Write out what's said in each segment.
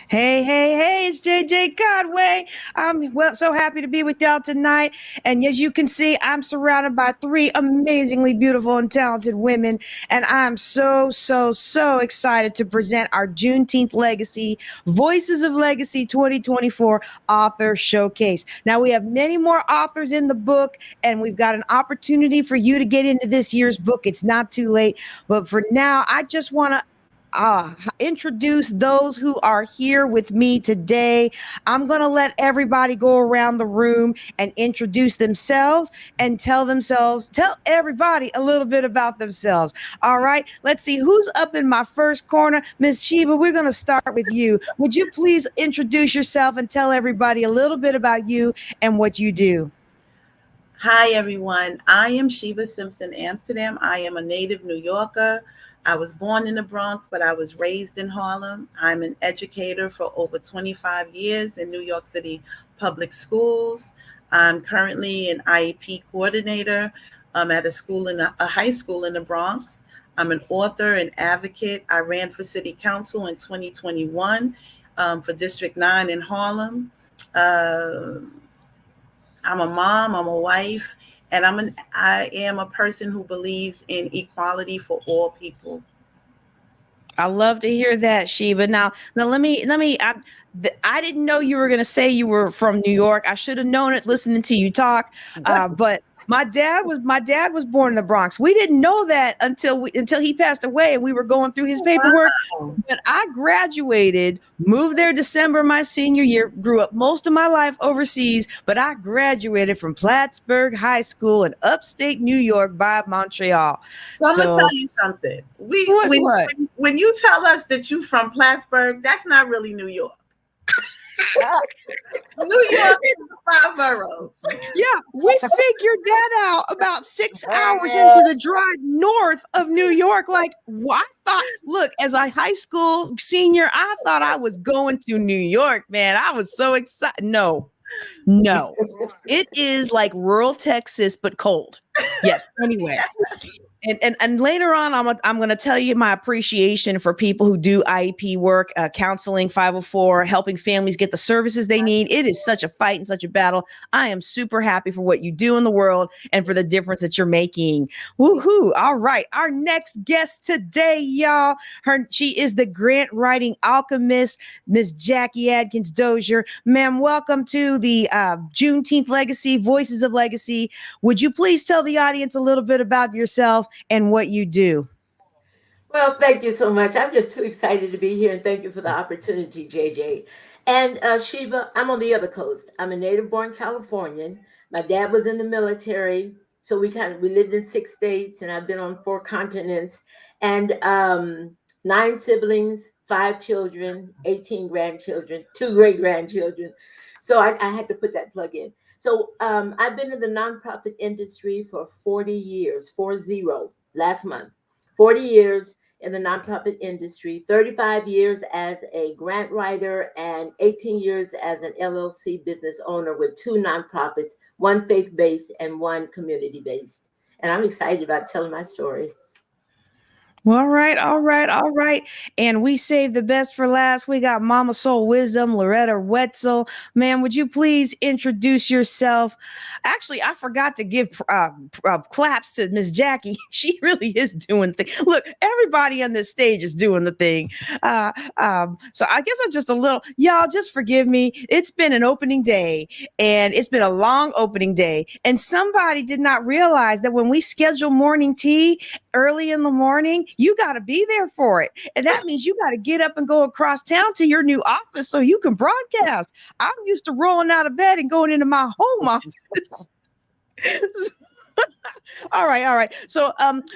Hey, hey, hey, it's JJ Godway. So happy to be with y'all tonight. And as you can see, I'm surrounded by three amazingly beautiful and talented women. And I'm so excited to present our Juneteenth Legacy Voices of Legacy 2024 Author Showcase. Now, we have many more authors in the book, and we've got an opportunity for you to get into this year's book. It's not too late. But for now, I just want to introduce those who are here with me today. I'm going to let everybody go around the room and introduce themselves and tell everybody a little bit about themselves. All right, let's see who's up in my first corner. Miss Sheba, we're going to start with you. Would you please introduce yourself and tell everybody a little bit about you and what you do? Hi, everyone. I am Sheba Simpson Amsterdam. I am a native New Yorker. I was born in the Bronx, but I was raised in Harlem. I'm an educator for over 25 years in New York City public schools. I'm currently an IEP coordinator at a high school in the Bronx. I'm an author and advocate. I ran for city council in 2021 for District 9 in Harlem. Uh, I'm a mom, I'm a wife, and I am a person who believes in equality for all people. I love to hear that, Sheba. Now I didn't know you were going to say you were from New York. I should have known it listening to you talk. But my dad was born in the Bronx. We didn't know that until he passed away, and we were going through his paperwork. Wow. But I graduated, moved there December my senior year, grew up most of my life overseas, but I graduated from Plattsburgh High School in upstate New York by Montreal. So I'm gonna So tell you something. We what's what? when you tell us that you from Plattsburgh, that's not really New York. New York is five boroughs. Yeah, we figured that out about 6 hours into the drive north of New York. Like, I thought, look, as a high school senior, I thought I was going to New York, man. I was so excited. No, it is like rural Texas, but cold. Yes. Anyway, and later on, I'm going to tell you my appreciation for people who do IEP work, counseling, 504, helping families get the services they need. It is such a fight and such a battle. I am super happy for what you do in the world and for the difference that you're making. Woohoo! All right, our next guest today, y'all. She is the grant writing alchemist, Miss Jackie Adkins Dozier. Ma'am, welcome to the Juneteenth Legacy Voices of Legacy. Would you please tell the audience a little bit about yourself and what you do? Well, thank you so much. I'm just too excited to be here, and thank you for the opportunity, JJ. And Sheba, I'm on the other coast. I'm a native-born Californian. My dad was in the military, so we lived in 6 states, and I've been on 4 continents, and 9 siblings, 5 children, 18 grandchildren, 2 great grandchildren. So I had to put that plug in. So I've been in the nonprofit industry for 40 years, 40, last month. 40 years in the nonprofit industry, 35 years as a grant writer, and 18 years as an LLC business owner with 2 nonprofits, one faith based and one community based. And I'm excited about telling my story. All right. And we saved the best for last. We got Mama Soul Wisdom, Loretta Wetzel. Ma'am, would you please introduce yourself? Actually, I forgot to give claps to Miss Jackie. She really is doing the thing. Look, everybody on this stage is doing the thing. So I guess I'm just a little, y'all just forgive me. It's been an opening day, and it's been a long opening day. And somebody did not realize that when we schedule morning tea early in the morning, you got to be there for it. And that means you got to get up and go across town to your new office so you can broadcast. I'm used to rolling out of bed and going into my home office. All right. So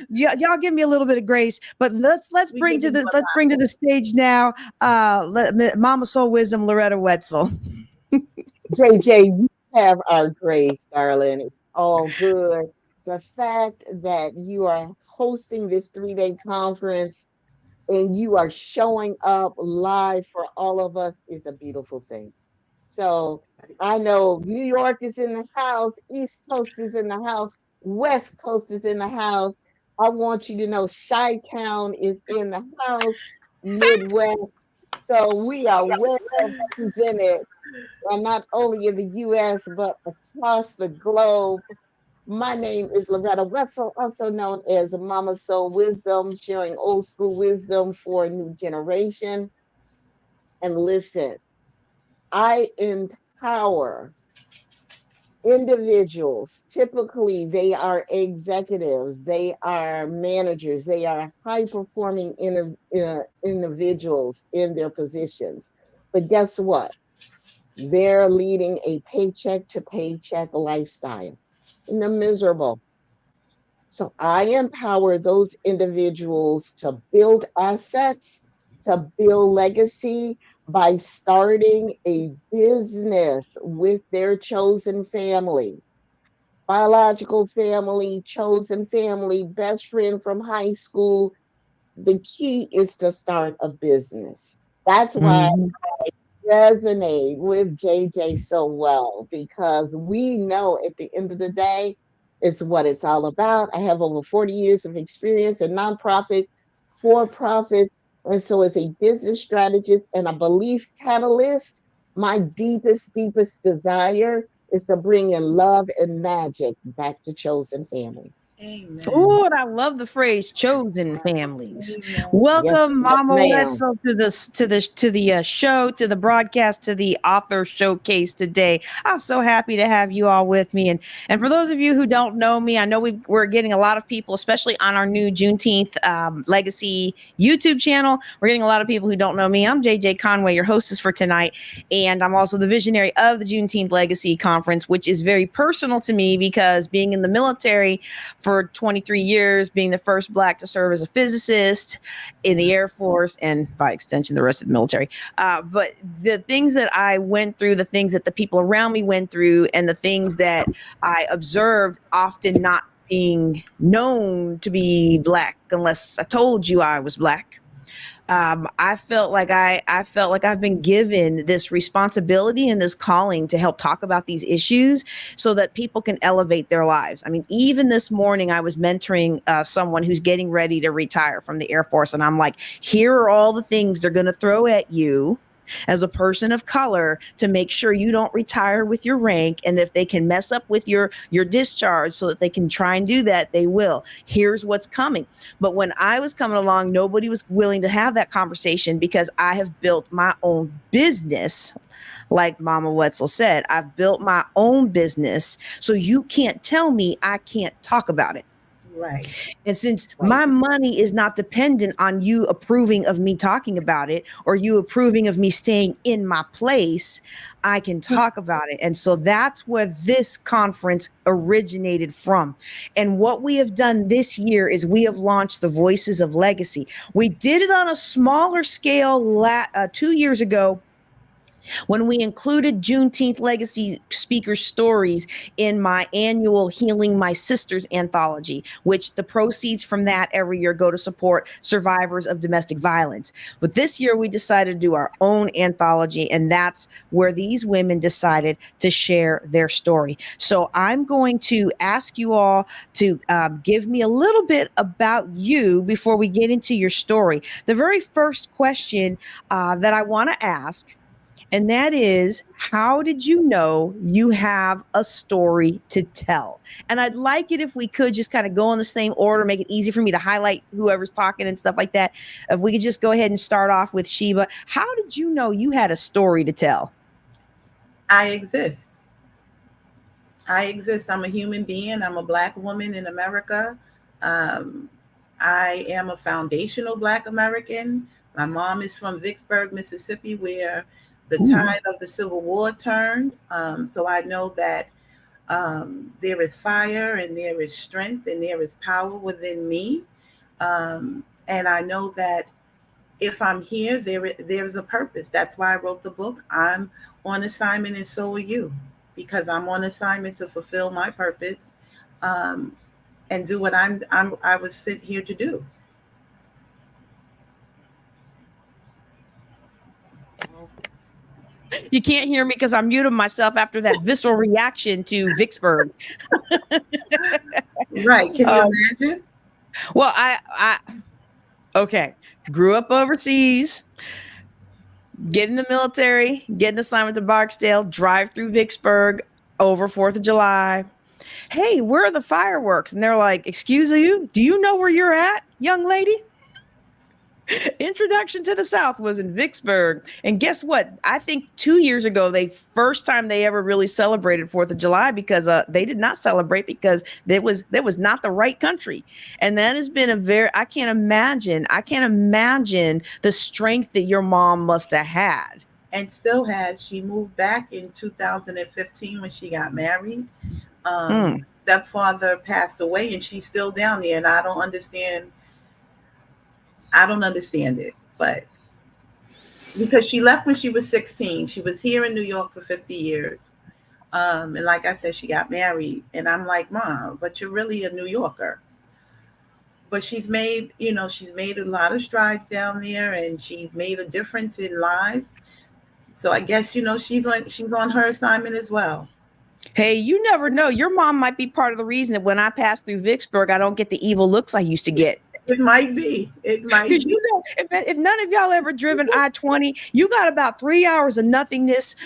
y'all give me a little bit of grace, but let's bring to the stage now Mama Soul Wisdom, Loretta Wetzel. JJ, you have our grace, darling. It's all good. The fact that you are hosting this 3-day conference and you are showing up live for all of us is a beautiful thing. So I know New York is in the house, East Coast is in the house, West Coast is in the house. I want you to know Chi-Town is in the house, Midwest, So we are well represented, and not only in the US, but across the globe. My name is Loretta Wetzel, also known as Mama Soul Wisdom, sharing old school wisdom for a new generation. And listen, I empower individuals. Typically, they are executives, they are managers, they are high performing individuals in their positions. But guess what? They're leading a paycheck to paycheck lifestyle, and they're miserable. So I empower those individuals to build assets, to build legacy by starting a business with their chosen family, biological family, chosen family, best friend from high school. The key is to start a business. That's why Mhm. resonate with JJ so well, because we know at the end of the day, it's what it's all about. I have over 40 years of experience in nonprofits, for profits. And so, as a business strategist and a belief catalyst, my deepest desire is to bring in love and magic back to chosen families. Amen. Oh, and I love the phrase "chosen families." Amen. Yes, Welcome, yes, Mama ma'am. Wetzel, to the show, to the broadcast, to the author showcase today. I'm so happy to have you all with me, and for those of you who don't know me, I know we're getting a lot of people, especially on our new Juneteenth Legacy YouTube channel. We're getting a lot of people who don't know me. I'm JJ Conway, your hostess for tonight, and I'm also the visionary of the Juneteenth Legacy Conference, which is very personal to me because being in the military for 23 years, being the first Black to serve as a physicist in the Air Force and by extension, the rest of the military. But the things that I went through, the things that the people around me went through, and the things that I observed often not being known to be Black unless I told you I was Black. I felt like I've been given this responsibility and this calling to help talk about these issues so that people can elevate their lives. I mean, even this morning I was mentoring someone who's getting ready to retire from the Air Force, and I'm like, here are all the things they're going to throw at you as a person of color to make sure you don't retire with your rank, and if they can mess up with your discharge so that they can try and do that, they will. Here's what's coming. But when I was coming along, nobody was willing to have that conversation because I have built my own business. Like Mama Wetzel said, I've built my own business, so you can't tell me I can't talk about it. Right. And since Right. my money is not dependent on you approving of me talking about it or you approving of me staying in my place, I can talk about it. And so that's where this conference originated from. And what we have done this year is we have launched the Voices of Legacy. We did it on a smaller scale 2 years ago when we included Juneteenth Legacy speaker stories in my annual Healing My Sisters anthology, which the proceeds from that every year go to support survivors of domestic violence. But this year we decided to do our own anthology, and that's where these women decided to share their story. So I'm going to ask you all to give me a little bit about you before we get into your story. The very first question that I want to ask, and that is, how did you know you have a story to tell? And I'd like it if we could just kind of go in the same order, make it easy for me to highlight whoever's talking and stuff like that. If we could just go ahead and start off with Sheba. How did you know you had a story to tell? I exist. I exist. I'm a human being. I'm a Black woman in America. Um, I am a foundational Black American. My mom is from Vicksburg, Mississippi, where the Ooh. tide of the Civil War turned. So I know that there is fire and there is strength and there is power within me. And I know that if I'm here, there's a purpose. That's why I wrote the book. I'm on assignment, and so are you, because I'm on assignment to fulfill my purpose, um, and do what I was sent here to do. You can't hear me because I'm muting myself after that visceral reaction to Vicksburg. Right? Can you Uh, imagine? well, I okay, grew up overseas, get in the military, get an assignment to Barksdale, drive through Vicksburg over 4th of July. Hey, where are the fireworks? And they're like, excuse you? Do you know where you're at, young lady? Introduction to the South was in Vicksburg. And guess what? I think 2 years ago, first time they ever really celebrated 4th of July, because they did not celebrate because that was not the right country. And that has been I can't imagine the strength that your mom must have had. And still has. She moved back in 2015 when she got married. Stepfather passed away, and she's still down there, and I don't understand it, but because she left when she was 16. She was here in New York for 50 years. And like I said, she got married, and I'm like, Mom, but you're really a New Yorker. But she's made a lot of strides down there, and she's made a difference in lives. So I guess, she's on her assignment as well. Hey, you never know. Your mom might be part of the reason that when I pass through Vicksburg, I don't get the evil looks I used to get. It might be. Because if none of y'all ever driven I-20, you got about 3 hours of nothingness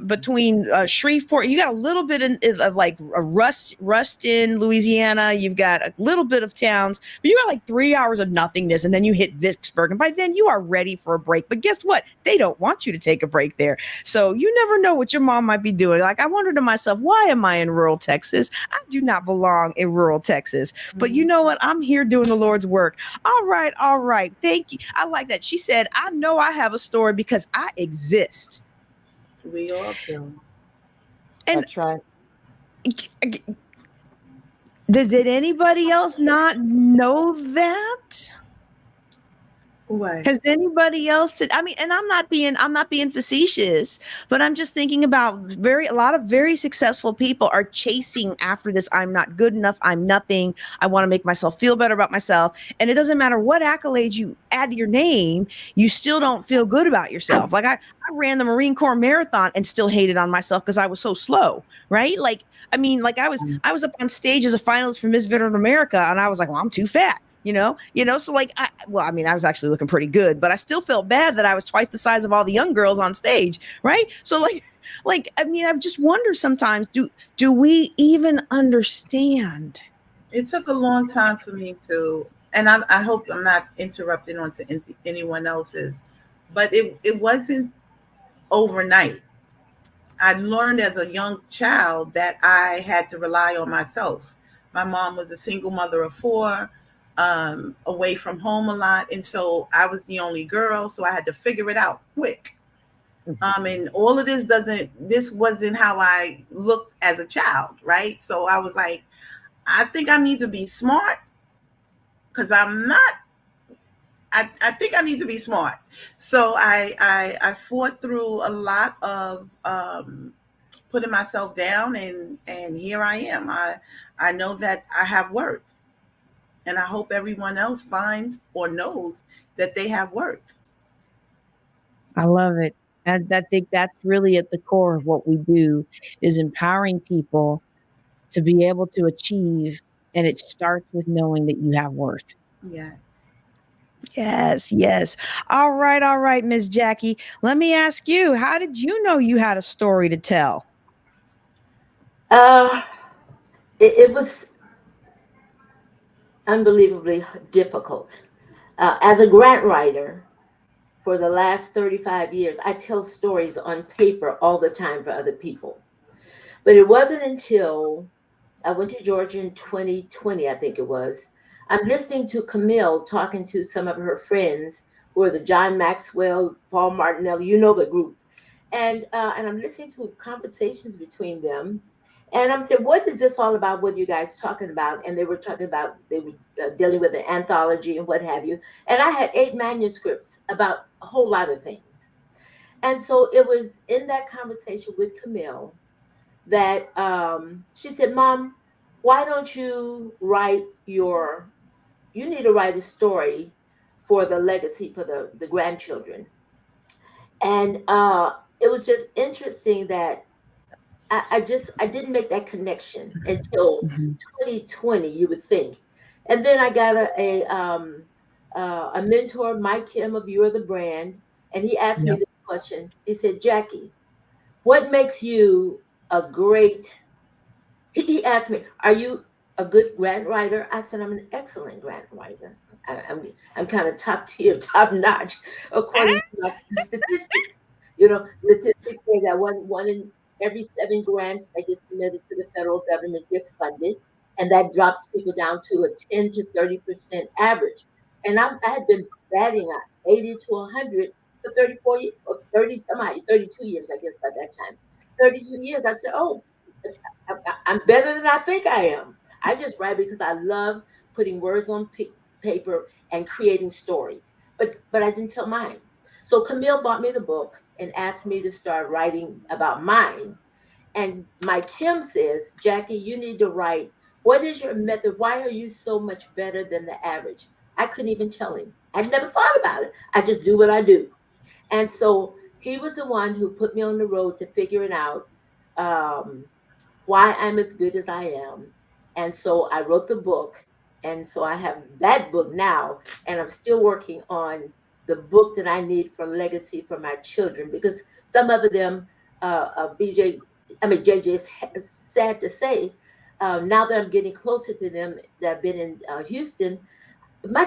between Shreveport. You got a little bit of like Ruston, Louisiana. You've got a little bit of towns, but you got like 3 hours of nothingness, and then you hit Vicksburg, and by then you are ready for a break. But guess what? They don't want you to take a break there. So you never know what your mom might be doing. Like, I wonder to myself, why am I in rural Texas? I do not belong in rural Texas. But you know what? I'm here doing the Lord's work. All right. Thank you. I like that. She said, I know I have a story because I exist. We all do. And that's right. Did anybody else not know that? What? Has anybody else and I'm not being facetious, but I'm just thinking about a lot of very successful people are chasing after this. I'm not good enough. I'm nothing. I want to make myself feel better about myself. And it doesn't matter what accolades you add to your name, you still don't feel good about yourself. Like I ran the Marine Corps Marathon and still hated on myself because I was so slow. Right. I was up on stage as a finalist for Miss Veteran America, and I was like, well, I'm too fat. So I was actually looking pretty good, but I still felt bad that I was twice the size of all the young girls on stage. Right. So I just wonder sometimes, do we even understand? It took a long time for me to, and I hope I'm not interrupting onto anyone else's, but it wasn't overnight. I learned as a young child that I had to rely on myself. My mom was a single mother of 4. Away from home a lot, and so I was the only girl, so I had to figure it out quick. And all of this wasn't how I looked as a child, right? So I was like, I think I need to be smart, because I'm not. I think I need to be smart. So I fought through a lot of putting myself down, and here I am. I know that I have worth. And I hope everyone else finds or knows that they have worth. I love it. And I think that's really at the core of what we do, is empowering people to be able to achieve. And it starts with knowing that you have worth. Yes. All right, Miss Jackie. Let me ask you, how did you know you had a story to tell? It was unbelievably difficult. As a grant writer for the last 35 years, I tell stories on paper all the time for other people. But it wasn't until I went to Georgia in 2020, I think it was. I'm listening to Camille talking to some of her friends who are the John Maxwell, Paul Martinelli, the group. And I'm listening to conversations between them. And I'm saying, what is this all about? What are you guys talking about? And they were talking about, they were dealing with the anthology and what have you. And I had 8 manuscripts about a whole lot of things. And so it was in that conversation with Camille that she said, Mom, why don't you you need to write a story for the legacy, for the grandchildren. And it was just interesting that I didn't make that connection until 2020, you would think. And then I got a mentor, Mike Kim of You Are the Brand, and he asked me to question. He said, Jackie, what makes you a great, he asked me, are you a good grant writer? I said, I'm an excellent grant writer. I'm kind of top tier, top notch, according to my statistics. You know, statistics say that one in every 7 grants that get submitted to the federal government gets funded, and that drops people down to a 10 to 30% average. And I had been batting at 80 to 100 for 34 years, or 30 some odd, 32 years, I guess, by that time. 32 years. I said, oh, I'm better than I think I am. I just write because I love putting words on paper and creating stories. But I didn't tell mine. So Camille bought me the book and asked me to start writing about mine. And my Kim says, Jackie, you need to write. What is your method? Why are you so much better than the average? I couldn't even tell him. I'd never thought about it. I just do what I do. And so he was the one who put me on the road to figuring out why I'm as good as I am. And so I wrote the book. And so I have that book now. And I'm still working on the book that I need for legacy for my children, because some of them, JJ is sad to say, now that I'm getting closer to them that have been in Houston, my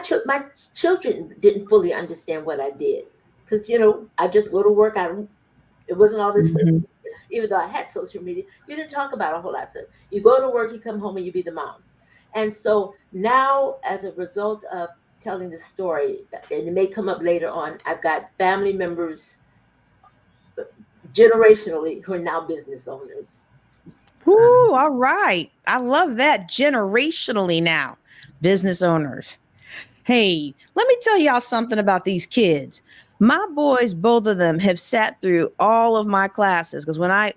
children didn't fully understand what I did. Because, I just go to work. It wasn't all this, even though I had social media, you didn't talk about a whole lot of stuff. You go to work, you come home, and you be the mom. And so now, as a result of telling the story, and it may come up later on, I've got family members generationally who are now business owners. Ooh, all right. I love that. Generationally now, business owners. Hey, let me tell y'all something about these kids. My boys, both of them, have sat through all of my classes, because I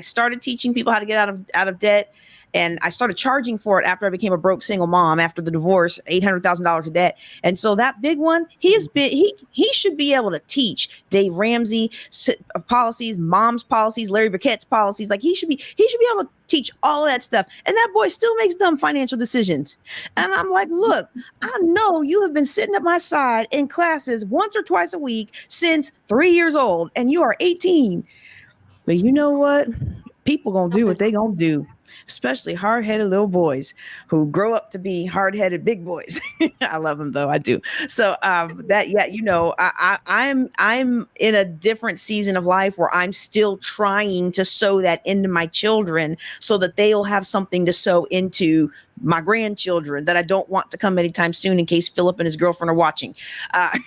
started teaching people how to get out of debt, and I started charging for it after I became a broke single mom after the divorce, $800,000 of debt. And so that big one, he should be able to teach Dave Ramsey policies, mom's policies, Larry Burkett's policies. Like he should be able to teach all of that stuff. And that boy still makes dumb financial decisions. And I'm like, look, I know you have been sitting at my side in classes once or twice a week since 3 years old, and you are 18. But you know what? People gonna do what they gonna do, especially hard-headed little boys who grow up to be hard-headed big boys. I love them though, I do. So I'm in a different season of life where I'm still trying to sow that into my children so that they'll have something to sow into my grandchildren that I don't want to come anytime soon in case Philip and his girlfriend are watching. I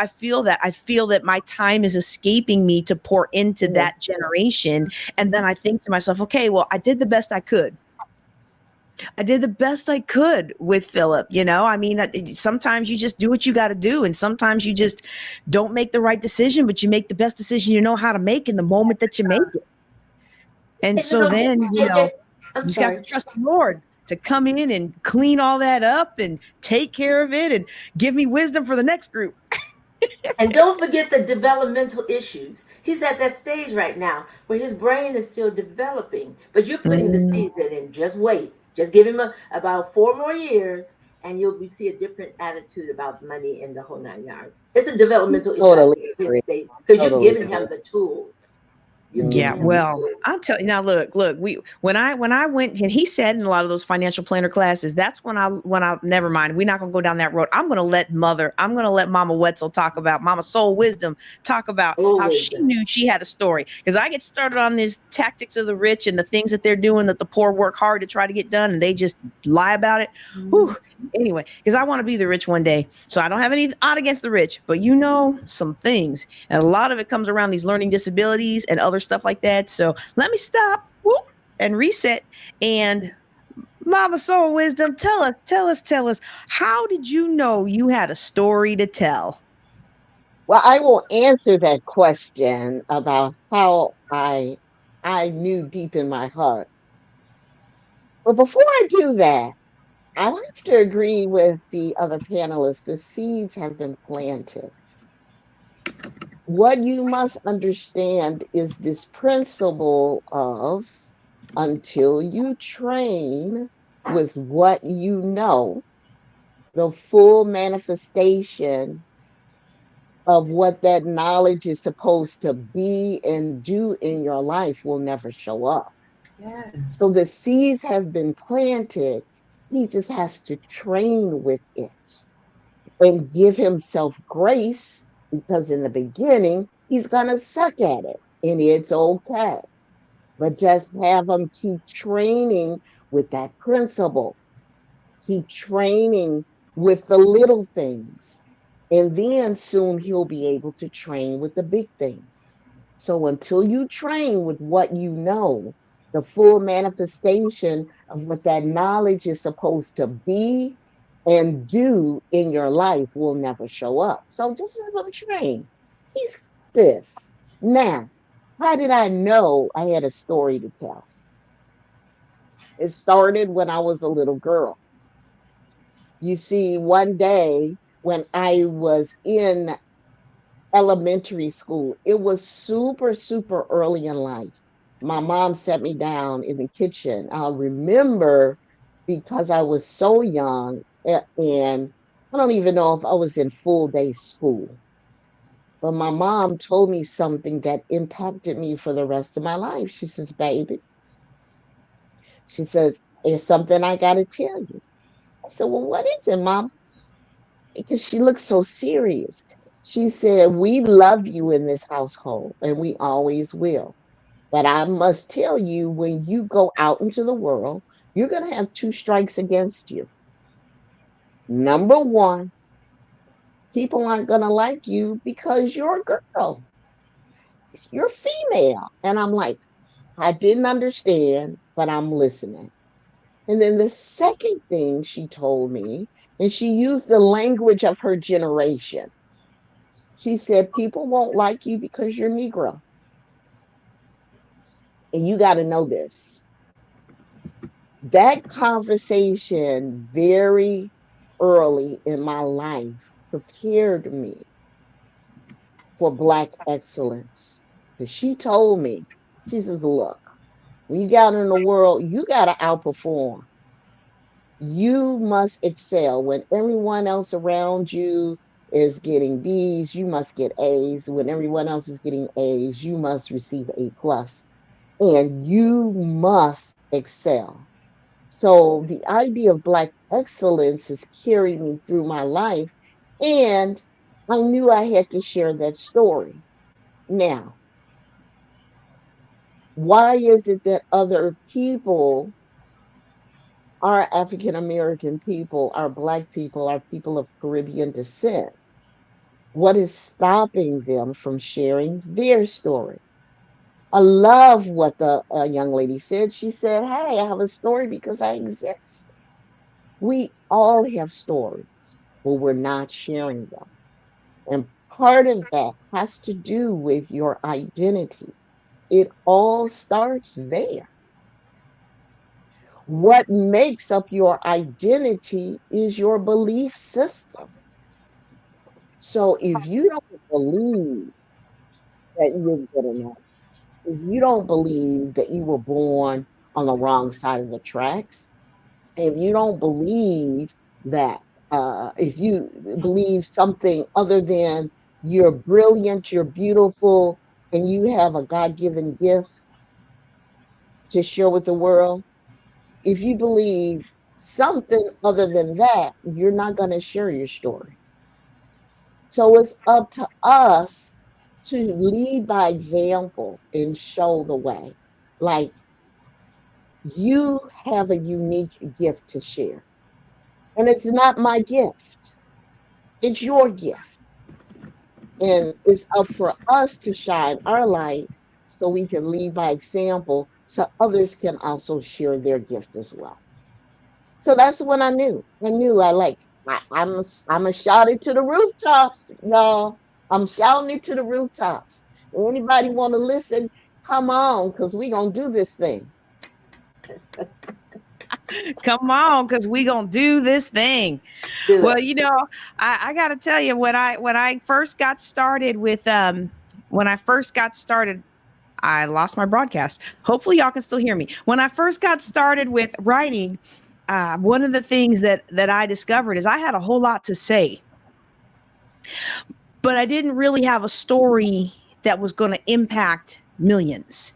feel that my time is escaping me to pour into that generation. And then I think to myself, okay, well, I did the best I could. With Philip. Sometimes you just do what you got to do. And sometimes you just don't make the right decision, but you make the best decision you know how to make in the moment that you make it. And so then, you just got to trust the Lord to come in and clean all that up and take care of it and give me wisdom for the next group. And don't forget the developmental issues. He's at that stage right now where his brain is still developing, but you're putting the seeds in and just wait. Just give him about 4 more years and you'll see a different attitude about money in the whole 9 yards. It's a developmental issue at his stage because you're giving him the tools. Yeah, well, I'll tell you now. Look. When I went, and he said in a lot of those financial planner classes, that's when I never mind. We're not gonna go down that road. I'm gonna let Mama Wetzel talk about Mama Soul Wisdom talk about how she knew she had a story. Because I get started on these tactics of the rich and the things that they're doing that the poor work hard to try to get done, and they just lie about it. Whew. Anyway, because I want to be the rich one day. So I don't have any odd against the rich, but some things. And a lot of it comes around these learning disabilities and other stuff like that. So let me stop and reset. And Mama Soul Wisdom, tell us, how did you know you had a story to tell? Well, I will answer that question about how I knew deep in my heart. But before I do that, I have to agree with the other panelists. The seeds have been planted. What you must understand is this principle of until you train with what you know, the full manifestation of what that knowledge is supposed to be and do in your life will never show up. So Yes. the seeds have been planted. He just has to train with it and give himself grace because in the beginning, he's going to suck at it and it's okay. But just have him keep training with that principle, keep training with the little things. And then soon he'll be able to train with the big things. So until you train with what you know, the full manifestation of what that knowledge is supposed to be and do in your life will never show up. So just let them train. He's this. Now, how did I know I had a story to tell? It started when I was a little girl. You see, one day when I was in elementary school, it was super, super early in life. My mom sat me down in the kitchen. I'll remember because I was so young and I don't even know if I was in full day school. But my mom told me something that impacted me for the rest of my life. She says, baby, she says, there's something I got to tell you. I said, well, what is it, mom? Because she looked so serious. She said, we love you in this household and we always will. But I must tell you, when you go out into the world, you're going to have two strikes against you. Number one, people aren't going to like you because you're a girl, you're female. And I'm like, I didn't understand, but I'm listening. And then the second thing she told me, and she used the language of her generation. She said, people won't like you because you're Negro. And you got to know this. That conversation very early in my life prepared me for Black excellence. Because she told me, she says, look, when you get out in the world, you got to outperform. You must excel. When everyone else around you is getting B's, you must get A's. When everyone else is getting A's, you must receive A plus. And you must excel. So the idea of Black excellence has carried me through my life. And I knew I had to share that story. Now, why is it that other people, our African American people, our Black people, our people of Caribbean descent, what is stopping them from sharing their story? I love what the young lady said. She said, hey, I have a story because I exist. We all have stories, but we're not sharing them. And part of that has to do with your identity. It all starts there. What makes up your identity is your belief system. So if you don't believe that you're good enough, if you don't believe that you were born on the wrong side of the tracks, if you don't believe that, if you believe something other than you're brilliant, you're beautiful, and you have a God given gift to share with the world, if you believe something other than that, you're not going to share your story. So it's up to us to lead by example and show the way. Like, you have a unique gift to share, and it's not my gift, it's your gift. And it's up for us to shine our light so we can lead by example so others can also share their gift as well. So that's when I knew. I'm a shout it to the rooftops, y'all. I'm shouting it to the rooftops. Anybody want to listen? Come on, because we gonna do this thing. Come on, because we gonna do this thing. Do Well, it. I got to tell you, when I first got started with when I first got started, I lost my broadcast. Hopefully, y'all can still hear me. When I first got started with writing, one of the things that I discovered is I had a whole lot to say, but I didn't really have a story that was going to impact millions.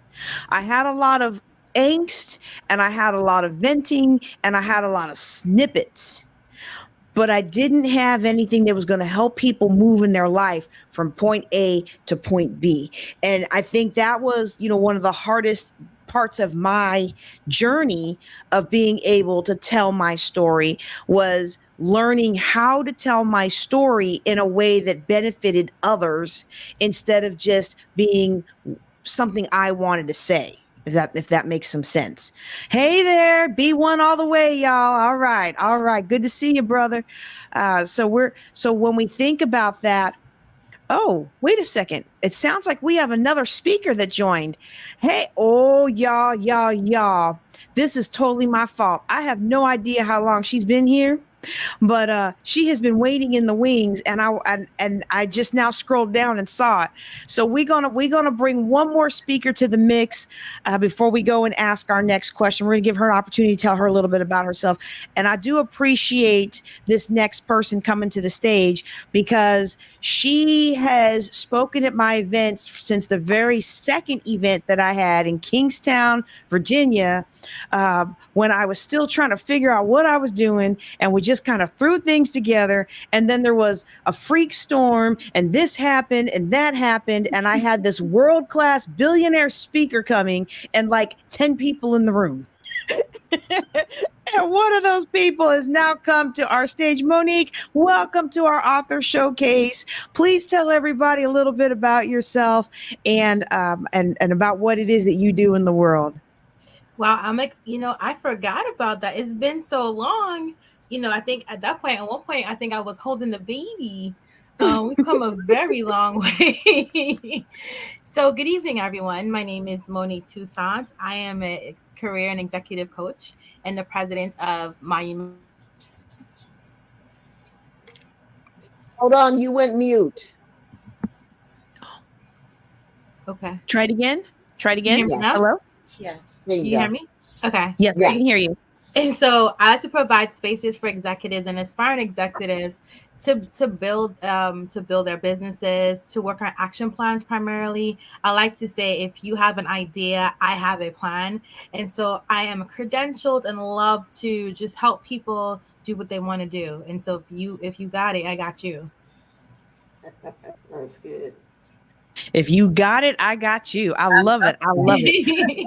I had a lot of angst, and I had a lot of venting, and I had a lot of snippets, but I didn't have anything that was going to help people move in their life from point A to point B. And I think that was, one of the hardest parts of my journey of being able to tell my story was learning how to tell my story in a way that benefited others instead of just being something I wanted to say. If that makes some sense. Hey there, B1 all the way, y'all. All right. Good to see you, brother. So when we think about that, oh, wait a second. It sounds like we have another speaker that joined. Hey, oh, y'all. This is totally my fault. I have no idea how long she's been here, but she has been waiting in the wings, and I just now scrolled down and saw it. So we're gonna bring one more speaker to the mix before we go and ask our next question. We're gonna give her an opportunity to tell her a little bit about herself. And I do appreciate this next person coming to the stage because she has spoken at my events since the very second event that I had in Kingstown, Virginia, when I was still trying to figure out what I was doing, and we just kind of threw things together. And then there was a freak storm, and this happened, and that happened, and I had this world-class billionaire speaker coming, and like 10 people in the room. And one of those people has now come to our stage. Monique, welcome to our author showcase. Please tell everybody a little bit about yourself and about what it is that you do in the world. Wow, I'm like, I forgot about that. It's been so long. I think at one point, I think I was holding the baby. We've come a very long way. So, good evening, everyone. My name is Monique Toussaint. I am a career and executive coach and the president of my. Hold on, you went mute. Okay. Try it again. Can you hear me now? Hello? Yes. There Can you you go. hear me? Okay. Yes, I can hear you. And so I like to provide spaces for executives and aspiring executives to build their businesses, to work on action plans primarily. I like to say, if you have an idea, I have a plan. And so I am credentialed and love to just help people do what they want to do. And so if you got it, I got you. That's good. If you got it, I got you. I love it. I love it.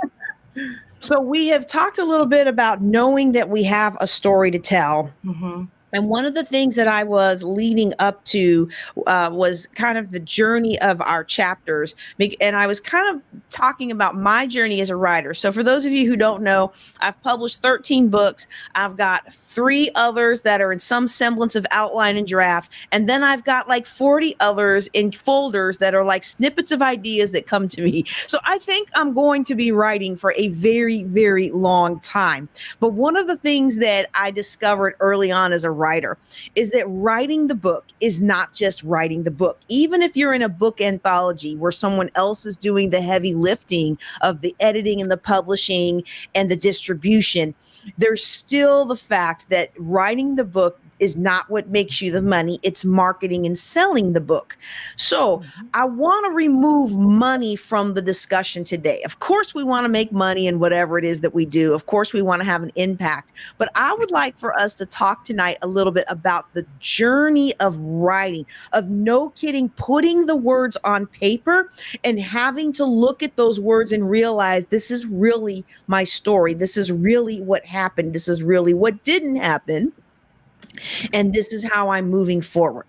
So we have talked a little bit about knowing that we have a story to tell. Mm-hmm. And one of the things that I was leading up to was kind of the journey of our chapters. And I was kind of talking about my journey as a writer. So for those of you who don't know, I've published 13 books. I've got 3 others that are in some semblance of outline and draft. And then I've got like 40 others in folders that are like snippets of ideas that come to me. So I think I'm going to be writing for a very, very long time. But one of the things that I discovered early on as a writer is that writing the book is not just writing the book. Even if you're in a book anthology where someone else is doing the heavy lifting of the editing and the publishing and the distribution, there's still the fact that writing the book is not what makes you the money. It's marketing and selling the book. So I want to remove money from the discussion today. Of course, we want to make money in whatever it is that we do. Of course, we want to have an impact. But I would like for us to talk tonight a little bit about the journey of writing, of no kidding, putting the words on paper and having to look at those words and realize this is really my story. This is really what happened. This is really what didn't happen. And this is how I'm moving forward.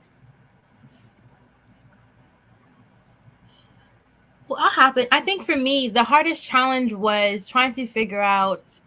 Well, I'll happen. I think for me, the hardest challenge was trying to figure out.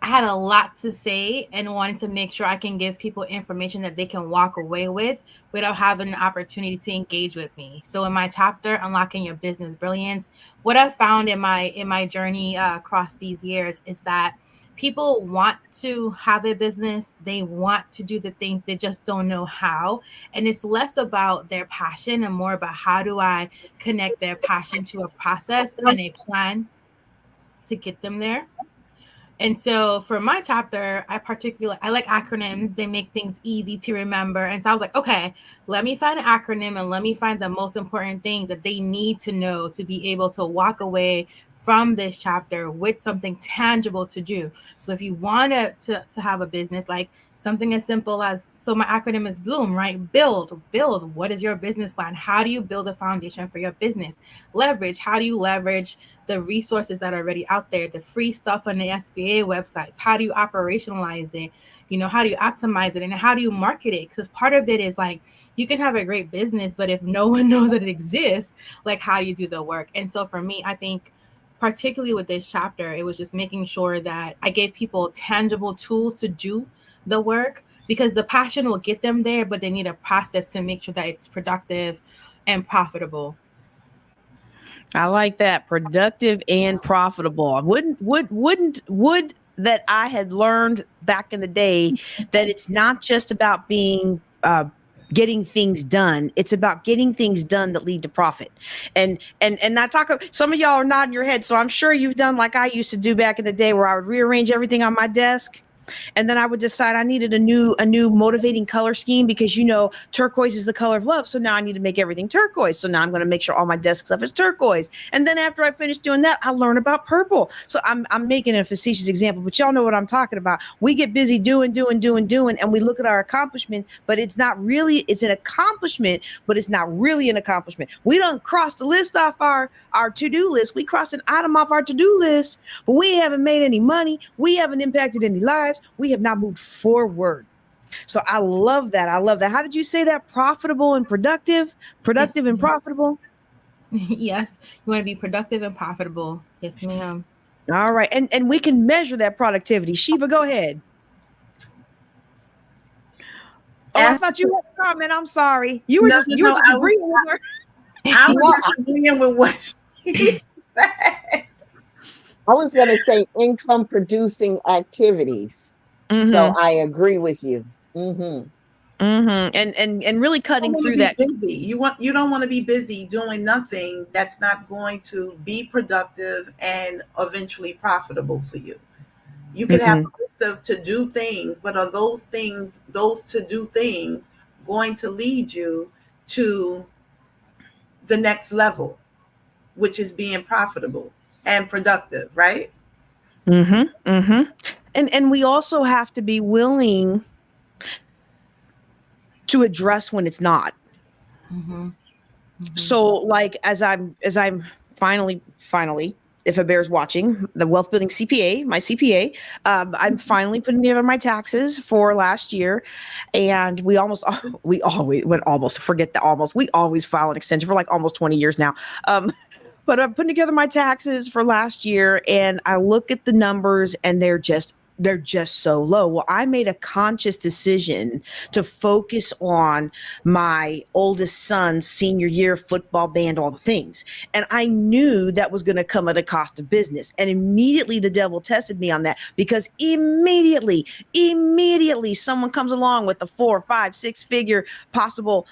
I had a lot to say and wanted to make sure I can give people information that they can walk away with without having an opportunity to engage with me. So in my chapter, Unlocking Your Business Brilliance, what I've found in my journey across these years is that people want to have a business. They want to do the things, they just don't know how. And it's less about their passion and more about how do I connect their passion to a process and a plan to get them there. And so for my chapter, I like acronyms. They make things easy to remember. And so I was like, okay, let me find an acronym and let me find the most important things that they need to know to be able to walk away from this chapter with something tangible to do. So if you want to have a business, like something as simple as, so my acronym is Bloom, right? Build. What is your business plan? How do you build a foundation for your business? Leverage. How do you leverage the resources that are already out there, the free stuff on the SBA websites? How do you operationalize it? You know, how do you optimize it? And how do you market it? Because part of it is like, you can have a great business, but if no one knows that it exists, like, how do you do the work? And so for me, I think particularly with this chapter, it was just making sure that I gave people tangible tools to do the work, because the passion will get them there, but they need a process to make sure that it's productive and profitable. I like that. Productive and profitable. Would that I had learned back in the day that it's not just about being getting things done. It's about getting things done that lead to profit. And I talk, some of y'all are nodding your head, so I'm sure you've done like I used to do back in the day, where I would rearrange everything on my desk. And then I would decide I needed a new motivating color scheme, because turquoise is the color of love. So now I need to make everything turquoise. So now I'm going to make sure all my desk stuff is turquoise. And then after I finish doing that, I learn about purple. So I'm making a facetious example, but y'all know what I'm talking about. We get busy doing, and we look at our accomplishment, but it's an accomplishment, but it's not really an accomplishment. We don't cross the list off our to-do list. We crossed an item off our to-do list, but we haven't made any money. We haven't impacted any lives. We have not moved forward. So I love that. How did you say that? Profitable and productive? Productive and profitable? Yes. You want to be productive and profitable. Yes, ma'am. All right. And we can measure that productivity. Sheba, go ahead. Oh, I thought you had a comment. I'm sorry. You were just agreeing with her. I was just agreeing with what she said. I was going to say income producing activities. Mm-hmm. So I agree with you. Mm-hmm. Mm-hmm. And really cutting through that. Busy. You don't want to be busy doing nothing that's not going to be productive and eventually profitable for you. You can have a list of to-do things, but are those to-do things going to lead you to the next level, which is being profitable and productive, right? Mm-hmm. Mm-hmm. And we also have to be willing to address when it's not. Mm-hmm. Mm-hmm. So like as I'm finally, if a bear's watching, the wealth building CPA, my CPA, I'm finally putting together my taxes for last year. And we always file an extension for like almost 20 years now. But I'm putting together my taxes for last year, and I look at the numbers and they're just so low. Well, I made a conscious decision to focus on my oldest son's senior year football band, all the things. And I knew that was going to come at a cost of business. And immediately the devil tested me on that, because immediately someone comes along with a 4, 5, 6 figure possible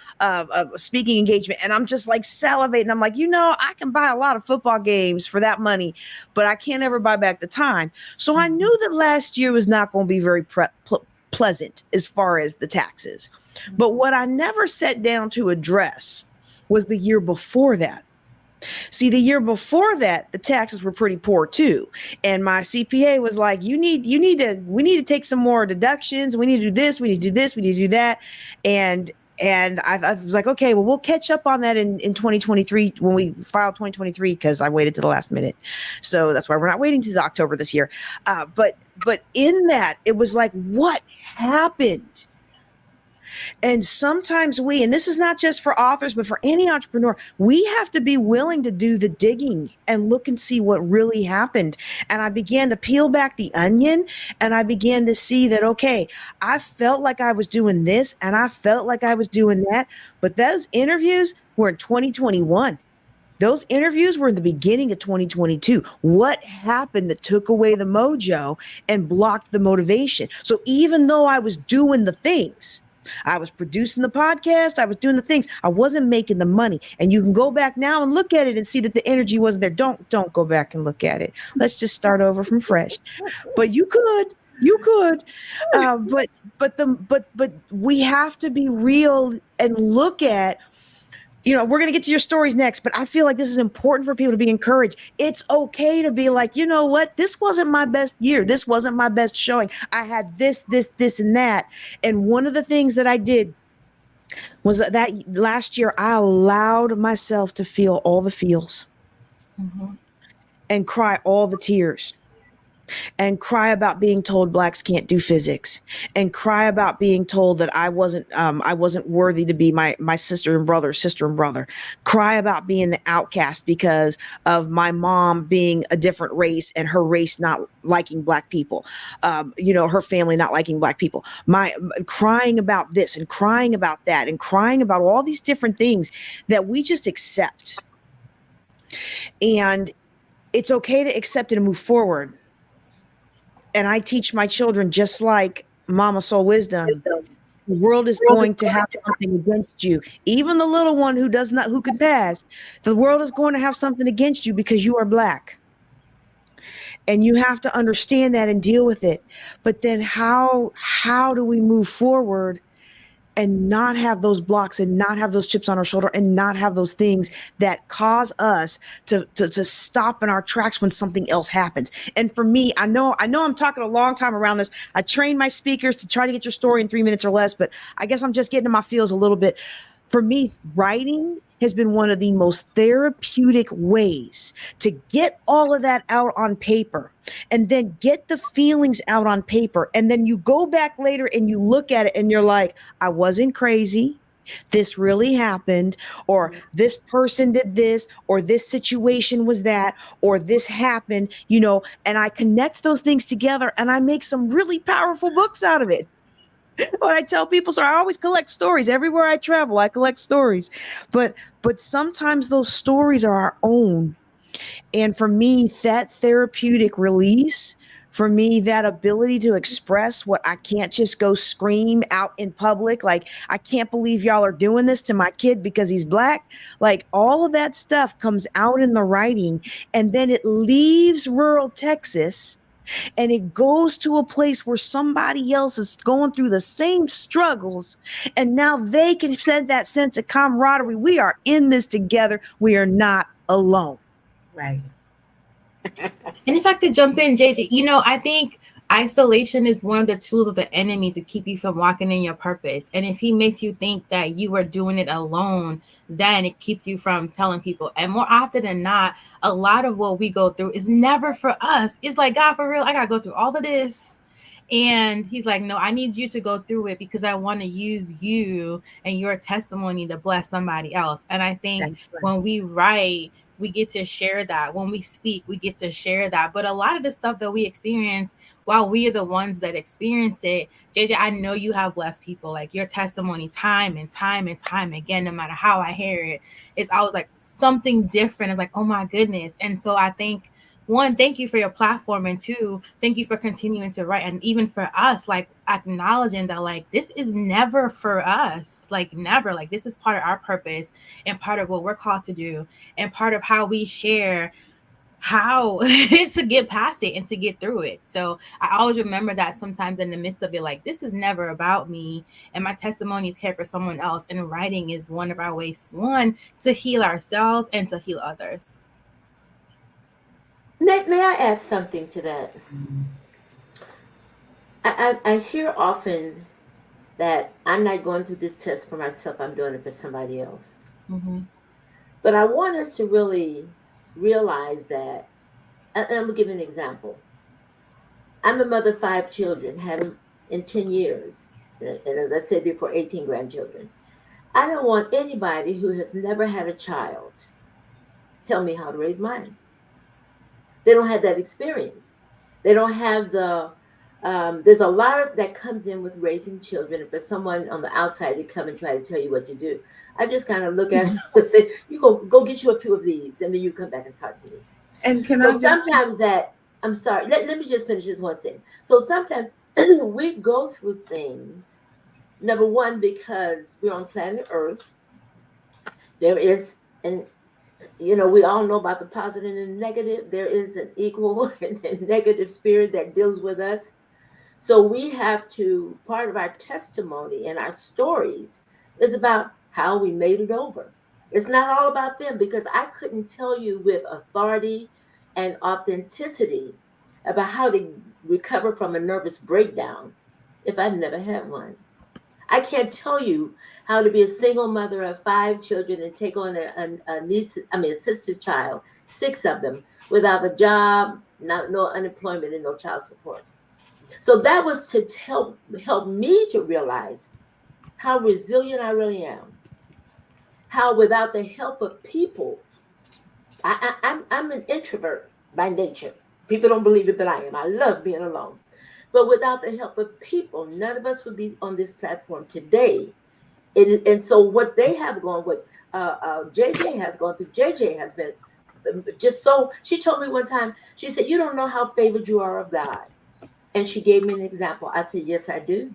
speaking engagement. And I'm just like salivating. I'm like, I can buy a lot of football games for that money, but I can't ever buy back the time. So I knew that last year was not going to be very pleasant as far as the taxes. But what I never sat down to address was the year before that. See, the year before that, the taxes were pretty poor too. And my CPA was like, we need to take some more deductions. We need to do this. We need to do this. We need to do that. And I was like, okay, well, we'll catch up on that in 2023 when we file 2023, because I waited to the last minute. So that's why we're not waiting to October this year. But in that, it was like, what happened? And sometimes and this is not just for authors, but for any entrepreneur, we have to be willing to do the digging and look and see what really happened. And I began to peel back the onion, and I began to see that, okay, I felt like I was doing this and I felt like I was doing that, but those interviews were in 2021. Those interviews were in the beginning of 2022. What happened that took away the mojo and blocked the motivation? So even though I was doing the things, I was producing the podcast. I was doing the things. I wasn't making the money. And you can go back now and look at it and see that the energy wasn't there. Don't go back and look at it. Let's just start over from fresh. But you could. But we have to be real and look at, we're going to get to your stories next, but I feel like this is important for people to be encouraged. It's okay to be like, you know what? This wasn't my best year. This wasn't my best showing. I had this, and that. And one of the things that I did was that last year, I allowed myself to feel all the feels and cry all the tears. And cry about being told blacks can't do physics, and cry about being told that I wasn't worthy to be my sister and brother, cry about being the outcast because of my mom being a different race and her race not liking black people, her family not liking black people, crying about this and crying about that and crying about all these different things that we just accept. And it's okay to accept it and move forward. And I teach my children, just like Mama Soul Wisdom, the world is going to have something against you. Even the little one who can pass, the world is going to have something against you because you are black. And you have to understand that and deal with it. But then how do we move forward and not have those blocks and not have those chips on our shoulder and not have those things that cause us to stop in our tracks when something else happens? And for me, I know I'm talking a long time around this. I train my speakers to try to get your story in 3 minutes or less, but I guess I'm just getting in my feels a little bit. For me, writing has been one of the most therapeutic ways to get all of that out on paper and then get the feelings out on paper. And then you go back later and you look at it and you're like, I wasn't crazy. This really happened, or this person did this, or this situation was that, or this happened, and I connect those things together and I make some really powerful books out of it. When I tell people, so I always collect stories. Everywhere I travel, I collect stories. But sometimes those stories are our own. And for me, that therapeutic release, for me, that ability to express what I can't just go scream out in public, like, I can't believe y'all are doing this to my kid because he's black. Like, all of that stuff comes out in the writing, and then it leaves rural Texas and it goes to a place where somebody else is going through the same struggles. And now they can send that sense of camaraderie. We are in this together. We are not alone. Right. And if I could jump in, JJ, I think isolation is one of the tools of the enemy to keep you from walking in your purpose. And if he makes you think that you are doing it alone, then it keeps you from telling people. And more often than not, a lot of what we go through is never for us. It's like, God, for real, I got to go through all of this. And he's like, no, I need you to go through it because I want to use you and your testimony to bless somebody else. And I think when we write, we get to share that. When we speak, we get to share that. But a lot of the stuff that we experience, while we are the ones that experience it, JJ, I know you have blessed people. Like, your testimony time and time and time again, no matter how I hear it, it's always like something different. It's like, oh my goodness. And so I think, one, thank you for your platform. And two, thank you for continuing to write. And even for us, like, acknowledging that, like, this is never for us, like, never, like, this is part of our purpose and part of what we're called to do and part of how we share how to get past it and to get through it. So I always remember that sometimes in the midst of it, like, this is never about me and my testimony is here for someone else. And writing is one of our ways, one, to heal ourselves and to heal others. May I add something to that? I hear often that I'm not going through this test for myself, I'm doing it for somebody else. Mm-hmm. But I want us to really realize that, and I'm going to give you an example. I'm a mother of 5 children, had them in 10 years, and as I said before, 18 grandchildren. I don't want anybody who has never had a child tell me how to raise mine. They don't have that experience. They don't have there's a lot that comes in with raising children. And for someone on the outside to come and try to tell you what to do, I just kind of look at it and say, you go get you a few of these, and then you come back and talk to me. And sometimes I'm sorry, let me just finish this one thing. So sometimes we go through things Number one, because we're on planet Earth. There is an we all know about the positive and negative. There is an equal and negative spirit that deals with us. So we have to, part of our testimony and our stories is about how we made it over. It's not all about them, because I couldn't tell you with authority and authenticity about how to recover from a nervous breakdown if I've never had one. I can't tell you how to be a single mother of 5 children and take on a sister's child, 6 of them, without a job, no unemployment, and no child support. So that was to help me to realize how resilient I really am. How without the help of people, I'm an introvert by nature. People don't believe it, but I am. I love being alone. But without the help of people, none of us would be on this platform today. And so what they have gone, what JJ has gone through, JJ has been just so. She told me one time, she said, "You don't know how favored you are of God." And she gave me an example. I said, "Yes, I do."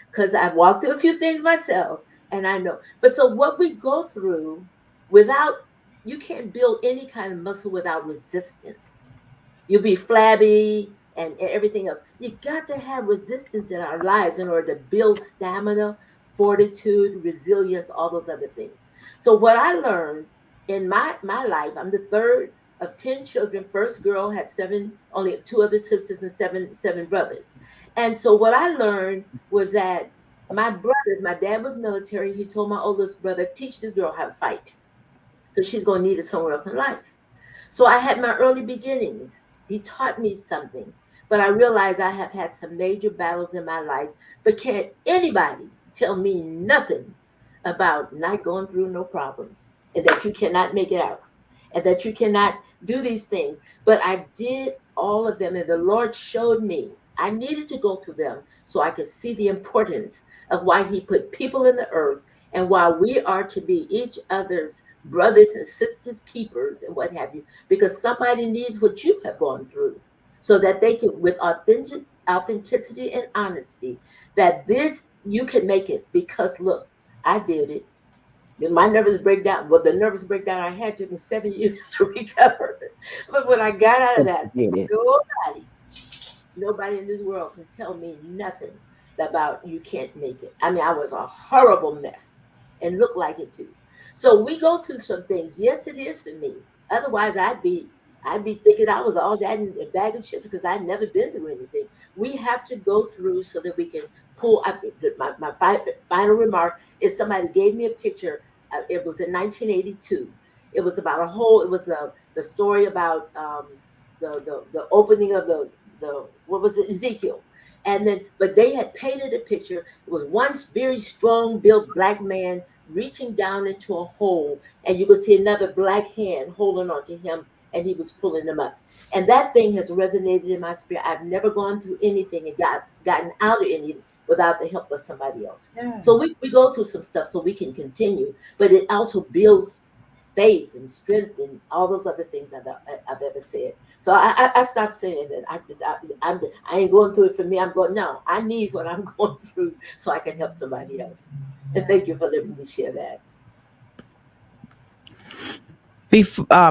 Because I've walked through a few things myself and I know. But so what we go through without, you can't build any kind of muscle without resistance. You'll be flabby and everything else. You got to have resistance in our lives in order to build stamina, fortitude, resilience, all those other things. So what I learned in my life, I'm the third of 10 children. First girl had seven, only 2 other sisters and seven brothers. And so what I learned was that my brother, my dad was military. He told my oldest brother, teach this girl how to fight because she's going to need it somewhere else in life. So I had my early beginnings. He taught me something, but I realized I have had some major battles in my life. But can't anybody tell me nothing about not going through no problems and that you cannot make it out and that you cannot do these things. But I did all of them, and the Lord showed me I needed to go through them so I could see the importance of why He put people in the earth and why we are to be each other's brothers and sisters keepers and what have you, because somebody needs what you have gone through so that they can, with authenticity and honesty, that this you can make it. Because look, I did it. My nervous breakdown, well, the nervous breakdown I had took me 7 years to recover. But when I got out of that, nobody in this world can tell me nothing about you can't make it. I mean, I was a horrible mess and looked like it too. So we go through some things. Yes, it is for me. Otherwise, I'd be thinking I was all that in a bag of chips because I'd never been through anything. We have to go through so that we can pull up. My final remark is somebody gave me a picture. It was in 1982. It was about a whole. It was the story about the opening of the what was it, Ezekiel. And then but they had painted a picture. It was one very strong built black man reaching down into a hole, and you could see another black hand holding on to him, and he was pulling them up. And that thing has resonated in my spirit. I've never gone through anything and gotten out of anything without the help of somebody else. Yeah. So we go through some stuff so we can continue, but it also builds faith and strength and all those other things I've ever said. So I stopped saying that I ain't going through it for me. I'm going, no, I need what I'm going through so I can help somebody else. And thank you for letting me share that.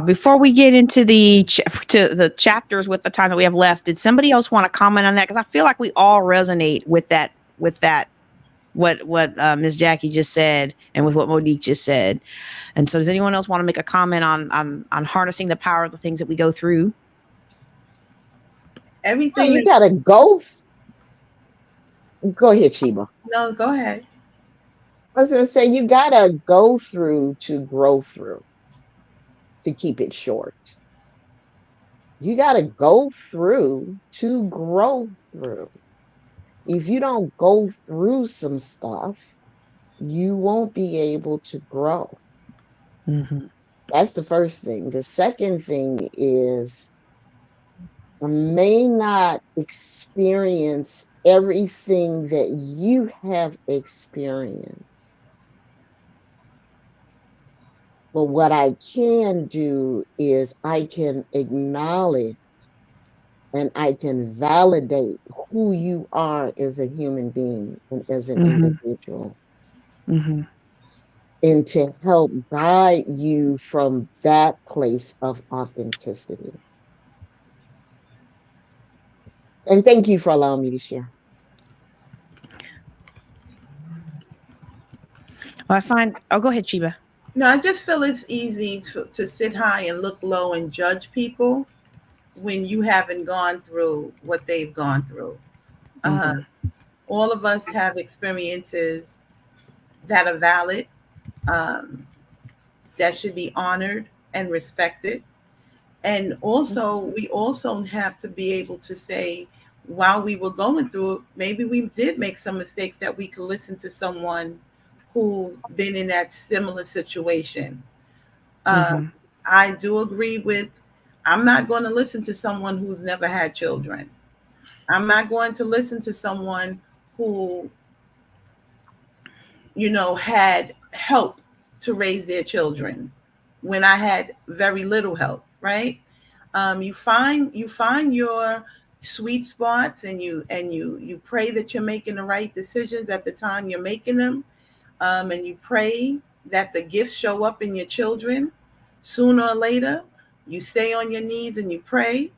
Before we get into to the chapters with the time that we have left, did somebody else want to comment on that? Because I feel like we all resonate with that what Ms. Jackie just said and with what Monique just said. And so does anyone else want to make a comment on harnessing the power of the things that we go through? Everything you gotta go. Go ahead, Sheba. No, go ahead. I was gonna say you gotta go through to grow through, to keep it short. You gotta go through to grow through. If you don't go through some stuff, you won't be able to grow. Mm-hmm. That's the first thing. The second thing is I may not experience everything that you have experienced. But what I can do is I can acknowledge and I can validate who you are as a human being and as an Mm-hmm. individual, Mm-hmm. and to help guide you from that place of authenticity. And thank you for allowing me to share. Well, I find. Oh, go ahead, Sheba. No, I just feel it's easy to sit high and look low and judge people when you haven't gone through what they've gone through. Uh, Mm-hmm. all of us have experiences that are valid, um, that should be honored and respected. And also, we also have to be able to say, while we were going through it, maybe we did make some mistakes, that we could listen to someone who's been in that similar situation. Uh, Mm-hmm. I do agree with, I'm not going to listen to someone who's never had children. I'm not going to listen to someone who, had help to raise their children when I had very little help, right? You find your sweet spots, and you pray that you're making the right decisions at the time you're making them, and you pray that the gifts show up in your children sooner or later. You stay on your knees and you pray,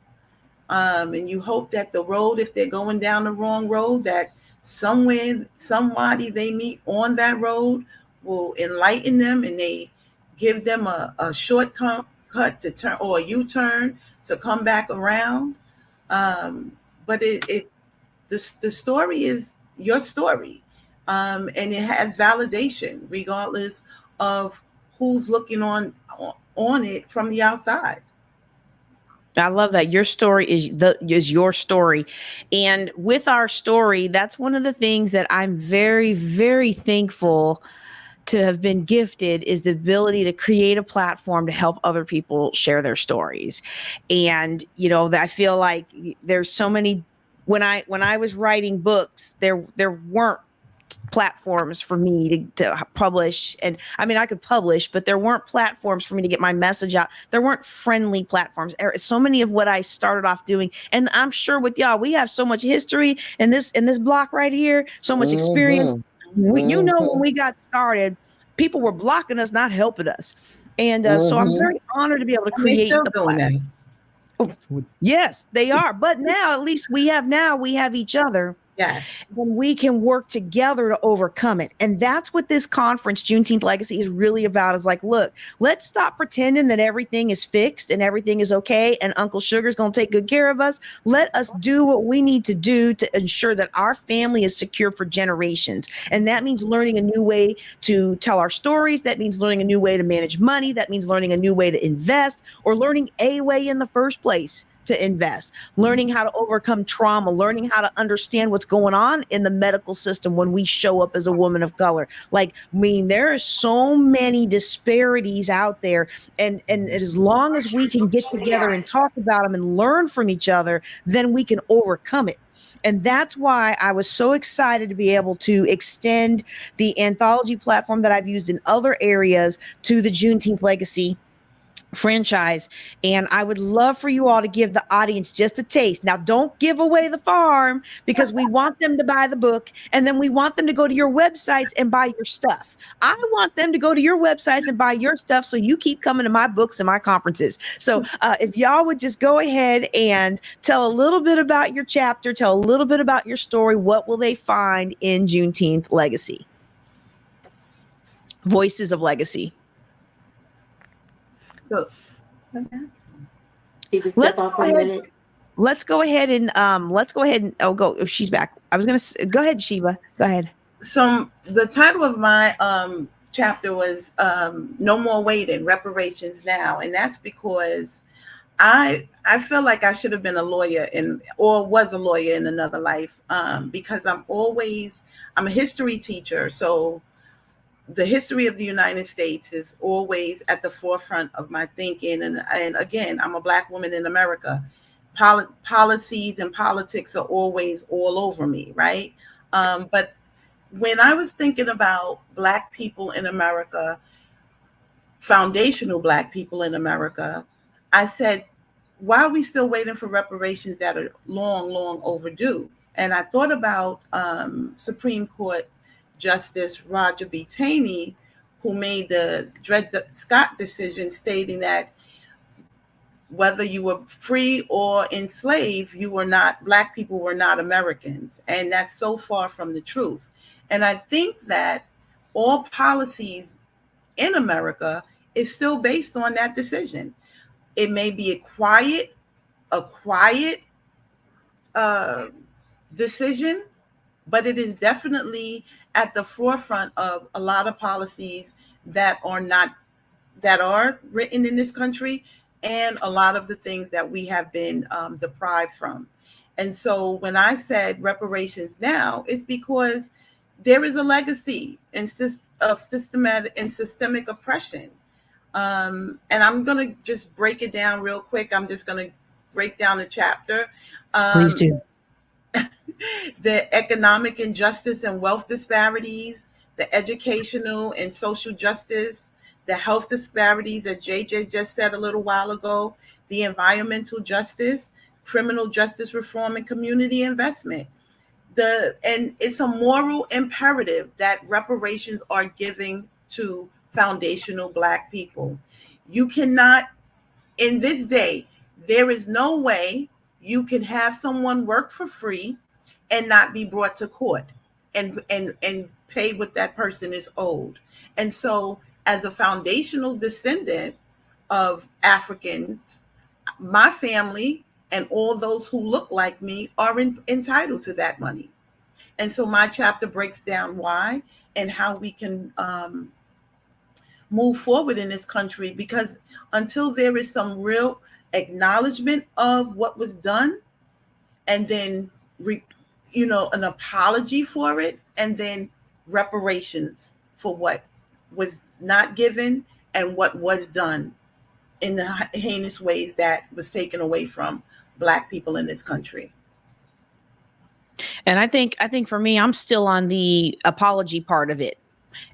and you hope that the road, if they're going down the wrong road, that somewhere somebody they meet on that road will enlighten them, and they give them a shortcut cut to turn, or a U-turn to come back around. But the story is your story, and it has validation regardless of who's looking on it from the outside. I love that. Your story is your story. And with our story, that's one of the things that I'm very, very thankful to have been gifted, is the ability to create a platform to help other people share their stories. And I feel like there's so many, when I was writing books, there weren't platforms for me to publish. And I mean, I could publish, but there weren't platforms for me to get my message out. There weren't friendly platforms. So many of what I started off doing, and I'm sure with y'all, we have so much history in this block right here, so much experience. Mm-hmm. When Mm-hmm. we got started, people were blocking us, not helping us. And so I'm Mm-hmm. very honored to be able to And they create still the doing platform. that. Yes, they are. But now, at least we have each other, Yes. then we can work together to overcome it. And that's what this conference, Juneteenth Legacy, is really about, is like, look, let's stop pretending that everything is fixed and everything is okay and Uncle Sugar's going to take good care of us. Let us do what we need to do to ensure that our family is secure for generations. And that means learning a new way to tell our stories. That means learning a new way to manage money. That means learning a new way to invest, or learning a way in the first place to invest, learning how to overcome trauma, learning how to understand what's going on in the medical system when we show up as a woman of color. Like, I mean, there are so many disparities out there. And as long as we can get together and talk about them and learn from each other, then we can overcome it. And that's why I was so excited to be able to extend the Anthology platform that I've used in other areas to the Juneteenth Legacy franchise. And I would love for you all to give the audience just a taste. Now, don't give away the farm, because we want them to buy the book, and then we want them to go to your websites and buy your stuff. I want them to go to your websites and buy your stuff, so you keep coming to my books and my conferences. So if y'all would just go ahead and tell a little bit about your chapter, tell a little bit about your story, what will they find in Juneteenth Legacy? Voices of Legacy. So She could step Let's off go for a ahead. minute. Let's go ahead and go. Oh, she's back. I was gonna go ahead, Sheba. Go ahead. so the title of my chapter was No More Waiting, Reparations Now. And that's because I feel like I should have been a lawyer or was a lawyer in another life, because I'm a history teacher. So the history of the United States is always at the forefront of my thinking. And again, I'm a Black woman in America. Policies and politics are always all over me, right? But when I was thinking about Black people in America, foundational Black people in America, I said, why are we still waiting for reparations that are long, long overdue? And I thought about Supreme Court Justice Roger B. Taney, who made the Dred Scott decision stating that whether you were free or enslaved, Black people were not Americans. And that's so far from the truth. And I think that all policies in America is still based on that decision. It may be a quiet decision, but it is definitely at the forefront of a lot of policies that are written in this country, and a lot of the things that we have been deprived from. And so when I said reparations now, it's because there is a legacy of systemic oppression. And I'm going to just break it down real quick. I'm just going to break down the chapter. Please do. The economic injustice and wealth disparities, the educational and social justice, the health disparities, as JJ just said a little while ago, the environmental justice, criminal justice reform, and community investment. And it's a moral imperative that reparations are giving to foundational Black people. You cannot, in this day, there is no way you can have someone work for free and not be brought to court and pay what that person is owed. And so as a foundational descendant of Africans, my family and all those who look like me are entitled to that money. And so my chapter breaks down why and how we can move forward in this country, because until there is some real acknowledgement of what was done, and then an apology for it, and then reparations for what was not given and what was done in the heinous ways that was taken away from Black people in this country. And I think for me, I'm still on the apology part of it.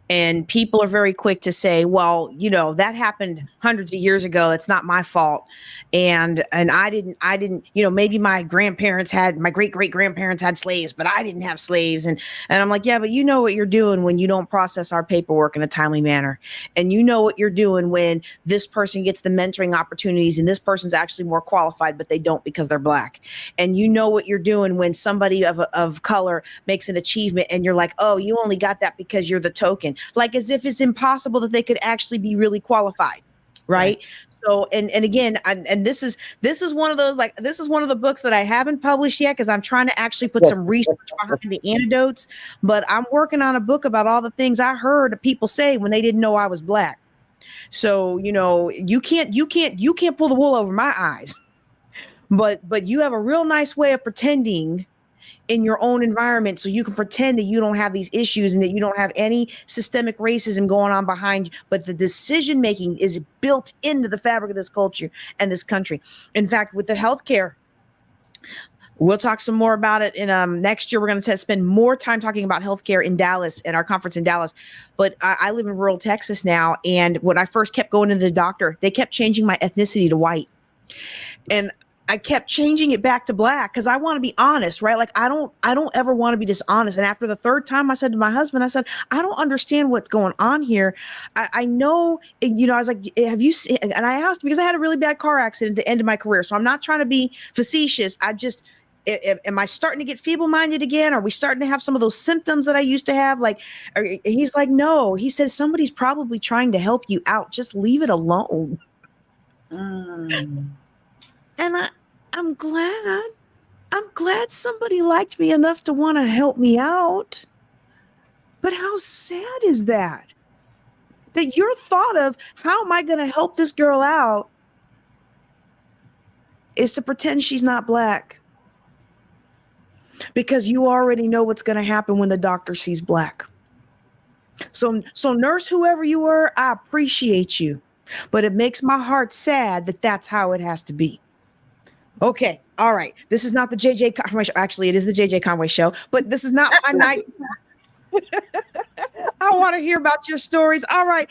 And people are very quick to say, well, that happened hundreds of years ago. It's not my fault. And I didn't, maybe my great great grandparents had slaves, but I didn't have slaves. And I'm like, yeah, but you know what you're doing when you don't process our paperwork in a timely manner. And you know what you're doing when this person gets the mentoring opportunities and this person's actually more qualified, but they don't because they're Black. And you know what you're doing when somebody of color makes an achievement and you're like, oh, you only got that because you're the token. Like as if it's impossible that they could actually be really qualified. Right. So, and again, this is one of those, this is one of the books that I haven't published yet, because I'm trying to actually put some research behind the antidotes, but I'm working on a book about all the things I heard people say when they didn't know I was Black. So, you can't pull the wool over my eyes, but you have a real nice way of pretending in your own environment, so you can pretend that you don't have these issues and that you don't have any systemic racism going on behind you. But the decision making is built into the fabric of this culture and this country. In fact, with the healthcare, we'll talk some more about it in next year. We're going to spend more time talking about healthcare in Dallas and our conference in Dallas. But I live in rural Texas now, and when I first kept going to the doctor, they kept changing my ethnicity to white, and I kept changing it back to Black because I want to be honest, right? Like I don't ever want to be dishonest. And after the third time, I said to my husband, I said, I don't understand what's going on here. I know, I was like, have you seen? And I asked because I had a really bad car accident at the end of my career. So I'm not trying to be facetious. Am I starting to get feeble-minded again? Are we starting to have some of those symptoms that I used to have? He's like, no. He said, somebody's probably trying to help you out. Just leave it alone. And I'm glad somebody liked me enough to want to help me out. But how sad is that? That your thought of how am I going to help this girl out is to pretend she's not Black. Because you already know what's going to happen when the doctor sees Black. So nurse, whoever you were, I appreciate you. But it makes my heart sad that that's how it has to be. Okay. All right. This is not the JJ Conway show. Actually, it is the JJ Conway show, but this is not my night. I want to hear about your stories. All right,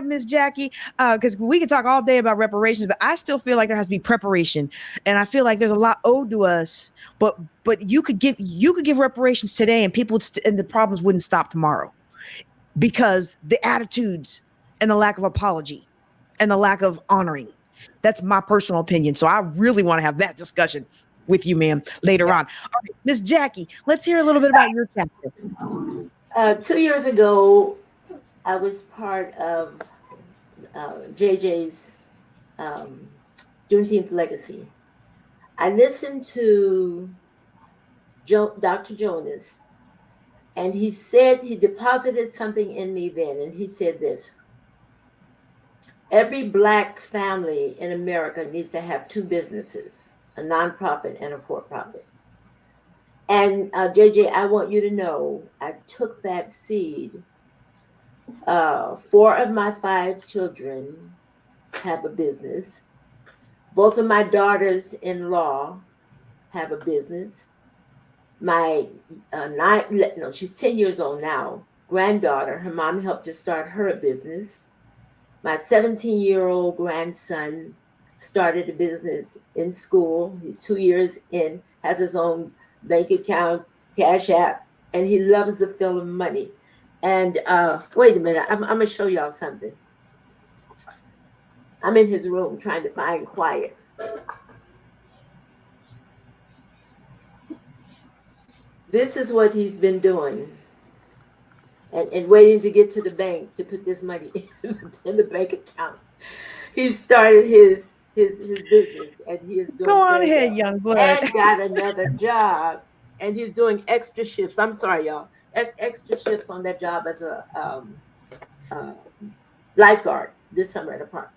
Miss Jackie. Because we can talk all day about reparations, but I still feel like there has to be preparation, and I feel like there's a lot owed to us. But you could give reparations today, and and the problems wouldn't stop tomorrow because the attitudes and the lack of apology and the lack of honoring. That's my personal opinion. So I really want to have that discussion with you, ma'am, later Yeah. on. All right, Miss Jackie, let's hear a little bit about your chapter. 2 years ago, I was part of JJ's um, Juneteenth Legacy. I listened to Dr. Jonas, and he said he deposited something in me then, and he said this: every Black family in America needs to have two businesses, a nonprofit and a for-profit. And JJ, I want you to know, I took that seed. 4 of my 5 children have a business. Both of my daughters-in-law have a business. My she's 10 years old now. Granddaughter, her mom helped her start her business. My 17-year-old grandson started a business in school. He's 2 years in, has his own bank account, Cash App, and he loves the feel of money. And wait a minute, I'm going to show y'all something. I'm in his room trying to find quiet. This is what he's been doing. And waiting to get to the bank to put this money in the bank account. He started his business, and he is doing Go on very ahead, well. young blood. And got another job, and he's doing extra shifts. I'm sorry, y'all. Extra shifts on that job as a lifeguard this summer at a park.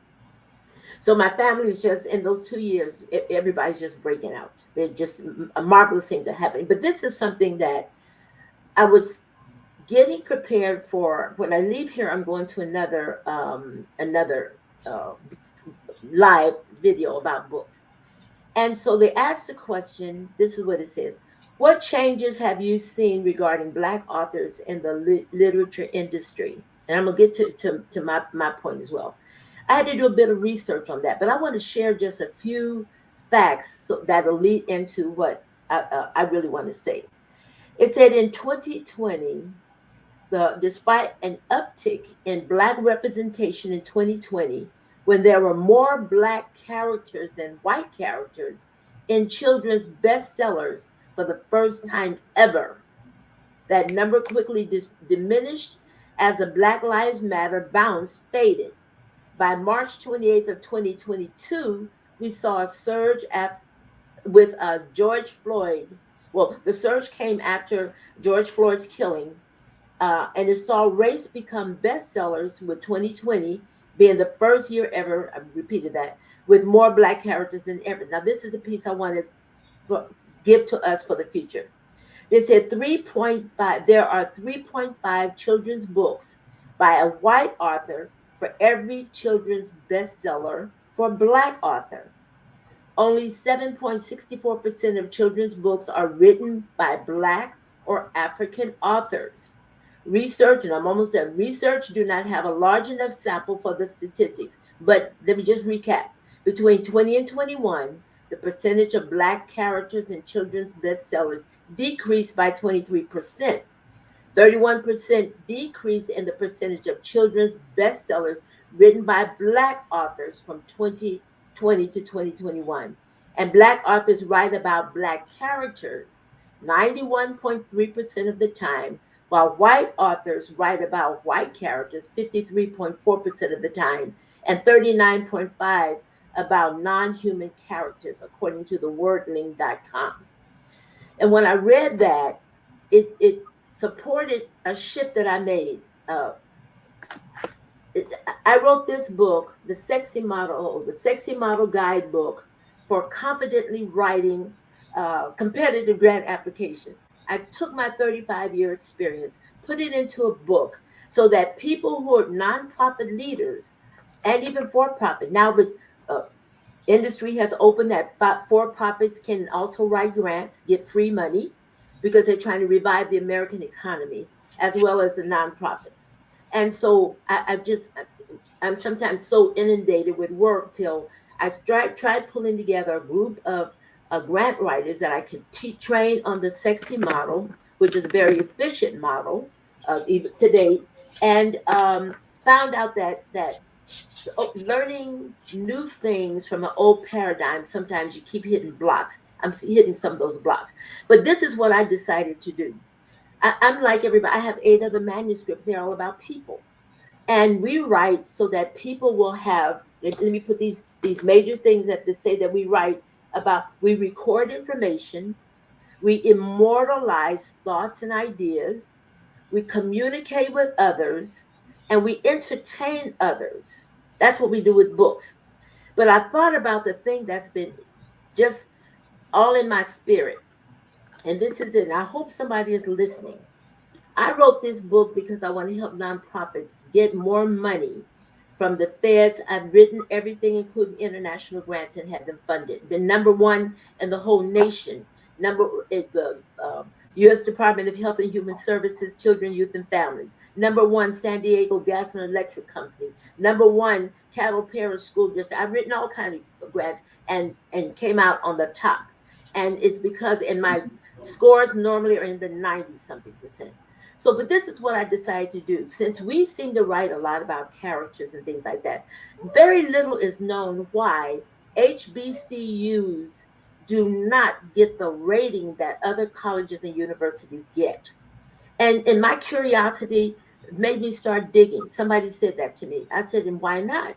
So my family is just, in those 2 years, everybody's just breaking out. They're just marvelous things are happening. But this is something that I was getting prepared for. When I leave here, I'm going to another live video about books. And so they asked the question, this is what it says: what changes have you seen regarding Black authors in the literature industry? And I'm going to get to my point as well. I had to do a bit of research on that, but I want to share just a few facts that'll lead into what I really want to say. It said in 2020, despite an uptick in Black representation in 2020, when there were more Black characters than white characters in children's bestsellers for the first time ever, that number quickly diminished as the Black Lives Matter bounce faded. By March 28th of 2022, we saw a surge with George Floyd. Well, the surge came after George Floyd's killing, and it saw race become bestsellers, with 2020 being the first year ever, I repeated that, with more Black characters than ever. Now, this is the piece I want to give to us for the future. They said 3.5, there are 3.5 children's books by a white author for every children's bestseller for a Black author. Only 7.64% of children's books are written by Black or African authors. Research, and I'm almost done, research do not have a large enough sample for the statistics, but let me just recap. Between 20 and 21, the percentage of Black characters in children's bestsellers decreased by 23%. 31% decrease in the percentage of children's bestsellers written by Black authors from 2020 to 2021. And Black authors write about Black characters 91.3% of the time, while white authors write about white characters 53.4% of the time, and 39.5% about non-human characters, according to the wordling.com. And when I read that, it supported a shift that I made. I wrote this book, the Sexy Model Guidebook for confidently writing competitive grant applications. I took my 35-year experience, put it into a book so that people who are nonprofit leaders and even for-profit, now the industry has opened that for-profits can also write grants, get free money, because they're trying to revive the American economy. as well as the nonprofits. And so I'm sometimes so inundated with work till I tried pulling together a group of grant writers that I could train on the sexy model, which is a very efficient model even today, and found out that learning new things from an old paradigm, sometimes you keep hitting blocks. I'm hitting some of those blocks, but this is what I decided to do. I'm like everybody. I have 8 other manuscripts. They're all about people, and we write so that people will have. Let me put these major things that say that we write about. We record information, we immortalize thoughts and ideas, we communicate with others, and we entertain others. That's what we do with books. But I thought about the thing that's been just all in my spirit, and this is it. And I hope somebody is listening. I wrote this book because I want to help nonprofits get more money from the feds. I've written everything, including international grants, and had them funded. Been number one in the whole nation. Number the U.S. Department of Health and Human Services, Children, Youth, and Families. Number one, San Diego Gas and Electric Company. Number one, Cattle Parish School District. I've written all kinds of grants and came out on the top. And it's because in my scores normally are in the 90 something percent. So, but this is what I decided to do. Since we seem to write a lot about characters and things like that, very little is known why HBCUs do not get the rating that other colleges and universities get. And my curiosity made me start digging. Somebody said that to me. I said, and why not?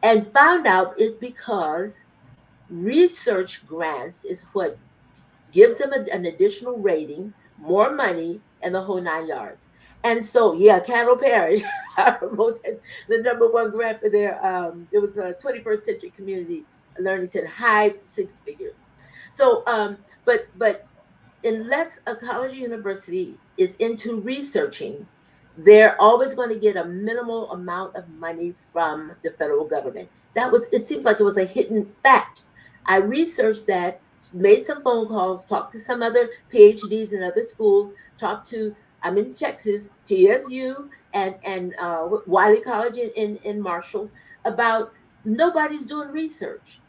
And found out it's because research grants is what gives them an additional rating, more money, and the whole 9 yards. And so, yeah, Cattle Parish, I wrote the number one grant for their, it was a 21st century community learning center, high 6 figures. So, but unless a college or university is into researching, they're always going to get a minimal amount of money from the federal government. It seems like it was a hidden fact. I researched that, made some phone calls, talked to some other PhDs in other schools, I'm in Texas, TSU and Wiley College in Marshall, about nobody's doing research.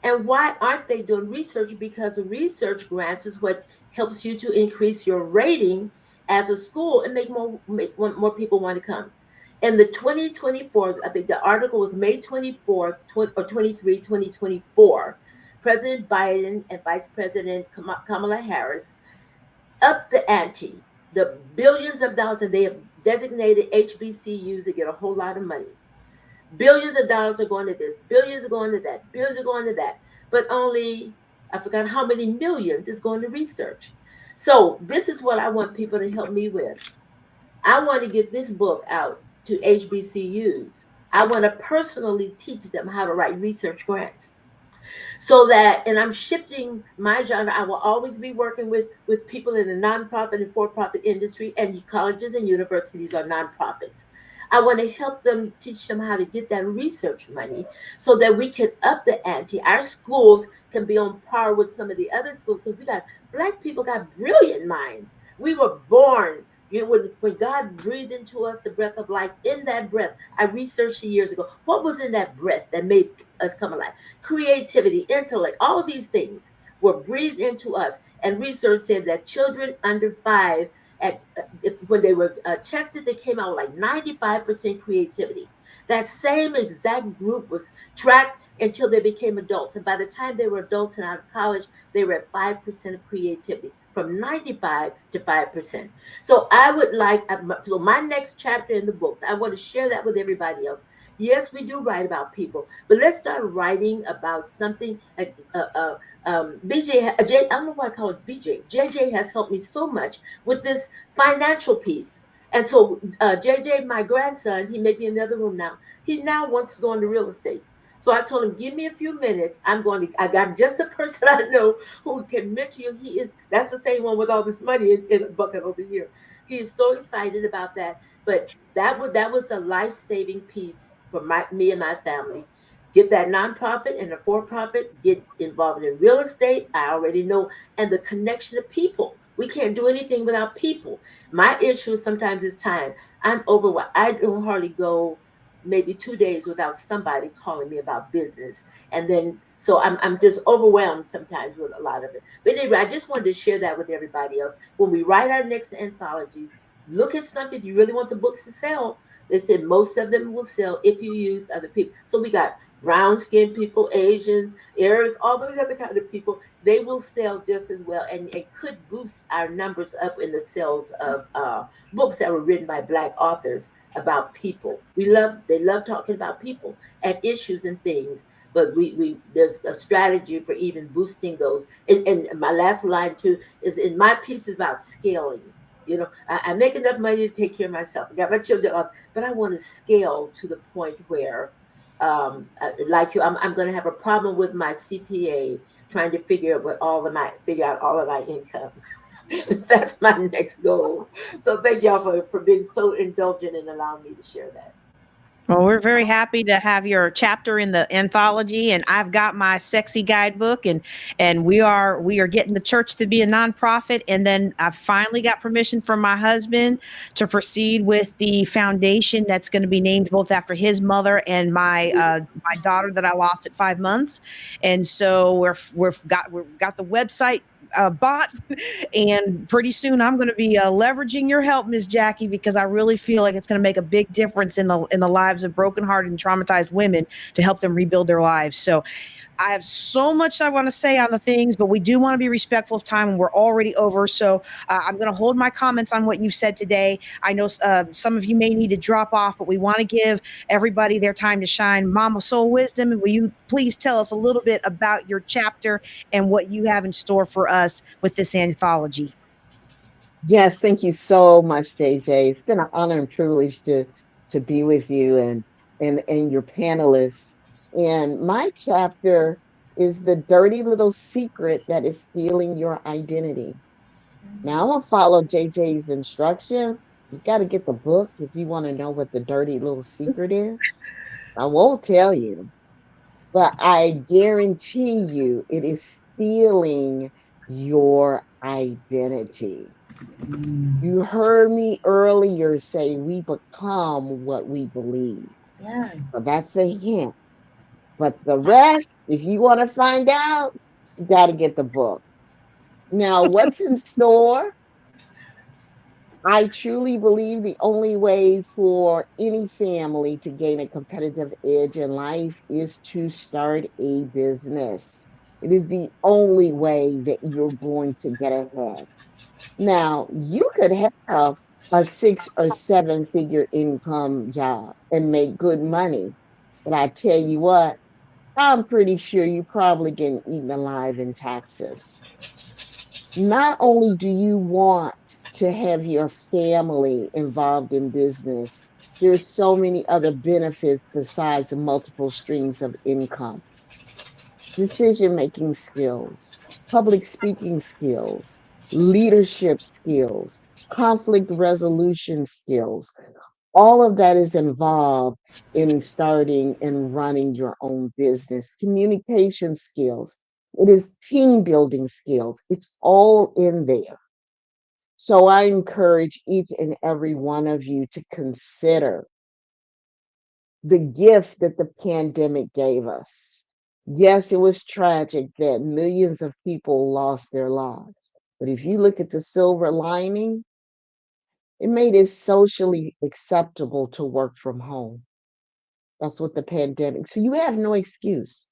And why aren't they doing research? Because research grants is what helps you to increase your rating as a school and make more people want to come. In the 2024, I think the article was May 24th or 23, 2024, President Biden and Vice President Kamala Harris upped the ante, the billions of dollars, and they have designated HBCUs to get a whole lot of money. Billions of dollars are going to this, billions are going to that, billions are going to that, but only, I forgot how many millions is going to research. So this is what I want people to help me with. I want to get this book out to HBCUs. I want to personally teach them how to write research grants. So that, and I'm shifting my genre. I will always be working with people in the nonprofit and for-profit industry, and colleges and universities are nonprofits. I want to help them, teach them how to get that research money so that we can up the ante. Our schools can be on par with some of the other schools because Black people got brilliant minds. We were born, when God breathed into us the breath of life, in that breath, I researched years ago, what was in that breath that made us come alive? Creativity, intellect, all of these things were breathed into us. And research said that children under 5, when they were tested, they came out with like 95% creativity. That same exact group was tracked until they became adults. And by the time they were adults and out of college, they were at 5% of creativity, from 95 to 5%. So I would like, so my next chapter in the books, I want to share that with everybody else. Yes, we do write about people, but let's start writing about something like BJ. I don't know why I call it BJ. JJ has helped me so much with this financial piece. And so JJ, my grandson, he may be in the other room now. He now wants to go into real estate. So I told him, give me a few minutes. I got just a person I know who can mentor you. That's the same one with all this money in a bucket over here. He is so excited about that. But that was a life-saving piece for me and my family. Get that nonprofit and a for-profit, get involved in real estate. I already know, and the connection of people. We can't do anything without people. My issue sometimes is time. I'm overwhelmed. I don't hardly go maybe 2 days without somebody calling me about business. And then, so I'm just overwhelmed sometimes with a lot of it. But anyway, I just wanted to share that with everybody else. When we write our next anthologies, look at something. If you really want the books to sell, they said most of them will sell if you use other people. So we got brown skinned people, Asians, Arabs, all those other kind of people. They will sell just as well, and it could boost our numbers up in the sales of books that were written by Black authors about people. They love talking about people and issues and things. But we there's a strategy for even boosting those. And my last line too is in my piece is about scaling. I make enough money to take care of myself. I got my children up, but I want to scale to the point where, like you, I'm going to have a problem with my CPA trying to figure out all of my income. That's my next goal. So thank y'all for being so indulgent and allowing me to share that. Well, we're very happy to have your chapter in the anthology, and I've got my sexy guidebook, and we are getting the church to be a nonprofit, and then I finally got permission from my husband to proceed with the foundation that's going to be named both after his mother and my daughter that I lost at 5 months, and so we've got the website bought. And pretty soon I'm going to be leveraging your help, Miss Jackie, because I really feel like it's going to make a big difference in the lives of brokenhearted and traumatized women to help them rebuild their lives. So I have so much I want to say on the things, but we do want to be respectful of time, and we're already over. So I'm going to hold my comments on what you've said today. I know some of you may need to drop off, but we want to give everybody their time to shine. Mama Soul Wisdom, will you please tell us a little bit about your chapter and what you have in store for us with this anthology? Yes, thank you so much, JJ. It's been an honor and privilege to be with you and your panelists. And my chapter is the dirty little secret that is stealing your identity. Now I'm gonna follow JJ's instructions. You got to get the book if you want to know what the dirty little secret is. I won't tell you, but I guarantee you it is stealing your identity. You heard me earlier say we become what we believe. Yes. So that's a hint. But the rest, if you want to find out, you got to get the book. Now, what's in store? I truly believe the only way for any family to gain a competitive edge in life is to start a business. It is the only way that you're going to get ahead. Now, you could have a 6 or 7 figure income job and make good money. But I tell you what, I'm pretty sure you probably getting eaten alive in taxes. Not only do you want to have your family involved in business, there's so many other benefits besides the multiple streams of income. Decision making skills, public speaking skills, leadership skills, conflict resolution skills. All of that is involved in starting and running your own business. Communication skills, it is team building skills. It's all in there. So I encourage each and every one of you to consider the gift that the pandemic gave us. Yes, it was tragic that millions of people lost their lives. But if you look at the silver lining, it made it socially acceptable to work from home. That's what the pandemic. So you have no excuse.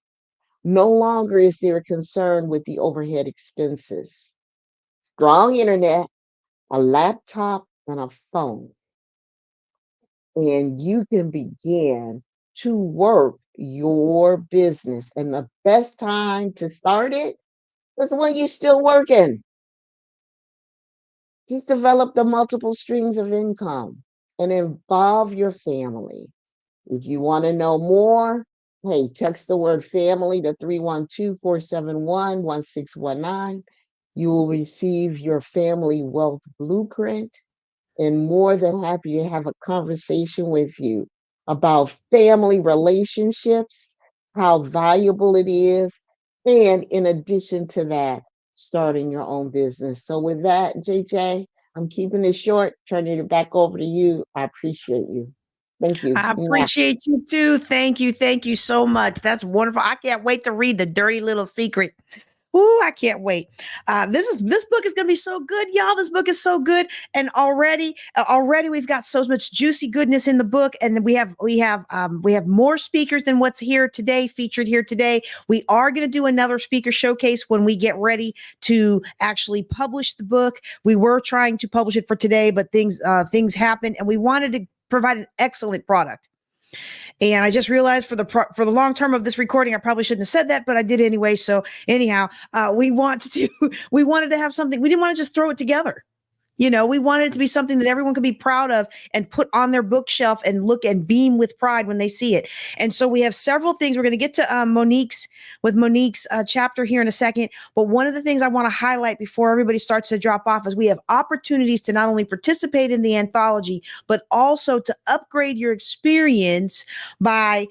No longer is there a concern with the overhead expenses. Strong internet, a laptop, and a phone. And you can begin to work your business. And the best time to start it is when you're still working. Just develop the multiple streams of income and involve your family. If you want to know more, hey, text the word family to 312-471-1619. You will receive your family wealth blueprint, and more than happy to have a conversation with you about family relationships, how valuable it is, and in addition to that, starting your own business. So with that, JJ, I'm keeping it short, turning it back over to you. I appreciate you. Thank you. I appreciate you too. Thank you. Thank you so much. That's wonderful. I can't wait to read The Dirty Little Secret. Ooh, I can't wait. This book is going to be so good, y'all. This book is so good, and already we've got so much juicy goodness in the book, and we have more speakers than what's here today, featured here today. We are going to do another speaker showcase when we get ready to actually publish the book. We were trying to publish it for today, but things happened, and we wanted to provide an excellent product. And I just realized for the long term of this recording, I probably shouldn't have said that, but I did anyway. So anyhow, we wanted to have something. We didn't want to just throw it together. We wanted it to be something that everyone could be proud of and put on their bookshelf and look and beam with pride when they see it. And so we have several things. We're going to get to Monique's chapter here in a second. But one of the things I want to highlight before everybody starts to drop off is we have opportunities to not only participate in the anthology, but also to upgrade your experience by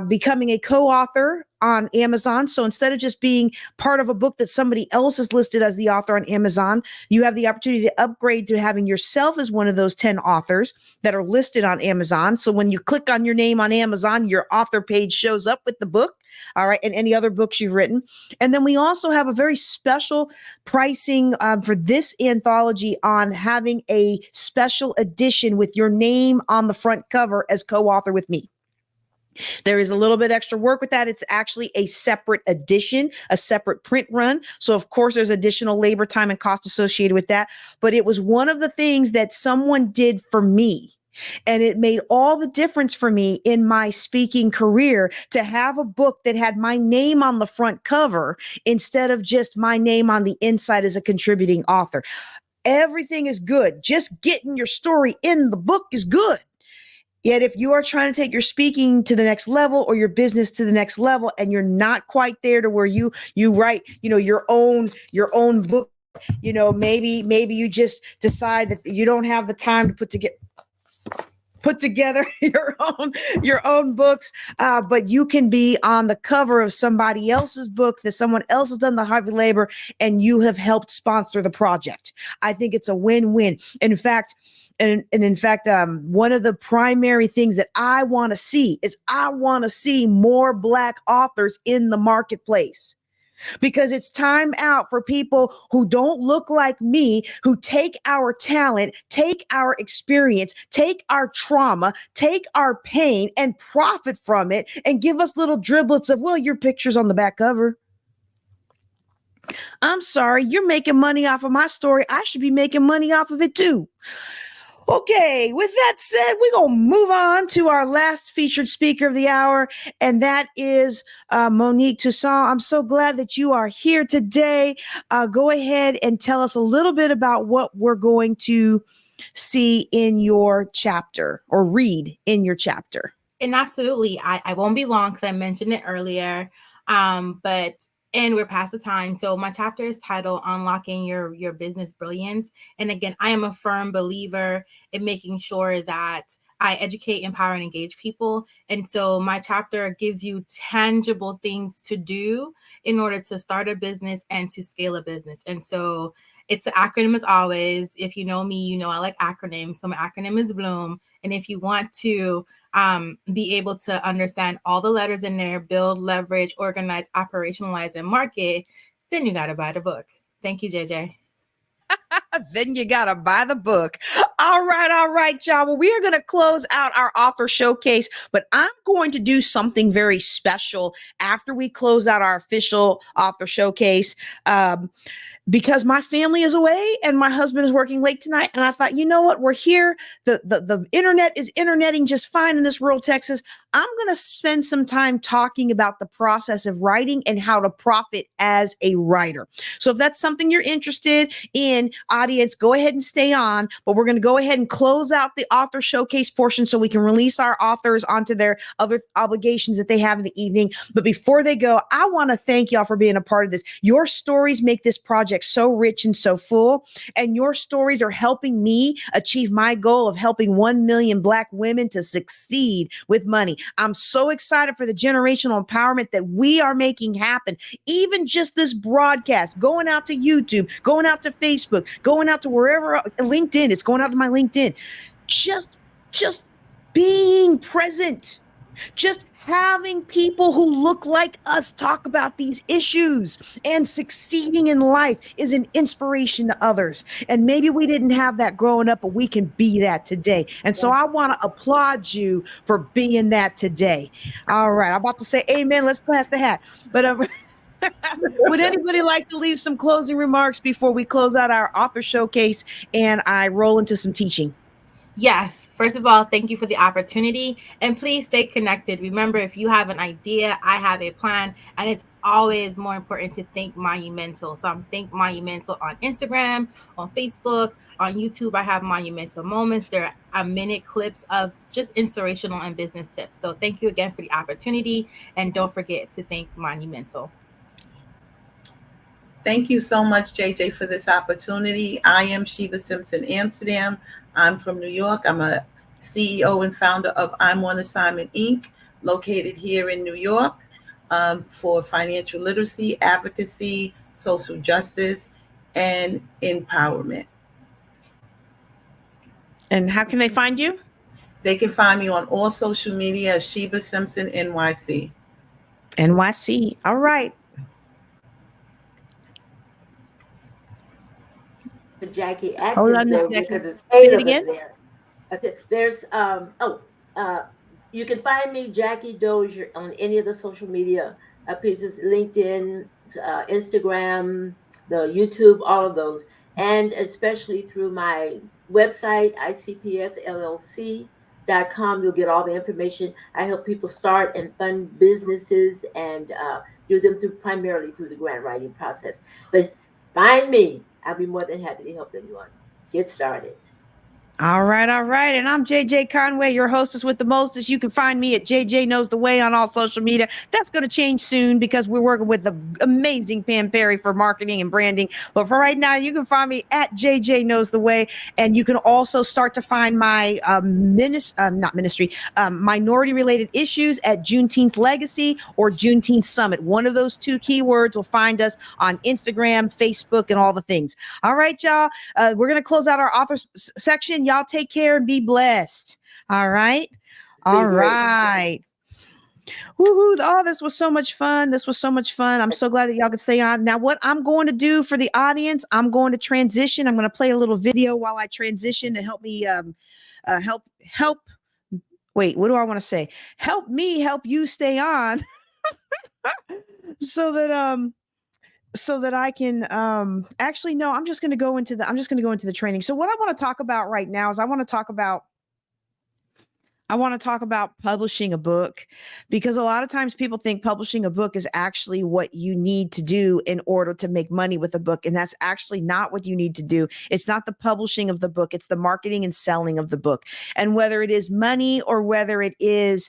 becoming a co-author on Amazon. So instead of just being part of a book that somebody else is listed as the author on Amazon, you have the opportunity to upgrade to having yourself as one of those 10 authors that are listed on Amazon. So when you click on your name on Amazon, your author page shows up with the book. All right. And any other books you've written. And then we also have a very special pricing for this anthology on having a special edition with your name on the front cover as co-author with me. There is a little bit extra work with that. It's actually a separate edition, a separate print run. So of course there's additional labor, time, and cost associated with that. But it was one of the things that someone did for me. And it made all the difference for me in my speaking career to have a book that had my name on the front cover instead of just my name on the inside as a contributing author. Everything is good. Just getting your story in the book is good. Yet if you are trying to take your speaking to the next level or your business to the next level, and you're not quite there to where you write, your own book, maybe you just decide that you don't have the time to put together your own books, but you can be on the cover of somebody else's book that someone else has done the heavy labor, and you have helped sponsor the project. I think it's a win-win. In fact, one of the primary things that I want to see is I want to see more Black authors in the marketplace. Because it's time out for people who don't look like me, who take our talent, take our experience, take our trauma, take our pain and profit from it and give us little driblets of, well, your picture's on the back cover. I'm sorry, you're making money off of my story. I should be making money off of it too. Okay, with that said, we're going to move on to our last featured speaker of the hour, and that is Monique Toussaint. I'm so glad that you are here today. Go ahead and tell us a little bit about what we're going to see in your chapter or read in your chapter. And absolutely, I won't be long because I mentioned it earlier, and we're past the time. So my chapter is titled Unlocking Your Business Brilliance. And again, I am a firm believer in making sure that I educate, empower, and engage people. And so my chapter gives you tangible things to do in order to start a business and to scale a business. And so it's an acronym as always. If you know me, you know I like acronyms. So my acronym is Bloom. And if you want to be able to understand all the letters in there, build, leverage, organize, operationalize, and market, then you got to buy the book. Thank you, JJ. Then you got to buy the book. All right, y'all. Well, we are going to close out our author showcase, but I'm going to do something very special after we close out our official author showcase. Because my family is away and my husband is working late tonight. And I thought, you know what? We're here. The internet is interneting just fine in this rural Texas. I'm going to spend some time talking about the process of writing and how to profit as a writer. So if that's something you're interested in, I audience, go ahead and stay on, but we're going to go ahead and close out the author showcase portion so we can release our authors onto their other obligations that they have in the evening. But before they go, I want to thank y'all for being a part of this. Your stories make this project so rich and so full, and your stories are helping me achieve my goal of helping 1 million Black women to succeed with money. I'm so excited for the generational empowerment that we are making happen. Even just this broadcast, going out to YouTube, going out to Facebook, going out to wherever, LinkedIn, it's going out to my LinkedIn. Just being present. Just having people who look like us talk about these issues and succeeding in life is an inspiration to others. And maybe we didn't have that growing up, but we can be that today. And so I want to applaud you for being that today. All right. I'm about to say amen. Let's pass the hat. But would anybody like to leave some closing remarks before we close out our author showcase and I roll into some teaching? Yes. First of all, thank you for the opportunity, and please stay connected. Remember, if you have an idea, I have a plan, and it's always more important to think monumental. So I'm Think Monumental on Instagram, on Facebook, on YouTube. I have monumental moments. There are a-minute clips of just inspirational and business tips. So thank you again for the opportunity, and don't forget to think monumental. Thank you so much, JJ, for this opportunity. I am Shiva Simpson Amsterdam. I'm from New York. I'm a CEO and founder of I'm on Assignment, Inc., located here in New York, for financial literacy, advocacy, social justice, and empowerment. And how can they find you? They can find me on all social media as Shiva Simpson NYC. NYC. All right. Jackie Hold on, Atkins Miss there Jackie. because there's Say 8 it of us again. there. That's it. There's you can find me Jackie Dozier on any of the social media pieces, LinkedIn, Instagram, the YouTube, all of those, and especially through my website icpsllc.com. You'll get all the information. I help people start and fund businesses and do them primarily through the grant writing process. But find me. I'll be more than happy to help anyone get started. All right. And I'm JJ Conway, your hostess with the mostest. You can find me at JJ Knows the Way on all social media. That's going to change soon because we're working with the amazing Pam Perry for marketing and branding. But for right now, you can find me at JJ Knows the Way. And you can also start to find my minority related issues at Juneteenth Legacy or Juneteenth Summit. One of those two keywords will find us on Instagram, Facebook, and all the things. All right, y'all. We're going to close out our authors section. Y'all take care and be blessed. All right. All right. Woohoo. Oh, this was so much fun. I'm so glad that y'all could stay on. Now, what I'm going to do for the audience, I'm going to transition. I'm going to play a little video while I transition to help me help. Wait, what do I want to say? Help me help you stay on so that I can actually no, I'm just going to go into the training. So what I want to talk about right now is I want to talk about publishing a book, because a lot of times people think publishing a book is actually what you need to do in order to make money with a book. And that's actually not what you need to do. It's not the publishing of the book. It's the marketing and selling of the book. And whether it is money or whether it is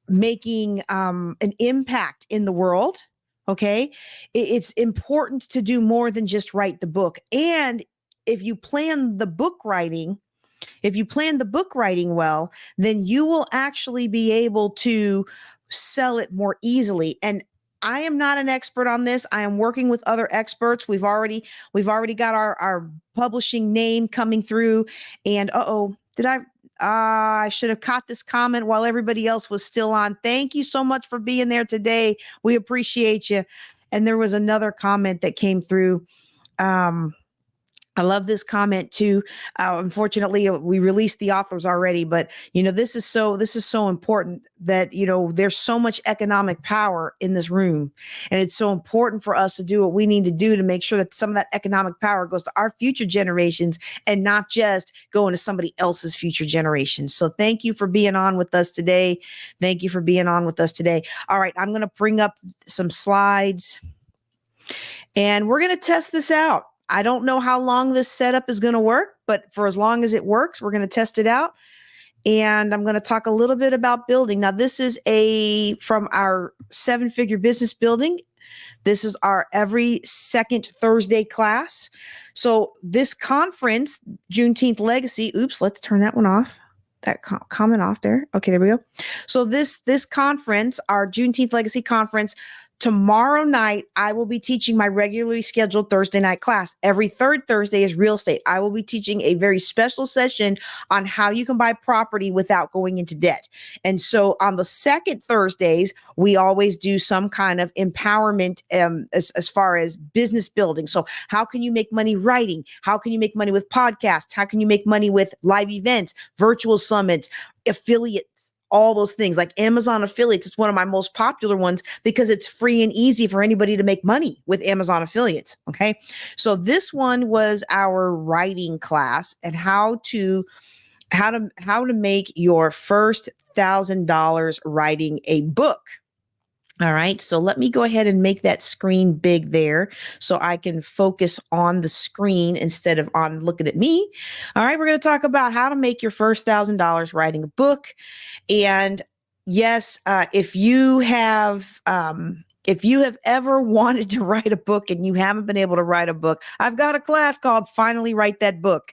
making an impact in the world, okay, it's important to do more than just write the book. And if you plan the book writing well, then you will actually be able to sell it more easily. And I am not an expert on this. I am working with other experts. We've already got our publishing name coming through. And I should have caught this comment while everybody else was still on. Thank you so much for being there today. We appreciate you. And there was another comment that came through. I love this comment too. Unfortunately, we released the authors already, but this is so important that there's so much economic power in this room, and it's so important for us to do what we need to do to make sure that some of that economic power goes to our future generations and not just going to somebody else's future generations. So thank you for being on with us today. All right, I'm going to bring up some slides, and we're going to test this out. I don't know how long this setup is going to work, but for as long as it works, we're going to test it out. And I'm going to talk a little bit about building. Now, this is from our 7-figure business building. This is our every second Thursday class. So this conference, Juneteenth Legacy, let's turn that one off. That comment off there. Okay, there we go. So this conference, our Juneteenth Legacy Conference, tomorrow night, I will be teaching my regularly scheduled Thursday night class. Every third Thursday is real estate. I will be teaching a very special session on how you can buy property without going into debt. And so on the second Thursdays, we always do some kind of empowerment as far as business building. So how can you make money writing? How can you make money with podcasts? How can you make money with live events, virtual summits, affiliates? All those things like Amazon affiliates. It's one of my most popular ones because it's free and easy for anybody to make money with Amazon affiliates. Okay. So this one was our writing class and how to make your first $1,000 writing a book. All right. So let me go ahead and make that screen big there so I can focus on the screen instead of on looking at me. All right. We're going to talk about how to make your first $1,000 writing a book. And yes, if you have ever wanted to write a book and you haven't been able to write a book, I've got a class called Finally Write That Book.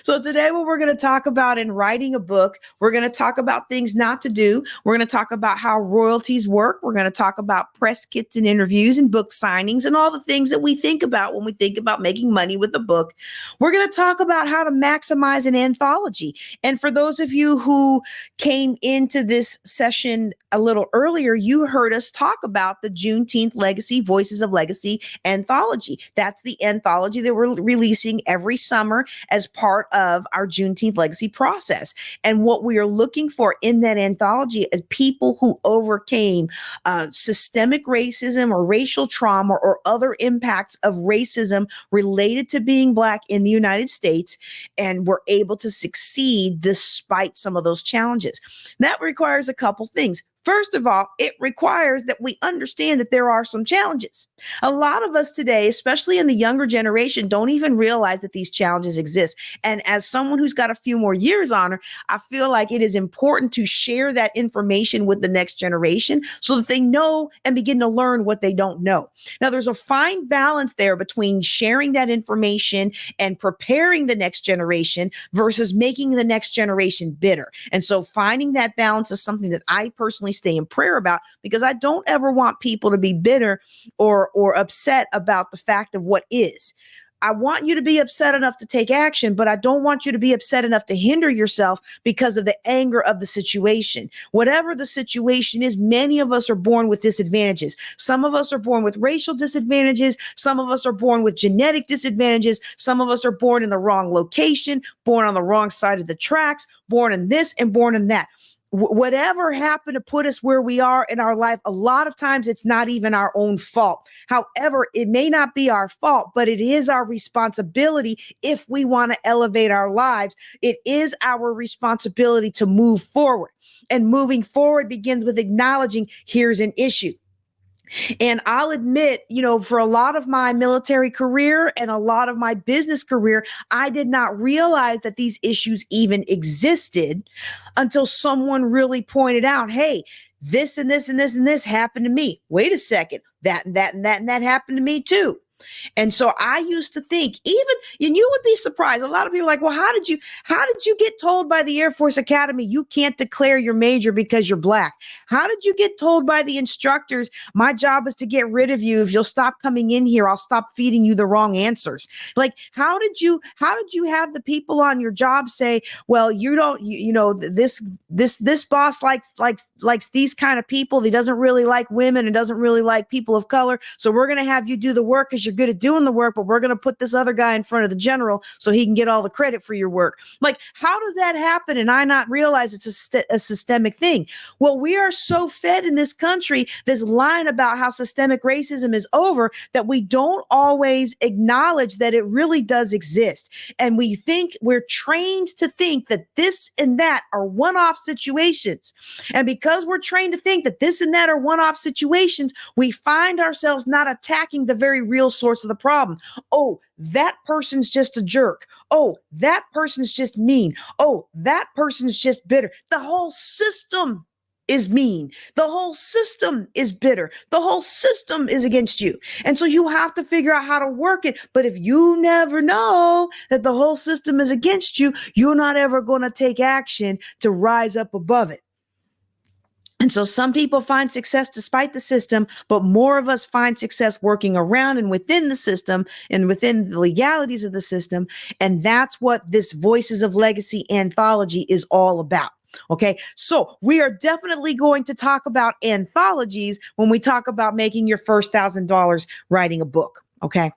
So today what we're going to talk about in writing a book, we're going to talk about things not to do. We're going to talk about how royalties work. We're going to talk about press kits and interviews and book signings and all the things that we think about when we think about making money with a book. We're going to talk about how to maximize an anthology. And for those of you who came into this session a little earlier, you heard us talk about the Juneteenth Legacy Voices of Legacy Anthology. That's the anthology that we're releasing every summer as part of our Juneteenth Legacy process. And what we are looking for in that anthology is people who overcame systemic racism or racial trauma or other impacts of racism related to being Black in the United States and were able to succeed despite some of those challenges. That requires a couple things. First of all, it requires that we understand that there are some challenges. A lot of us today, especially in the younger generation, don't even realize that these challenges exist. And as someone who's got a few more years on her, I feel like it is important to share that information with the next generation so that they know and begin to learn what they don't know. Now, there's a fine balance there between sharing that information and preparing the next generation versus making the next generation bitter. And so finding that balance is something that I personally stay in prayer about, because I don't ever want people to be bitter or upset about the fact of what is. I want you to be upset enough to take action, but I don't want you to be upset enough to hinder yourself because of the anger of the situation. Whatever the situation is, many of us are born with disadvantages. Some of us are born with racial disadvantages. Some of us are born with genetic disadvantages. Some of us are born in the wrong location, born on the wrong side of the tracks, born in this and born in that. Whatever happened to put us where we are in our life, a lot of times it's not even our own fault. However, it may not be our fault, but it is our responsibility if we want to elevate our lives. It is our responsibility to move forward. And moving forward begins with acknowledging here's an issue. And I'll admit, for a lot of my military career and a lot of my business career, I did not realize that these issues even existed until someone really pointed out, hey, this and this and this and this happened to me. Wait a second, that and that and that and that happened to me too. And so I used to think, and you would be surprised. A lot of people are like, well, how did you get told by the Air Force Academy you can't declare your major because you're Black? How did you get told by the instructors, my job is to get rid of you. If you'll stop coming in here, I'll stop feeding you the wrong answers. Like, how did you have the people on your job say, well, this boss likes these kind of people. He doesn't really like women and doesn't really like people of color. So we're going to have you do the work because you're good at doing the work, but we're going to put this other guy in front of the general so he can get all the credit for your work. Like, how does that happen? And I not realize it's a systemic thing. Well, we are so fed in this country, this line about how systemic racism is over, that we don't always acknowledge that it really does exist. And we're trained to think that this and that are one-off situations. And because we're trained to think that this and that are one-off situations, we find ourselves not attacking the very real source of the problem. Oh, that person's just a jerk. Oh, that person's just mean. Oh, that person's just bitter. The whole system is mean. The whole system is bitter. The whole system is against you. And so you have to figure out how to work it. But if you never know that the whole system is against you, you're not ever going to take action to rise up above it. And so some people find success despite the system, but more of us find success working around and within the system and within the legalities of the system. And that's what this Voices of Legacy anthology is all about. Okay, so we are definitely going to talk about anthologies when we talk about making your first $1,000 writing a book. Okay.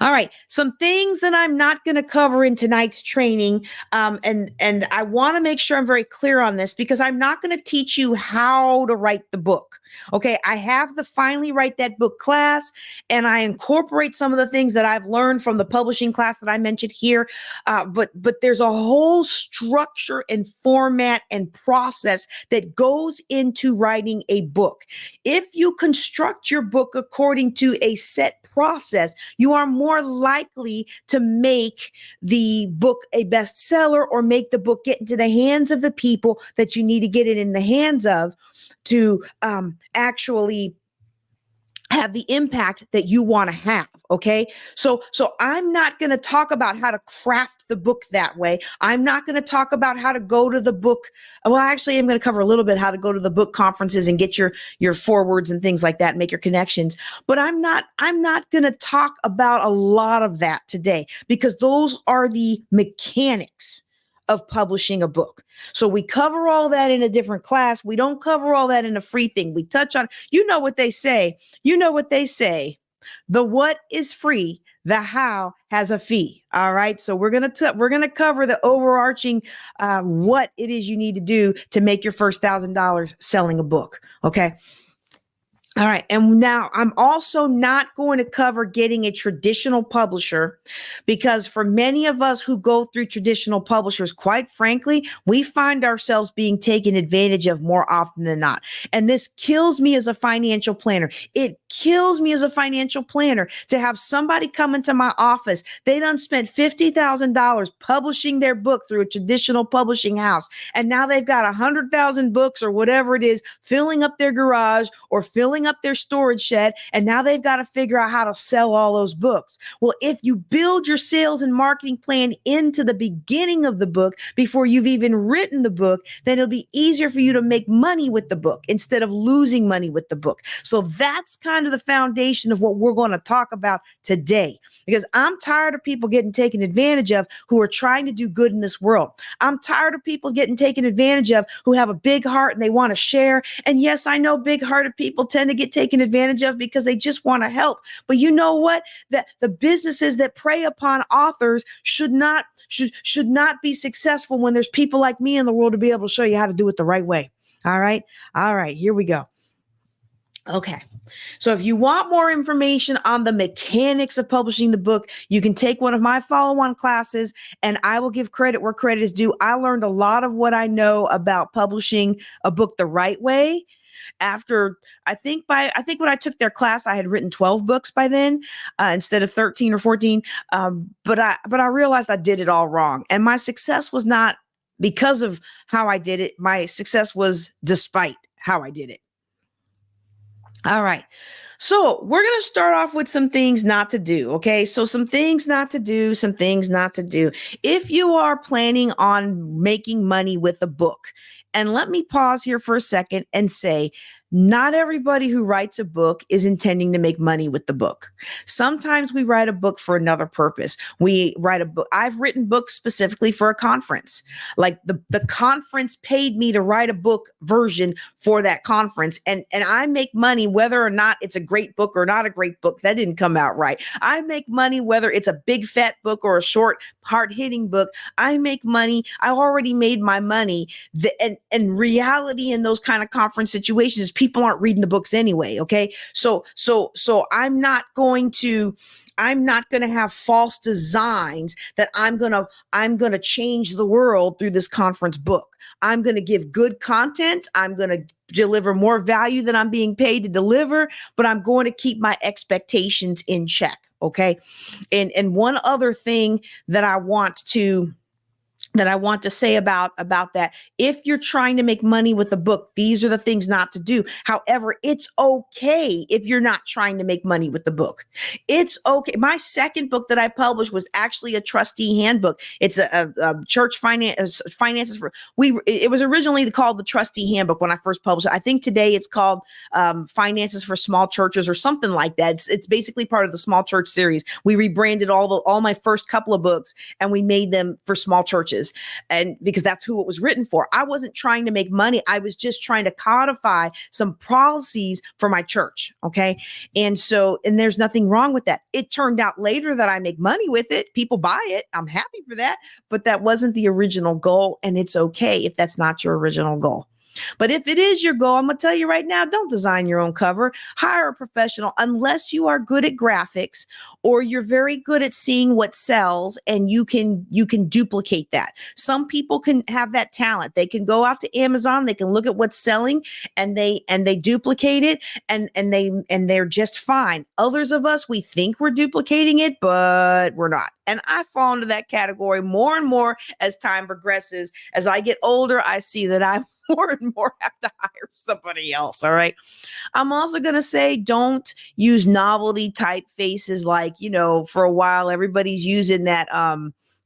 All right, some things that I'm not going to cover in tonight's training, and I want to make sure I'm very clear on this because I'm not going to teach you how to write the book. Okay, I have the Finally Write That Book class, and I incorporate some of the things that I've learned from the publishing class that I mentioned here. But there's a whole structure and format and process that goes into writing a book. If you construct your book according to a set process, you are more likely to make the book a bestseller or make the book get into the hands of the people that you need to get it in the hands of to actually have the impact that you want to have. Okay. So I'm not going to talk about how to craft the book that way. I'm not going to talk about how to go to the book. Well, actually, I'm going to cover a little bit how to go to the book conferences and get your forwards and things like that, and make your connections. But I'm not going to talk about a lot of that today because those are the mechanics of publishing a book. So we cover all that in a different class. We don't cover all that in a free thing. We touch on, you know what they say. The what is free, the how has a fee. All right. So we're going to cover the overarching what it is you need to do to make your first $1,000 selling a book. Okay. All right. And now I'm also not going to cover getting a traditional publisher because for many of us who go through traditional publishers, quite frankly, we find ourselves being taken advantage of more often than not. And this kills me as a financial planner. It kills me as a financial planner to have somebody come into my office. They done spent $50,000 publishing their book through a traditional publishing house. And now they've got 100,000 books or whatever it is filling up their garage or filling up their storage shed, and now they've got to figure out how to sell all those books. Well, if you build your sales and marketing plan into the beginning of the book before you've even written the book, then it'll be easier for you to make money with the book instead of losing money with the book. So that's kind of the foundation of what we're going to talk about today, because I'm tired of people getting taken advantage of who are trying to do good in this world. I'm tired of people getting taken advantage of who have a big heart and they want to share. And yes, I know big-hearted people tend to get taken advantage of because they just want to help. But you know what? That the businesses that prey upon authors should not be successful when there's people like me in the world to be able to show you how to do it the right way. All right. Here we go. Okay. So if you want more information on the mechanics of publishing the book, you can take one of my follow-on classes and I will give credit where credit is due. I learned a lot of what I know about publishing a book the right way. After I think when I took their class, I had written 12 books by then instead of 13 or 14. But I realized I did it all wrong. And my success was not because of how I did it. My success was despite how I did it. All right. So we're going to start off with some things not to do. Okay. So some things not to do, some things not to do. If you are planning on making money with a book, and let me pause here for a second and say, not everybody who writes a book is intending to make money with the book. Sometimes we write a book for another purpose. We write a book. I've written books specifically for a conference. Like the conference paid me to write a book version for that conference. And I make money whether or not it's a great book or not a great book. That didn't come out right. I make money whether it's a big fat book or a short hard-hitting book. I make money. I already made my money. And reality in those kind of conference situations, people aren't reading the books anyway. Okay. So I'm not going to I'm not going to have false designs that I'm going to change the world through this conference book. I'm going to give good content. I'm going to deliver more value than I'm being paid to deliver, but I'm going to keep my expectations in check. Okay. And one other thing that I want to say about that. If you're trying to make money with a book, these are the things not to do. However, it's okay if you're not trying to make money with the book. It's okay. My second book that I published was actually a trustee handbook. It's a church finances for it was originally called the trustee handbook when I first published it. I think today it's called finances for small churches or something like that. It's basically part of the small church series. We rebranded all my first couple of books and we made them for small churches. And because that's who it was written for. I wasn't trying to make money. I was just trying to codify some policies for my church. Okay. And there's nothing wrong with that. It turned out later that I make money with it. People buy it. I'm happy for that. But that wasn't the original goal. And it's okay if that's not your original goal. But if it is your goal, I'm going to tell you right now, don't design your own cover. Hire a professional unless you are good at graphics or you're very good at seeing what sells and you can duplicate that. Some people can have that talent. They can go out to Amazon, they can look at what's selling and they duplicate it and they're just fine. Others of us, we think we're duplicating it, but we're not. And I fall into that category more and more as time progresses. As I get older, I see that I'm more and more have to hire somebody else. All right. I'm also going to say, don't use novelty typefaces. Like, for a while, everybody's using that,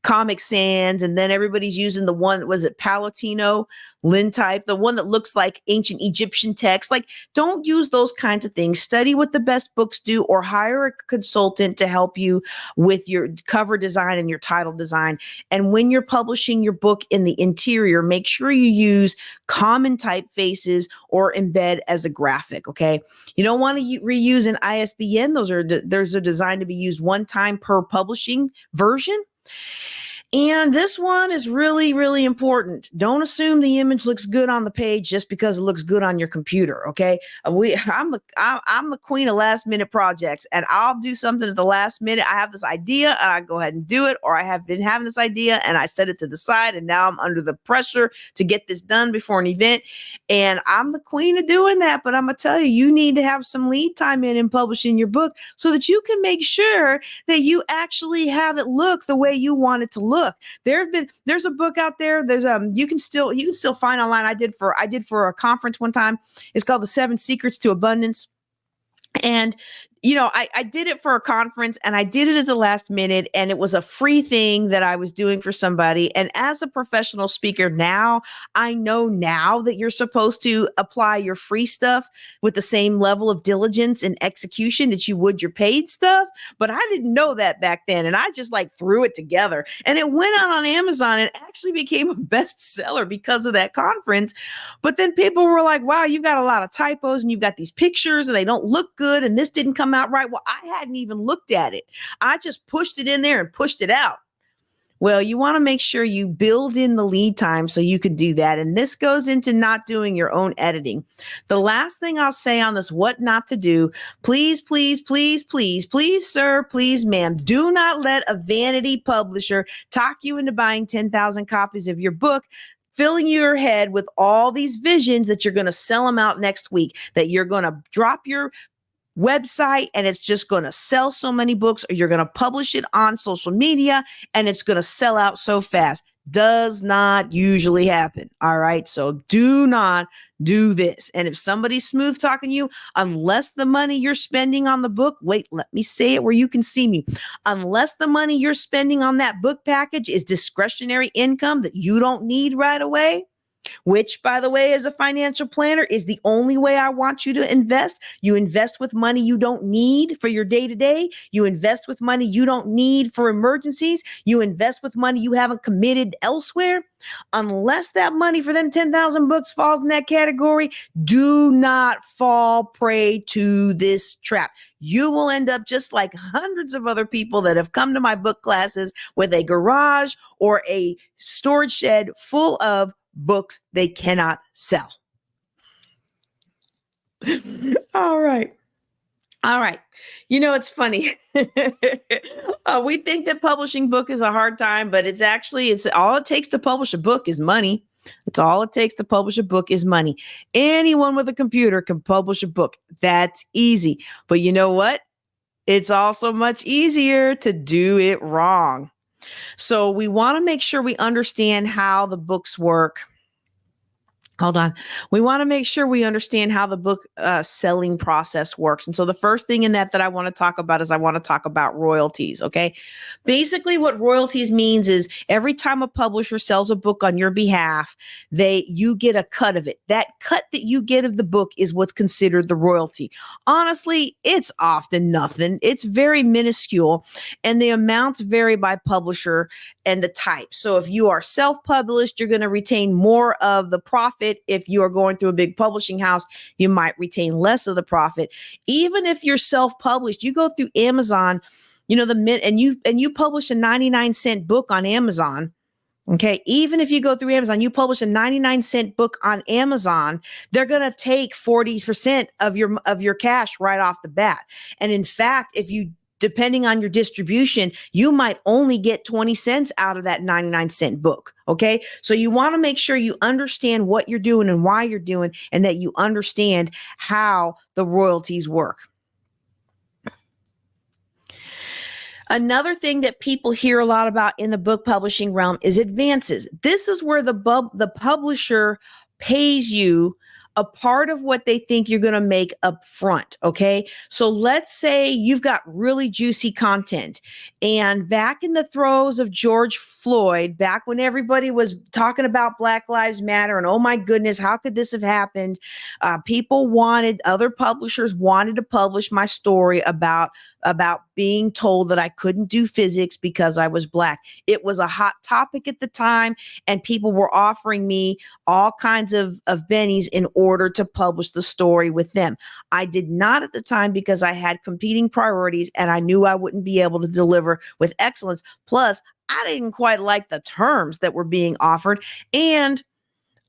Comic Sans, and then everybody's using the one, was it Palatino Lin type, the one that looks like ancient Egyptian text. Like, don't use those kinds of things. Study what the best books do, or hire a consultant to help you with your cover design and your title design. And when you're publishing your book in the interior, make sure you use common typefaces or embed as a graphic. Okay. You don't want to reuse an ISBN. Those are designed to be used one time per publishing version. And this one is really, really important. Don't assume the image looks good on the page just because it looks good on your computer. Okay. I'm the queen of last minute projects, and I'll do something at the last minute. I have this idea and I go ahead and do it, or I have been having this idea and I set it to the side and now I'm under the pressure to get this done before an event. And I'm the queen of doing that. But I'm going to tell you, you need to have some lead time in publishing your book so that you can make sure that you actually have it look the way you want it to look. There's a book out there. There's you can still find online. I did for a conference one time. It's called The 7 Secrets to Abundance. And I did it for a conference and I did it at the last minute, and it was a free thing that I was doing for somebody. And as a professional speaker now, I know now that you're supposed to apply your free stuff with the same level of diligence and execution that you would your paid stuff. But I didn't know that back then. And I just threw it together, and it went out on Amazon and actually became a bestseller because of that conference. But then people were like, wow, you've got a lot of typos and you've got these pictures and they don't look good. And this didn't come out right. Well, I hadn't even looked at it. I just pushed it in there and pushed it out. Well, you want to make sure you build in the lead time so you can do that. And this goes into not doing your own editing. The last thing I'll say on this, what not to do, please, please, please, please, please, sir, please, ma'am, do not let a vanity publisher talk you into buying 10,000 copies of your book, filling your head with all these visions that you're going to sell them out next week, that you're going to drop your website and it's just going to sell so many books, or you're going to publish it on social media and it's going to sell out so fast. Does not usually happen. All right. So do not do this. And if somebody's smooth talking you, unless the money you're spending on the book, wait, let me say it where you can see me. Unless the money you're spending on that book package is discretionary income that you don't need right away, which, by the way, as a financial planner, is the only way I want you to invest. You invest with money you don't need for your day-to-day. You invest with money you don't need for emergencies. You invest with money you haven't committed elsewhere. Unless that money for them 10,000 books falls in that category, do not fall prey to this trap. You will end up just like hundreds of other people that have come to my book classes with a garage or a storage shed full of books they cannot sell. All right. All right. You know, it's funny. We think that publishing book is a hard time, but it's all it takes to publish a book is money. It's all it takes to publish a book is money. Anyone with a computer can publish a book. That's easy. But you know what? It's also much easier to do it wrong. So we want to make sure we understand how the books work. Hold on. We want to make sure we understand how the book selling process works. And so the first thing in that I want to talk about is I want to talk about royalties. Okay. Basically, what royalties means is every time a publisher sells a book on your behalf, you get a cut of it. That cut that you get of the book is what's considered the royalty. Honestly, it's often nothing. It's very minuscule, and the amounts vary by publisher and the type. So if you are self-published, you're going to retain more of the profit. If you are going through a big publishing house, you might retain less of the profit. Even if you're self-published, you go through Amazon, and you publish a 99-cent book on Amazon. Okay. Even if you go through Amazon, you publish a 99-cent book on Amazon, they're going to take 40% of your cash right off the bat. And in fact, depending on your distribution, you might only get 20 cents out of that 99-cent book. Okay. So you want to make sure you understand what you're doing and why you're doing, and that you understand how the royalties work. Another thing that people hear a lot about in the book publishing realm is advances. This is where the publisher pays you a part of what they think you're going to make up front. Okay. So let's say you've got really juicy content, and back in the throes of George Floyd, back when everybody was talking about Black Lives Matter and, oh my goodness, how could this have happened? Other publishers wanted to publish my story about being told that I couldn't do physics because I was Black. It was a hot topic at the time, and people were offering me all kinds of bennies in order to publish the story with them. I did not at the time because I had competing priorities, and I knew I wouldn't be able to deliver with excellence. Plus, I didn't quite like the terms that were being offered. And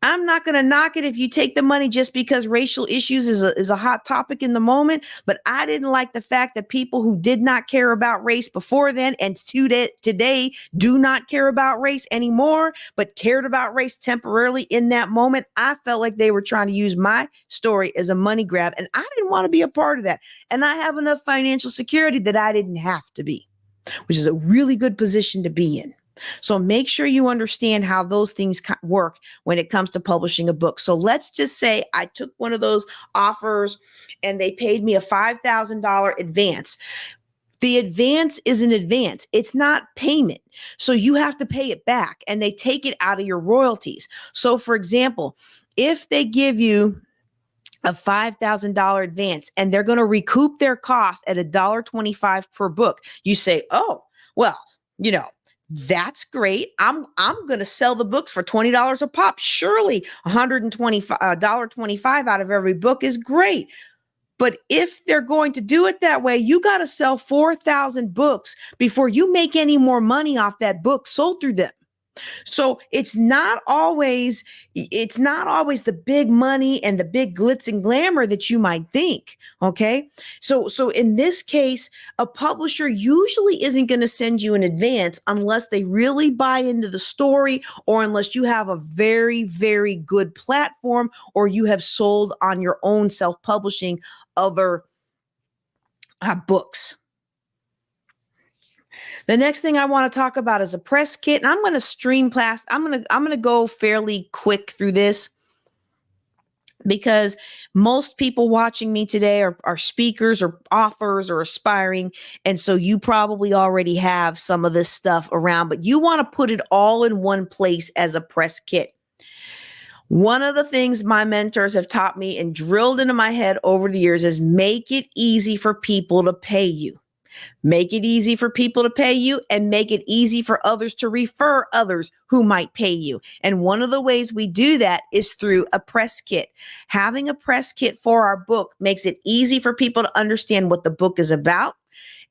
I'm not going to knock it if you take the money just because racial issues is a hot topic in the moment. But I didn't like the fact that people who did not care about race before then and today do not care about race anymore, but cared about race temporarily in that moment. I felt like they were trying to use my story as a money grab, and I didn't want to be a part of that. And I have enough financial security that I didn't have to be, which is a really good position to be in. So make sure you understand how those things work when it comes to publishing a book. So let's just say I took one of those offers and they paid me a $5,000 advance. The advance is an advance. It's not payment. So you have to pay it back, and they take it out of your royalties. So for example, if they give you a $5,000 advance and they're going to recoup their cost at $1.25 per book, you say, oh, well, that's great. I'm going to sell the books for $20 a pop. Surely $125 out of every book is great. But if they're going to do it that way, you got to sell 4,000 books before you make any more money off that book sold through them. So it's not always the big money and the big glitz and glamour that you might think. Okay. So in this case, a publisher usually isn't going to send you an advance unless they really buy into the story, or unless you have a very, very good platform, or you have sold on your own self-publishing other books. The next thing I want to talk about is a press kit, and I'm going to I'm going to go fairly quick through this, because most people watching me today are speakers or authors or aspiring. And so you probably already have some of this stuff around, but you want to put it all in one place as a press kit. One of the things my mentors have taught me and drilled into my head over the years is make it easy for people to pay you. Make it easy for people to pay you, and make it easy for others to refer others who might pay you. And one of the ways we do that is through a press kit. Having a press kit for our book makes it easy for people to understand what the book is about.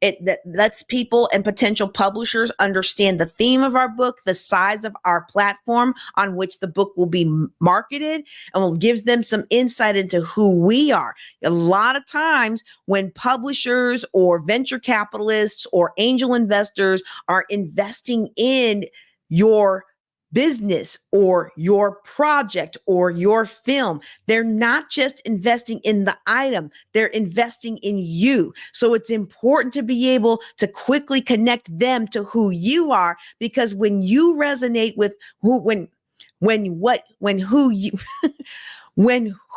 It that lets people and potential publishers understand the theme of our book, the size of our platform on which the book will be marketed, and will gives them some insight into who we are. A lot of times when publishers or venture capitalists or angel investors are investing in your business or your project or your film, they're not just investing in the item, they're investing in you. So it's important to be able to quickly connect them to who you are, because when you resonate with when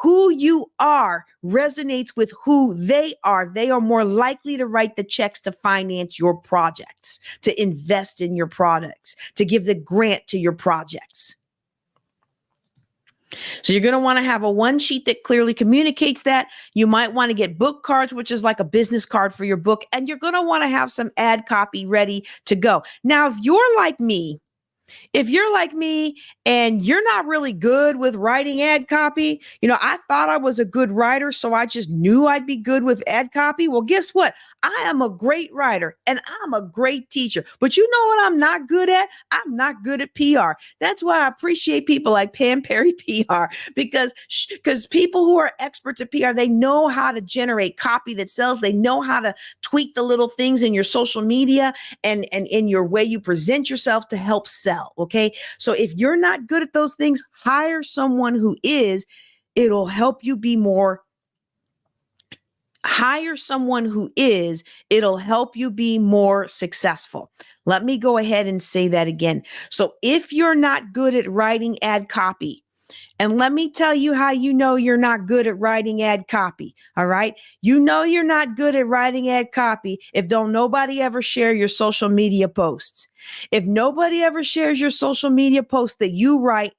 who you are resonates with who they are more likely to write the checks to finance your projects, to invest in your products, to give the grant to your projects. So you're going to want to have a one sheet that clearly communicates that. You might want to get book cards, which is like a business card for your book. And you're going to want to have some ad copy ready to go. Now, if you're like me and you're not really good with writing ad copy, I thought I was a good writer, so I just knew I'd be good with ad copy. Well, guess what? I am a great writer and I'm a great teacher. But you know what I'm not good at? I'm not good at PR. That's why I appreciate people like Pam Perry PR, because people who are experts at PR, they know how to generate copy that sells. They know how to tweak the little things in your social media and in your way you present yourself to help sell. Okay. So if you're not good at those things, hire someone who is. It'll help you be more. Hire someone who is. It'll help you be more successful. Let me go ahead and say that again. So if you're not good at writing ad copy, and let me tell you how you know you're not good at writing ad copy. All right. You know you're not good at writing ad copy if don't nobody ever share your social media posts. If nobody ever shares your social media posts that you write,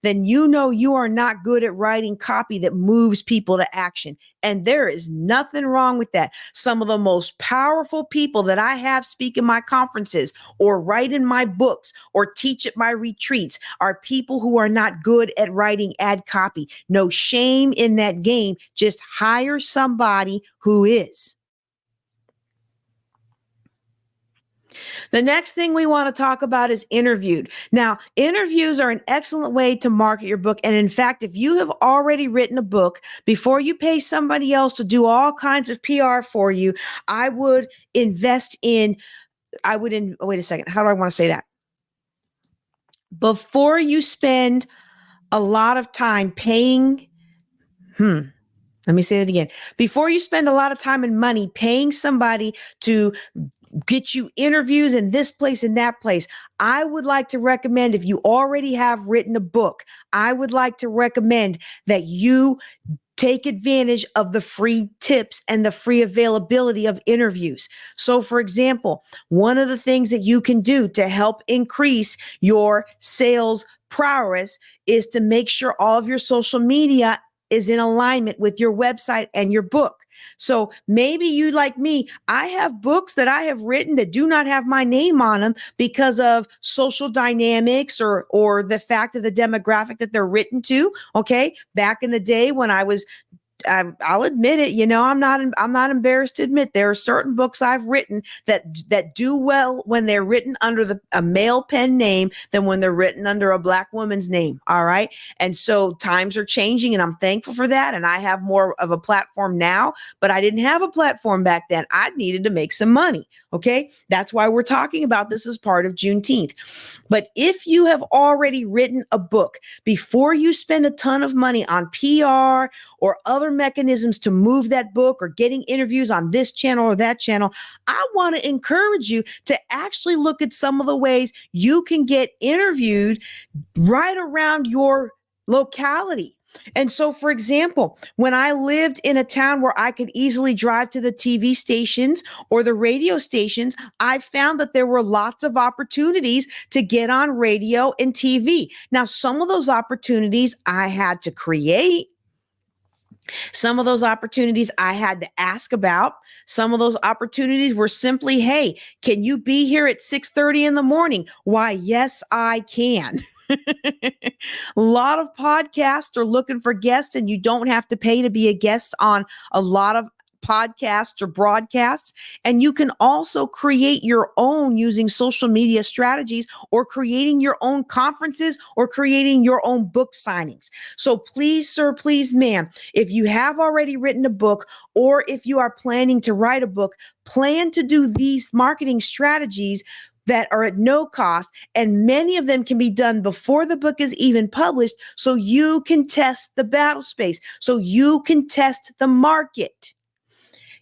then you know you are not good at writing copy that moves people to action. And there is nothing wrong with that. Some of the most powerful people that I have speak in my conferences or write in my books or teach at my retreats are people who are not good at writing ad copy. No shame in that game. Just hire somebody who is. The next thing we want to talk about is interviewed. Now, interviews are an excellent way to market your book. And in fact, if you have already written a book, before you pay somebody else to do all kinds of PR for you, I would invest in, wait a second. How do I want to say that? Before you spend a lot of time paying, let me say it again. Before you spend a lot of time and money paying somebody to get you interviews in this place and that place, I would like to recommend, if you already have written a book, I would like to recommend that you take advantage of the free tips and the free availability of interviews. So for example, one of the things that you can do to help increase your sales prowess is to make sure all of your social media is in alignment with your website and your book. So maybe you, like me, I have books that I have written that do not have my name on them because of social dynamics or the fact of the demographic that they're written to. Okay. Back in the day when I'll admit it, I'm not embarrassed to admit there are certain books I've written that do well when they're written under a male pen name than when they're written under a Black woman's name. All right. And so times are changing and I'm thankful for that. And I have more of a platform now, but I didn't have a platform back then. I needed to make some money. Okay. That's why we're talking about this as part of Juneteenth. But if you have already written a book, before you spend a ton of money on PR or other mechanisms to move that book or getting interviews on this channel or that channel, I want to encourage you to actually look at some of the ways you can get interviewed right around your locality. And so, for example, when I lived in a town where I could easily drive to the TV stations or the radio stations, I found that there were lots of opportunities to get on radio and TV. Now, some of those opportunities I had to create. Some of those opportunities I had to ask about. Some of those opportunities were simply, hey, can you be here at 6:30 in the morning? Why, yes, I can. A lot of podcasts are looking for guests, and you don't have to pay to be a guest on a lot of podcasts or broadcasts. And you can also create your own using social media strategies, or creating your own conferences, or creating your own book signings. So please, sir, please, ma'am, if you have already written a book, or if you are planning to write a book, plan to do these marketing strategies that are at no cost. And many of them can be done before the book is even published, so you can test the battle space, so you can test the market.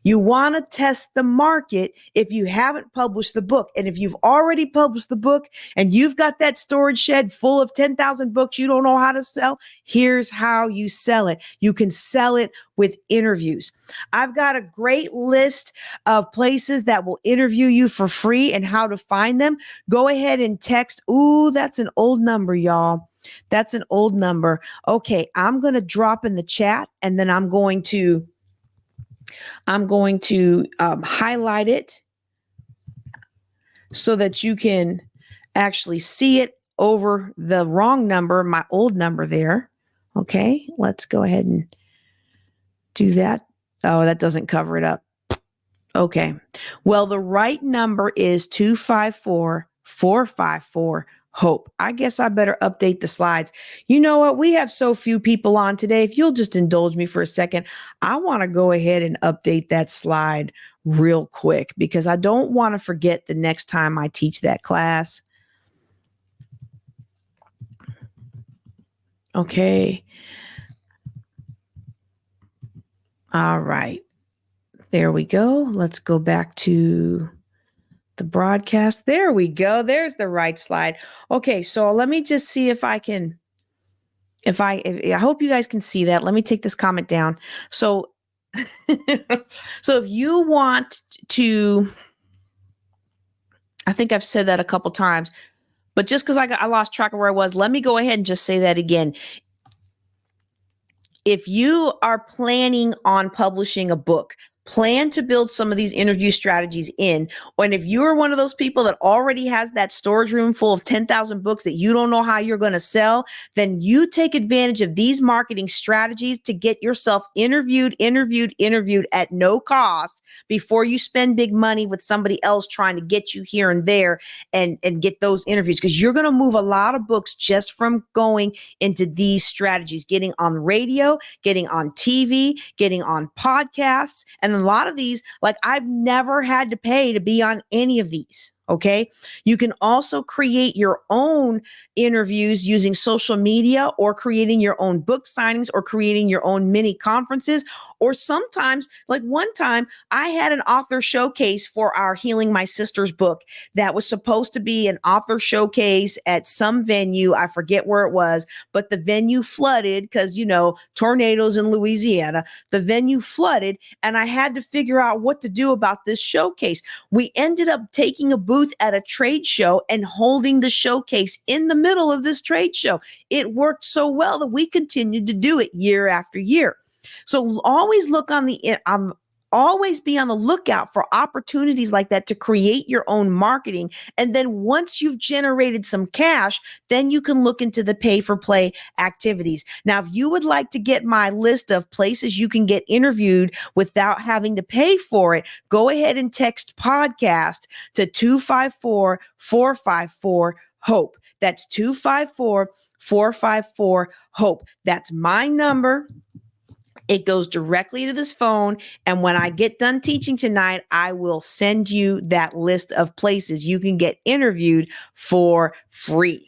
You want to test the market if you haven't published the book. And if you've already published the book and you've got that storage shed full of 10,000 books you don't know how to sell, here's how you sell it. You can sell it with interviews. I've got a great list of places that will interview you for free and how to find them. Go ahead and text. Ooh, that's an old number, y'all. That's an old number. Okay, I'm going to drop in the chat, and then I'm going to highlight it so that you can actually see it over the wrong number, my old number there. Okay, let's go ahead and do that. Oh, that doesn't cover it up. Okay, well, the right number is 254-454 HOPE. I guess I better update the slides. You know what? We have so few people on today. If you'll just indulge me for a second, I want to go ahead and update that slide real quick, because I don't want to forget the next time I teach that class. Okay. All right. There we go. Let's go back to the broadcast. There we go. There's the right slide. Okay, so let me just see if I can, I hope you guys can see that. Let me take this comment down. So, so if you want to, I think I've said that a couple times, but just because I lost track of where I was, let me go ahead and just say that again. If you are planning on publishing a book, plan to build some of these interview strategies in. And if you're one of those people that already has that storage room full of 10,000 books that you don't know how you're going to sell, then you take advantage of these marketing strategies to get yourself interviewed at no cost before you spend big money with somebody else trying to get you here and there and get those interviews. Because you're going to move a lot of books just from going into these strategies, getting on radio, getting on TV, getting on podcasts. And a lot of these, like, I've never had to pay to be on any of these. Okay. You can also create your own interviews using social media, or creating your own book signings, or creating your own mini conferences. Or sometimes, like one time, I had an author showcase for our Healing My Sister's book that was supposed to be an author showcase at some venue. I forget where it was, but the venue flooded because, you know, tornadoes in Louisiana. The venue flooded, and I had to figure out what to do about this showcase. We ended up taking a booth at a trade show and holding the showcase in the middle of this trade show. It worked so well that we continued to do it year after year. So always look always be on the lookout for opportunities like that to create your own marketing. And then once you've generated some cash, then you can look into the pay for play activities. Now, if you would like to get my list of places you can get interviewed without having to pay for it, go ahead and text podcast to 254-454 HOPE. That's 254-454 HOPE. That's my number. It goes directly to this phone. And when I get done teaching tonight, I will send you that list of places you can get interviewed for free.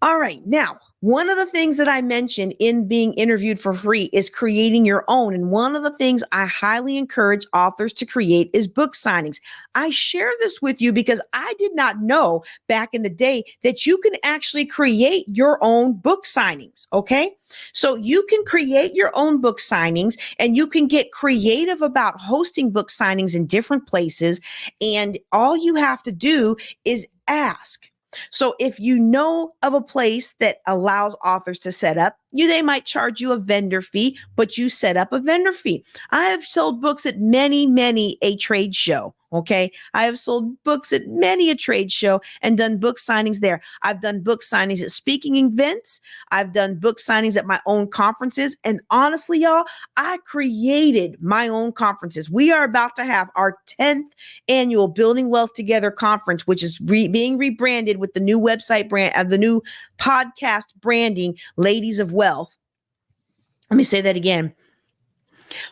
All right. Now, one of the things that I mentioned in being interviewed for free is creating your own. And one of the things I highly encourage authors to create is book signings. I share this with you because I did not know back in the day that you can actually create your own book signings. Okay. So you can create your own book signings, and you can get creative about hosting book signings in different places. And all you have to do is ask. So if you know of a place that allows authors to set up, they might charge you a vendor fee, but you set up a vendor fee. I have sold books at many a trade show. Okay. I have sold books at many a trade show and done book signings there. I've done book signings at speaking events. I've done book signings at my own conferences. And honestly, y'all, I created my own conferences. We are about to have our 10th annual Building Wealth Together conference, which is being rebranded with the new website brand of the new podcast branding, Ladies of Wealth. Let me say that again.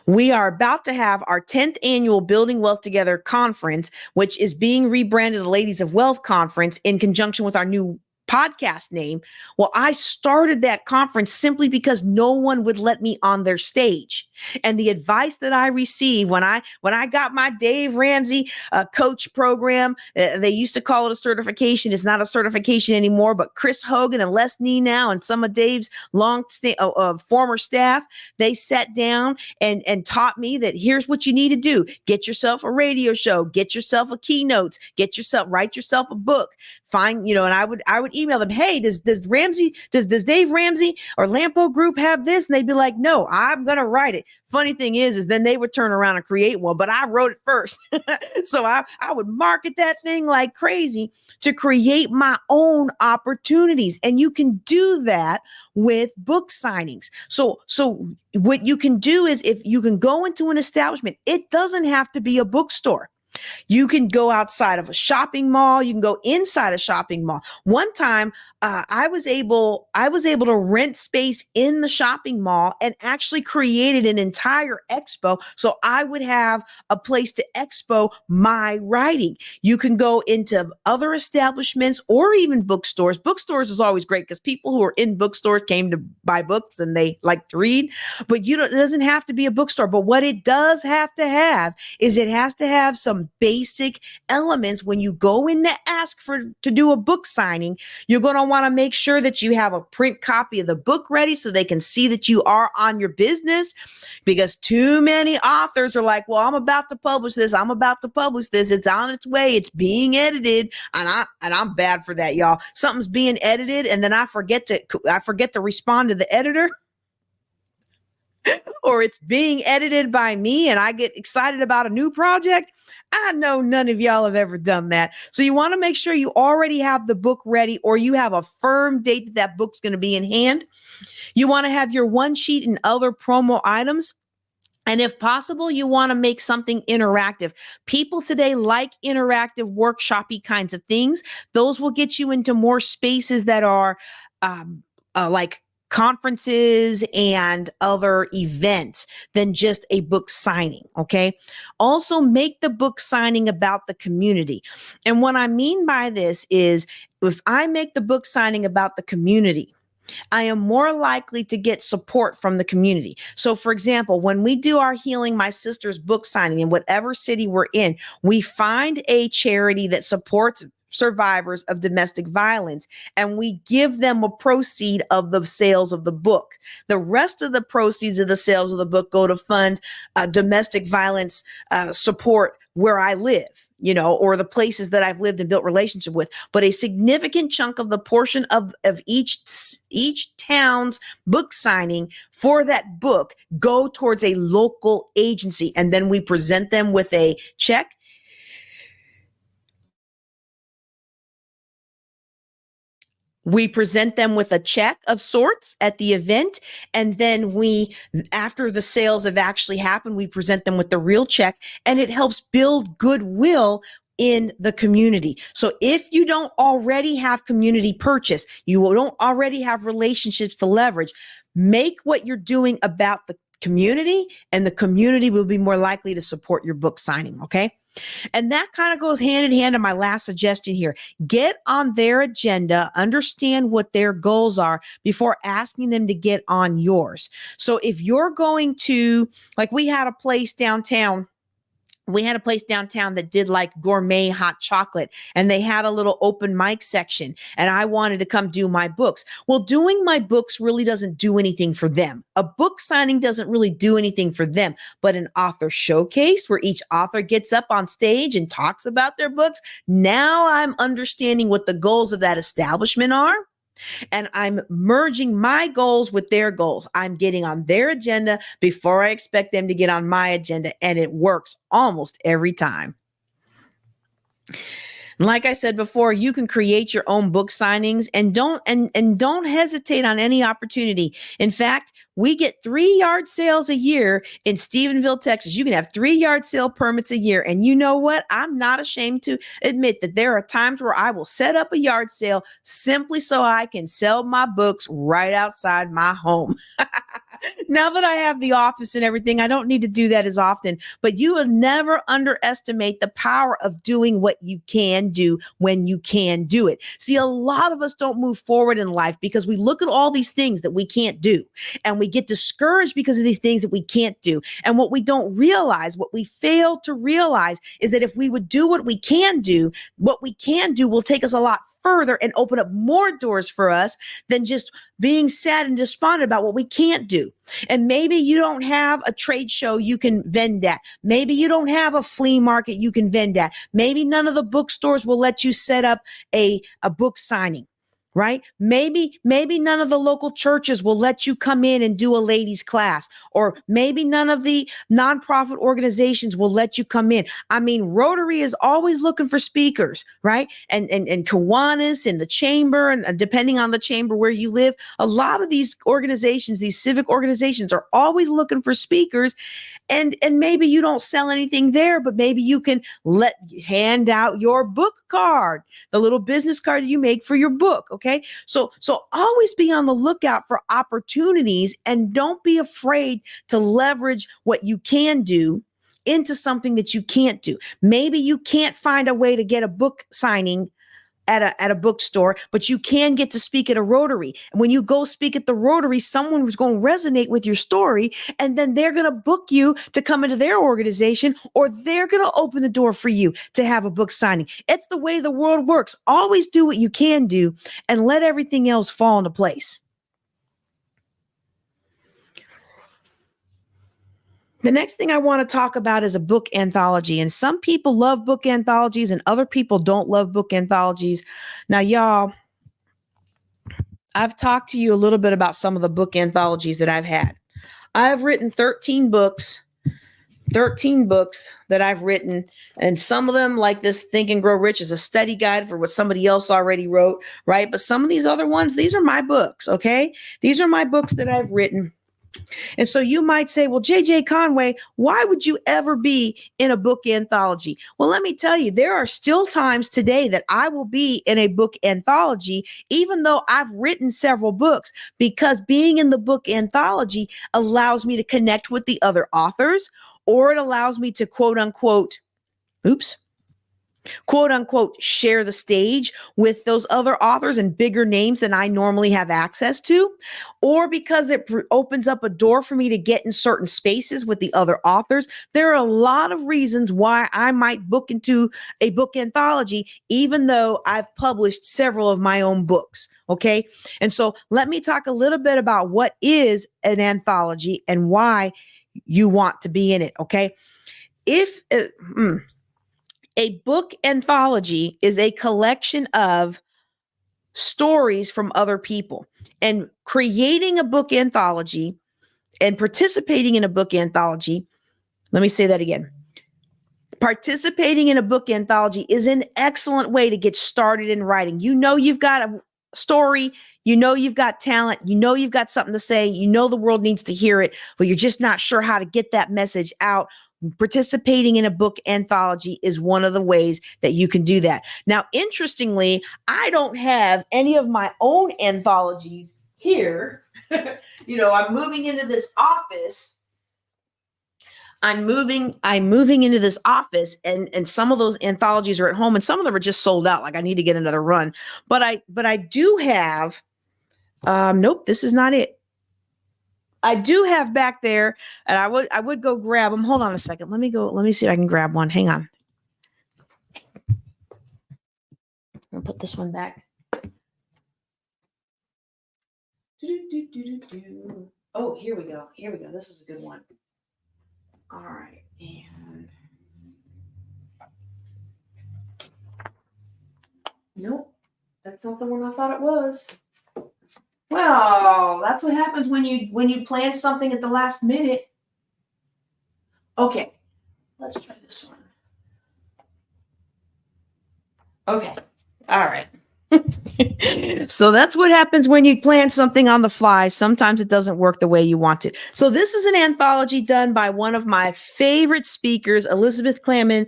We are about to have our 10th annual Building Wealth Together conference, which is being rebranded the Ladies of Wealth Conference in conjunction with our new podcast name. Well, I started that conference simply because no one would let me on their stage. And the advice that I received when I got my Dave Ramsey coach program, they used to call it a certification. It's not a certification anymore, but Chris Hogan and Les Now and some of Dave's former staff, they sat down and taught me that here's what you need to do. Get yourself a radio show, get yourself a keynotes, write yourself a book. Find, and I would email them, hey, does Dave Ramsey or Lampo Group have this? And they'd be like, no, I'm going to write it. Funny thing is then they would turn around and create one, but I wrote it first. So I would market that thing like crazy to create my own opportunities. And you can do that with book signings. So what you can do is if you can go into an establishment, it doesn't have to be a bookstore. You can go outside of a shopping mall. You can go inside a shopping mall. One time, I was able to rent space in the shopping mall and actually created an entire expo. So I would have a place to expo my writing. You can go into other establishments or even bookstores. Bookstores is always great because people who are in bookstores came to buy books and they like to read. But it doesn't have to be a bookstore. But what it does have to have is it has to have some basic elements. When you go in to ask to do a book signing, you're going to want to make sure that you have a print copy of the book ready so they can see that you are on your business, because too many authors are like, well, I'm about to publish this. It's on its way. It's being edited. And I'm bad for that, y'all. Something's being edited and then I forget to respond to the editor. Or it's being edited by me and I get excited about a new project. I know none of y'all have ever done that. So you want to make sure you already have the book ready, or you have a firm date that book's going to be in hand. You want to have your one sheet and other promo items. And if possible, you want to make something interactive. People today like interactive workshop-y kinds of things. Those will get you into more spaces that are like conferences and other events than just a book signing. Okay. Also make the book signing about the community. And what I mean by this is if I make the book signing about the community, I am more likely to get support from the community. So for example, when we do our Healing My Sister's book signing in whatever city we're in, we find a charity that supports survivors of domestic violence, and we give them a proceed of the sales of the book. The rest of the proceeds of the sales of the book go to fund domestic violence support where I live, or the places that I've lived and built relationship with. But a significant chunk of the portion of each town's book signing for that book go towards a local agency. And then we present them with a check. We present them with a check of sorts at the event. And then after the sales have actually happened, we present them with the real check, and it helps build goodwill in the community. So if you don't already have community purchase, you don't already have relationships to leverage, make what you're doing about the community, and the community will be more likely to support your book signing. Okay. And that kind of goes hand in hand to my last suggestion here. Get on their agenda, understand what their goals are before asking them to get on yours. So if you're going to, like we had a place downtown that did like gourmet hot chocolate, and they had a little open mic section, and I wanted to come do my books. Well, doing my books really doesn't do anything for them. A book signing doesn't really do anything for them, but an author showcase where each author gets up on stage and talks about their books. Now I'm understanding what the goals of that establishment are. And I'm merging my goals with their goals. I'm getting on their agenda before I expect them to get on my agenda. And it works almost every time. Like I said before, you can create your own book signings and don't hesitate on any opportunity. In fact, we get 3 yard sales a year in Stephenville, Texas. You can have 3 yard sale permits a year. And you know what? I'm not ashamed to admit that there are times where I will set up a yard sale simply so I can sell my books right outside my home. Now that I have the office and everything, I don't need to do that as often, but you will never underestimate the power of doing what you can do when you can do it. See, a lot of us don't move forward in life because we look at all these things that we can't do, and we get discouraged because of these things that we can't do. And what we don't realize, what we fail to realize, is that if we would do what we can do, what we can do will take us a lot further and open up more doors for us than just being sad and despondent about what we can't do. And maybe you don't have a trade show you can vend at. Maybe you don't have a flea market you can vend at. Maybe none of the bookstores will let you set up a book signing. Right? Maybe none of the local churches will let you come in and do a ladies class, or maybe none of the nonprofit organizations will let you come in. I mean, Rotary is always looking for speakers, right? And Kiwanis and the chamber, and depending on the chamber where you live, a lot of these organizations, these civic organizations, are always looking for speakers. And maybe you don't sell anything there, but maybe you can hand out your book card, the little business card that you make for your book. Okay. So always be on the lookout for opportunities, and don't be afraid to leverage what you can do into something that you can't do. Maybe you can't find a way to get a book signing at a bookstore, but you can get to speak at a Rotary. And when you go speak at the Rotary, someone was going to resonate with your story, and then they're going to book you to come into their organization, or they're going to open the door for you to have a book signing. It's the way the world works. Always do what you can do and let everything else fall into place. The next thing I want to talk about is a book anthology. And some people love book anthologies and other people don't love book anthologies. Now, y'all, I've talked to you a little bit about some of the book anthologies that I've had. I've written 13 books that I've written. And some of them, like this Think and Grow Rich, is a study guide for what somebody else already wrote, right? But some of these other ones, these are my books, okay? These are my books that I've written. And so you might say, well, JJ Conway, why would you ever be in a book anthology? Well, let me tell you, there are still times today that I will be in a book anthology, even though I've written several books, because being in the book anthology allows me to connect with the other authors, or it allows me to quote unquote, share the stage with those other authors and bigger names than I normally have access to, or because it opens up a door for me to get in certain spaces with the other authors. There are a lot of reasons why I might book into a book anthology, even though I've published several of my own books. Okay. And so let me talk a little bit about what is an anthology and why you want to be in it. Okay. A book anthology is a collection of stories from other people, and creating a book anthology and participating in a book anthology. Let me say that again. Participating in a book anthology is an excellent way to get started in writing. You know, you've got a story, you know, you've got talent, you know, you've got something to say, you know, the world needs to hear it, but you're just not sure how to get that message out. Participating in a book anthology is one of the ways that you can do that. Now, interestingly, I don't have any of my own anthologies here. You know, I'm moving into this office. I'm moving into this office, and some of those anthologies are at home, and some of them are just sold out. Like, I need to get another run. But I do have, nope, this is not it. I do have back there, and I would go grab them. Hold on a second. Let me see if I can grab one. Hang on. I'll put this one back. Oh, here we go. This is a good one. All right. And nope, that's not the one I thought it was. Well, that's what happens when you plan something at the last minute. Okay, let's try this one. Okay, all right. So that's what happens when you plan something on the fly. Sometimes it doesn't work the way you want it. So this is an anthology done by one of my favorite speakers, Elizabeth Clamon.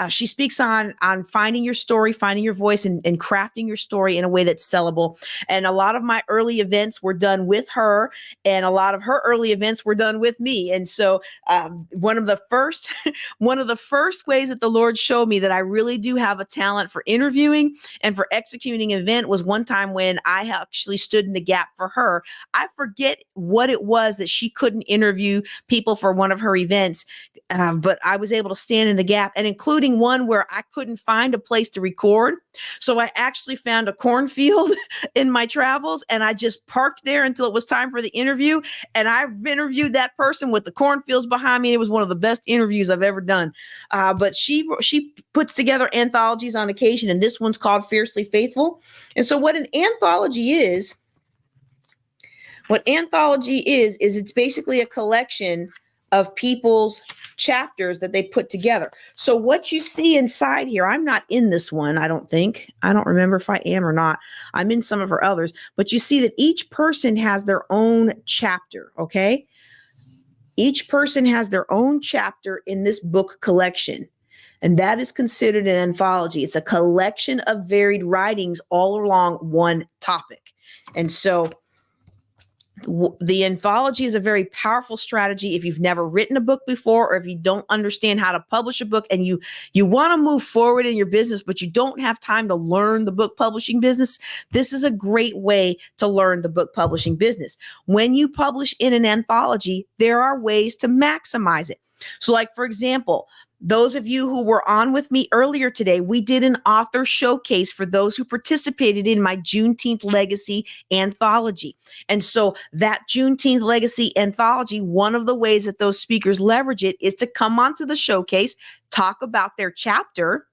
She speaks on finding your story, finding your voice, and crafting your story in a way that's sellable. And a lot of my early events were done with her, and a lot of her early events were done with me. And so one of the first ways that the Lord showed me that I really do have a talent for interviewing and for executing an event was one time when I actually stood in the gap for her. I forget what it was that she couldn't interview people for one of her events, but I was able to stand in the gap, and including one where I couldn't find a place to record. So I actually found a cornfield in my travels, and I just parked there until it was time for the interview. And I interviewed that person with the cornfields behind me. It was one of the best interviews I've ever done. But she puts together anthologies on occasion, and this one's called Fiercely Faithful. And so what an anthology is it's basically a collection of people's chapters that they put together. So what you see inside here, I'm not in this one, I don't think. I don't remember if I am or not. I'm in some of her others, but you see that each person has their own chapter, okay? Each person has their own chapter in this book collection. And that is considered an anthology. It's a collection of varied writings all along one topic. And so the anthology is a very powerful strategy if you've never written a book before, or if you don't understand how to publish a book and you want to move forward in your business, but you don't have time to learn the book publishing business. This is a great way to learn the book publishing business. When you publish in an anthology, there are ways to maximize it. So like, for example, those of you who were on with me earlier today, we did an author showcase for those who participated in my Juneteenth Legacy Anthology. And so that Juneteenth Legacy Anthology, one of the ways that those speakers leverage it is to come onto the showcase, talk about their chapter,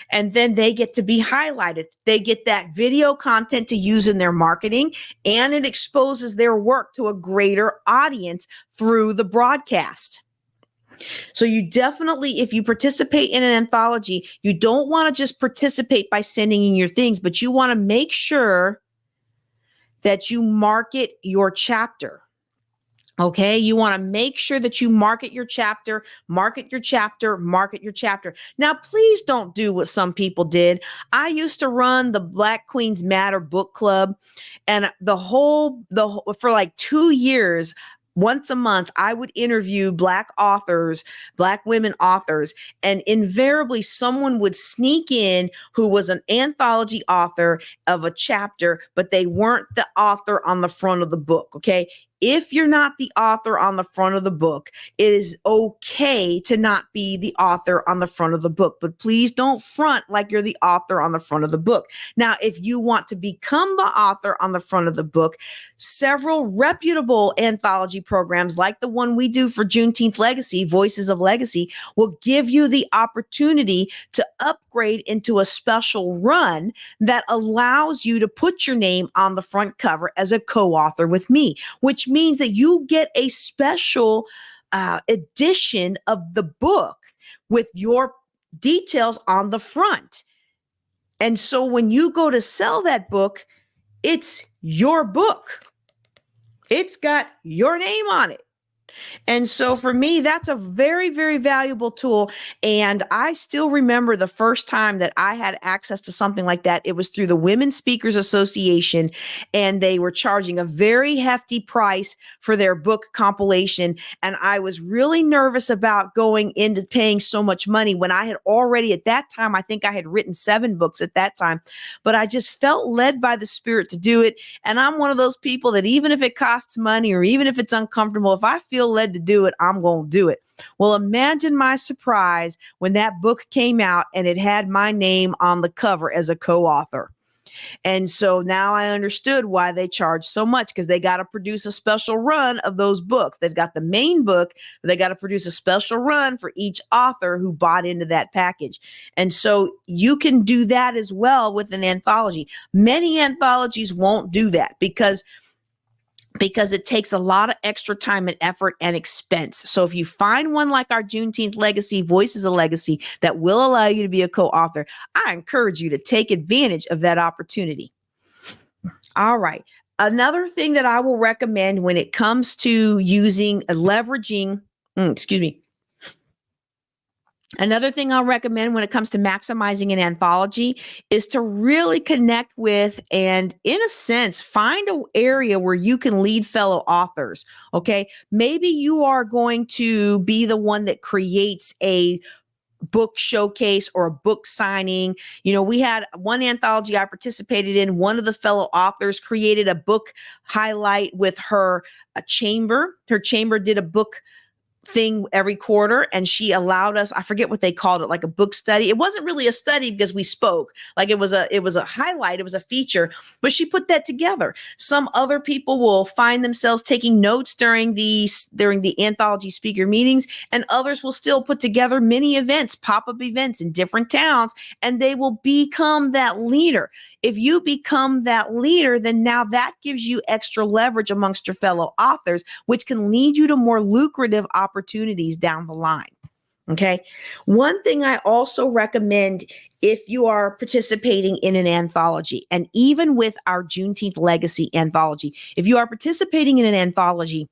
and then they get to be highlighted. They get that video content to use in their marketing, and it exposes their work to a greater audience through the broadcast. So you definitely, if you participate in an anthology, you don't want to just participate by sending in your things, but you want to make sure that you market your chapter. Okay, you want to make sure that you market your chapter, market your chapter, market your chapter. Now, please don't do what some people did. I used to run the Black Queens Matter book club, and for like 2 years, once a month, I would interview Black authors, Black women authors, and invariably someone would sneak in who was an anthology author of a chapter, but they weren't the author on the front of the book, okay? If you're not the author on the front of the book, it is okay to not be the author on the front of the book, but please don't front like you're the author on the front of the book. Now, if you want to become the author on the front of the book, several reputable anthology programs like the one we do for Juneteenth Legacy, Voices of Legacy, will give you the opportunity to upgrade into a special run that allows you to put your name on the front cover as a co-author with me, which means that you get a special edition of the book with your details on the front. And so when you go to sell that book, it's your book. It's got your name on it. And so for me, that's a very, very valuable tool. And I still remember the first time that I had access to something like that. It was through the Women Speakers Association, and they were charging a very hefty price for their book compilation. And I was really nervous about going into paying so much money when I had already, at that time, I think I had written 7 books at that time, but I just felt led by the Spirit to do it. And I'm one of those people that even if it costs money or even if it's uncomfortable, if I feel led to do it, I'm going to do it. Well, imagine my surprise when that book came out and it had my name on the cover as a co-author. And so now I understood why they charge so much, because they got to produce a special run of those books. They've got the main book, but they got to produce a special run for each author who bought into that package. And so you can do that as well with an anthology. Many anthologies won't do that because because it takes a lot of extra time and effort and expense. So if you find one like our Juneteenth Legacy, Voices of Legacy, that will allow you to be a co-author, I encourage you to take advantage of that opportunity. All right. Another thing that I will recommend when it comes to leveraging, another thing I'll recommend when it comes to maximizing an anthology is to really connect with and, in a sense, find an area where you can lead fellow authors. Okay. Maybe you are going to be the one that creates a book showcase or a book signing. We had one anthology I participated in. One of the fellow authors created a book highlight with her chamber. Her chamber did a book thing every quarter, and she allowed us, I forget what they called it, like a book study. It wasn't really a study because we spoke. Like it was a highlight, it was a feature, but she put that together. Some other people will find themselves taking notes during the anthology speaker meetings, and others will still put together mini events, pop-up events in different towns, and they will become that leader. If you become that leader, then now that gives you extra leverage amongst your fellow authors, which can lead you to more lucrative opportunities down the line. Okay. One thing I also recommend if you are participating in an anthology, and even with our Juneteenth Legacy anthology, if you are participating in an anthology,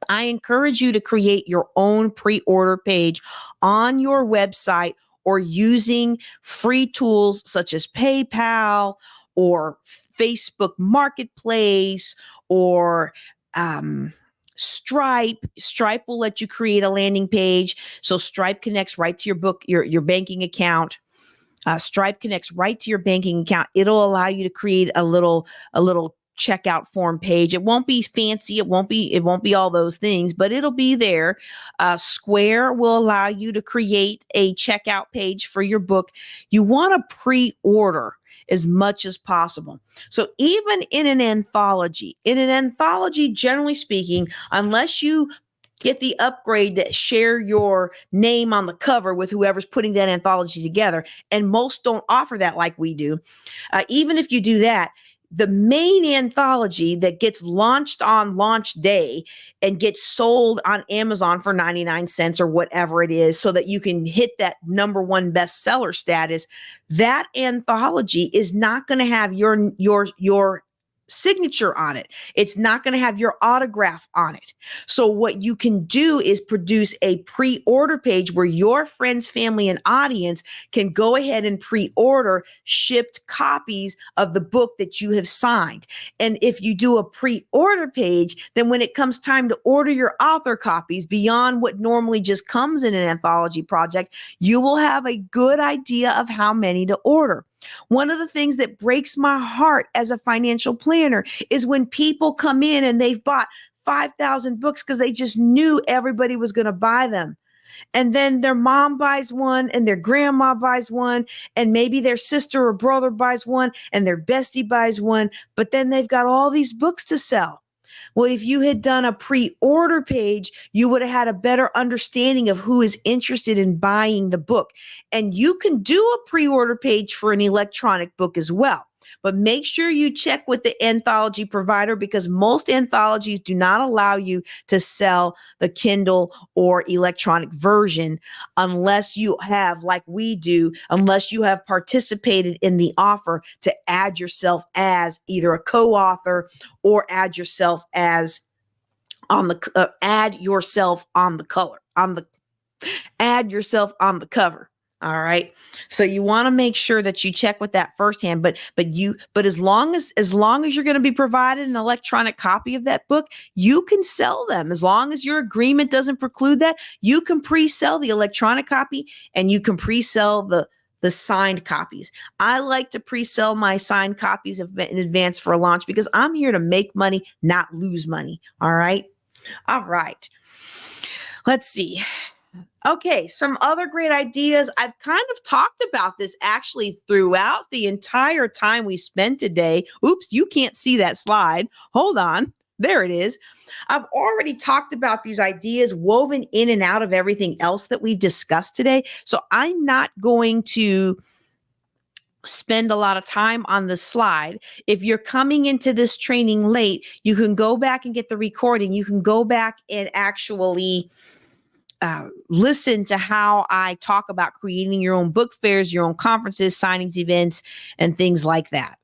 I encourage you to create your own pre-order page on your website, or using free tools such as PayPal or Facebook Marketplace or Stripe. Stripe will let you create a landing page. So Stripe connects right to your book, your banking account. Stripe connects right to your banking account. It'll allow you to create a little checkout form page. It won't be fancy. It won't be all those things, but it'll be there. Square will allow you to create a checkout page for your book. You want to pre-order as much as possible. So even in an anthology, generally speaking, unless you get the upgrade to share your name on the cover with whoever's putting that anthology together, and most don't offer that like we do. Even if you do that, the main anthology that gets launched on launch day and gets sold on Amazon for 99 cents or whatever it is, so that you can hit that #1 bestseller status, that anthology is not going to have your signature on it. It's not going to have your autograph on it. So what you can do is produce a pre-order page where your friends, family, and audience can go ahead and pre-order shipped copies of the book that you have signed. And if you do a pre-order page, then when it comes time to order your author copies beyond what normally just comes in an anthology project, you will have a good idea of how many to order. One of the things that breaks my heart as a financial planner is when people come in and they've bought 5,000 books because they just knew everybody was going to buy them. And then their mom buys one, and their grandma buys one, and maybe their sister or brother buys one, and their bestie buys one, but then they've got all these books to sell. Well, if you had done a pre-order page, you would have had a better understanding of who is interested in buying the book. And you can do a pre-order page for an electronic book as well. But make sure you check with the anthology provider, because most anthologies do not allow you to sell the Kindle or electronic version unless you have, like we do, unless you have participated in the offer to add yourself as either a co-author or add yourself as add yourself on the cover. All right. So you want to make sure that you check with that firsthand, but as long as you're going to be provided an electronic copy of that book, you can sell them. As long as your agreement doesn't preclude that, you can pre-sell the electronic copy, and you can pre-sell the signed copies. I like to pre-sell my signed copies in advance for a launch, because I'm here to make money, not lose money. All right. All right. Let's see. Okay, some other great ideas. I've kind of talked about this actually throughout the entire time we spent today. Oops, you can't see that slide. Hold on. There it is. I've already talked about these ideas woven in and out of everything else that we've discussed today. So I'm not going to spend a lot of time on the slide. If you're coming into this training late, you can go back and get the recording. You can go back and actually listen to how I talk about creating your own book fairs, your own conferences, signings, events, and things like that.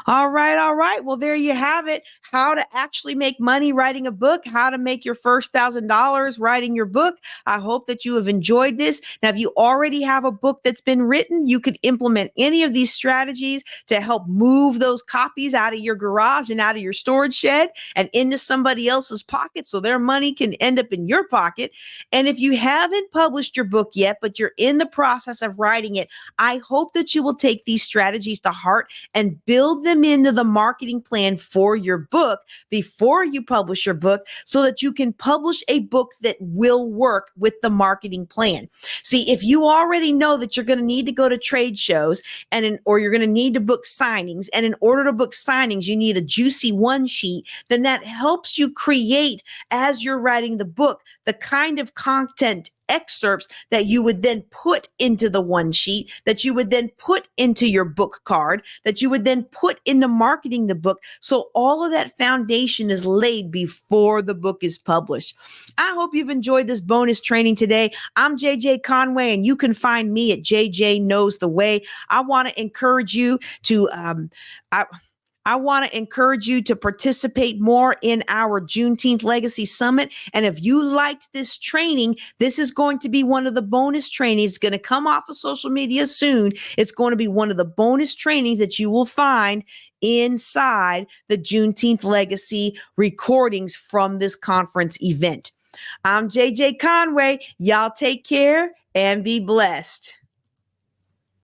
All right. All right. Well, there you have it. How to actually make money writing a book, how to make your first $1,000 writing your book. I hope that you have enjoyed this. Now, if you already have a book that's been written, you could implement any of these strategies to help move those copies out of your garage and out of your storage shed and into somebody else's pocket so their money can end up in your pocket. And if you haven't published your book yet, but you're in the process of writing it, I hope that you will take these strategies to heart and build them into the marketing plan for your book before you publish your book so that you can publish a book that will work with the marketing plan. See, if you already know that you're going to need to go to trade shows or you're going to need to book signings, and in order to book signings, you need a juicy one sheet, then that helps you create, as you're writing the book, the kind of content excerpts that you would then put into the one sheet, that you would then put into your book card, that you would then put into marketing the book. So all of that foundation is laid before the book is published. I hope you've enjoyed this bonus training today. I'm JJ Conway, and you can find me at JJ Knows the Way. I want to encourage you to I want to encourage you to participate more in our Juneteenth Legacy Summit. And if you liked this training, this is going to be one of the bonus trainings. It's going to come off of social media soon. It's going to be one of the bonus trainings that you will find inside the Juneteenth Legacy recordings from this conference event. I'm JJ Conway. Y'all take care and be blessed.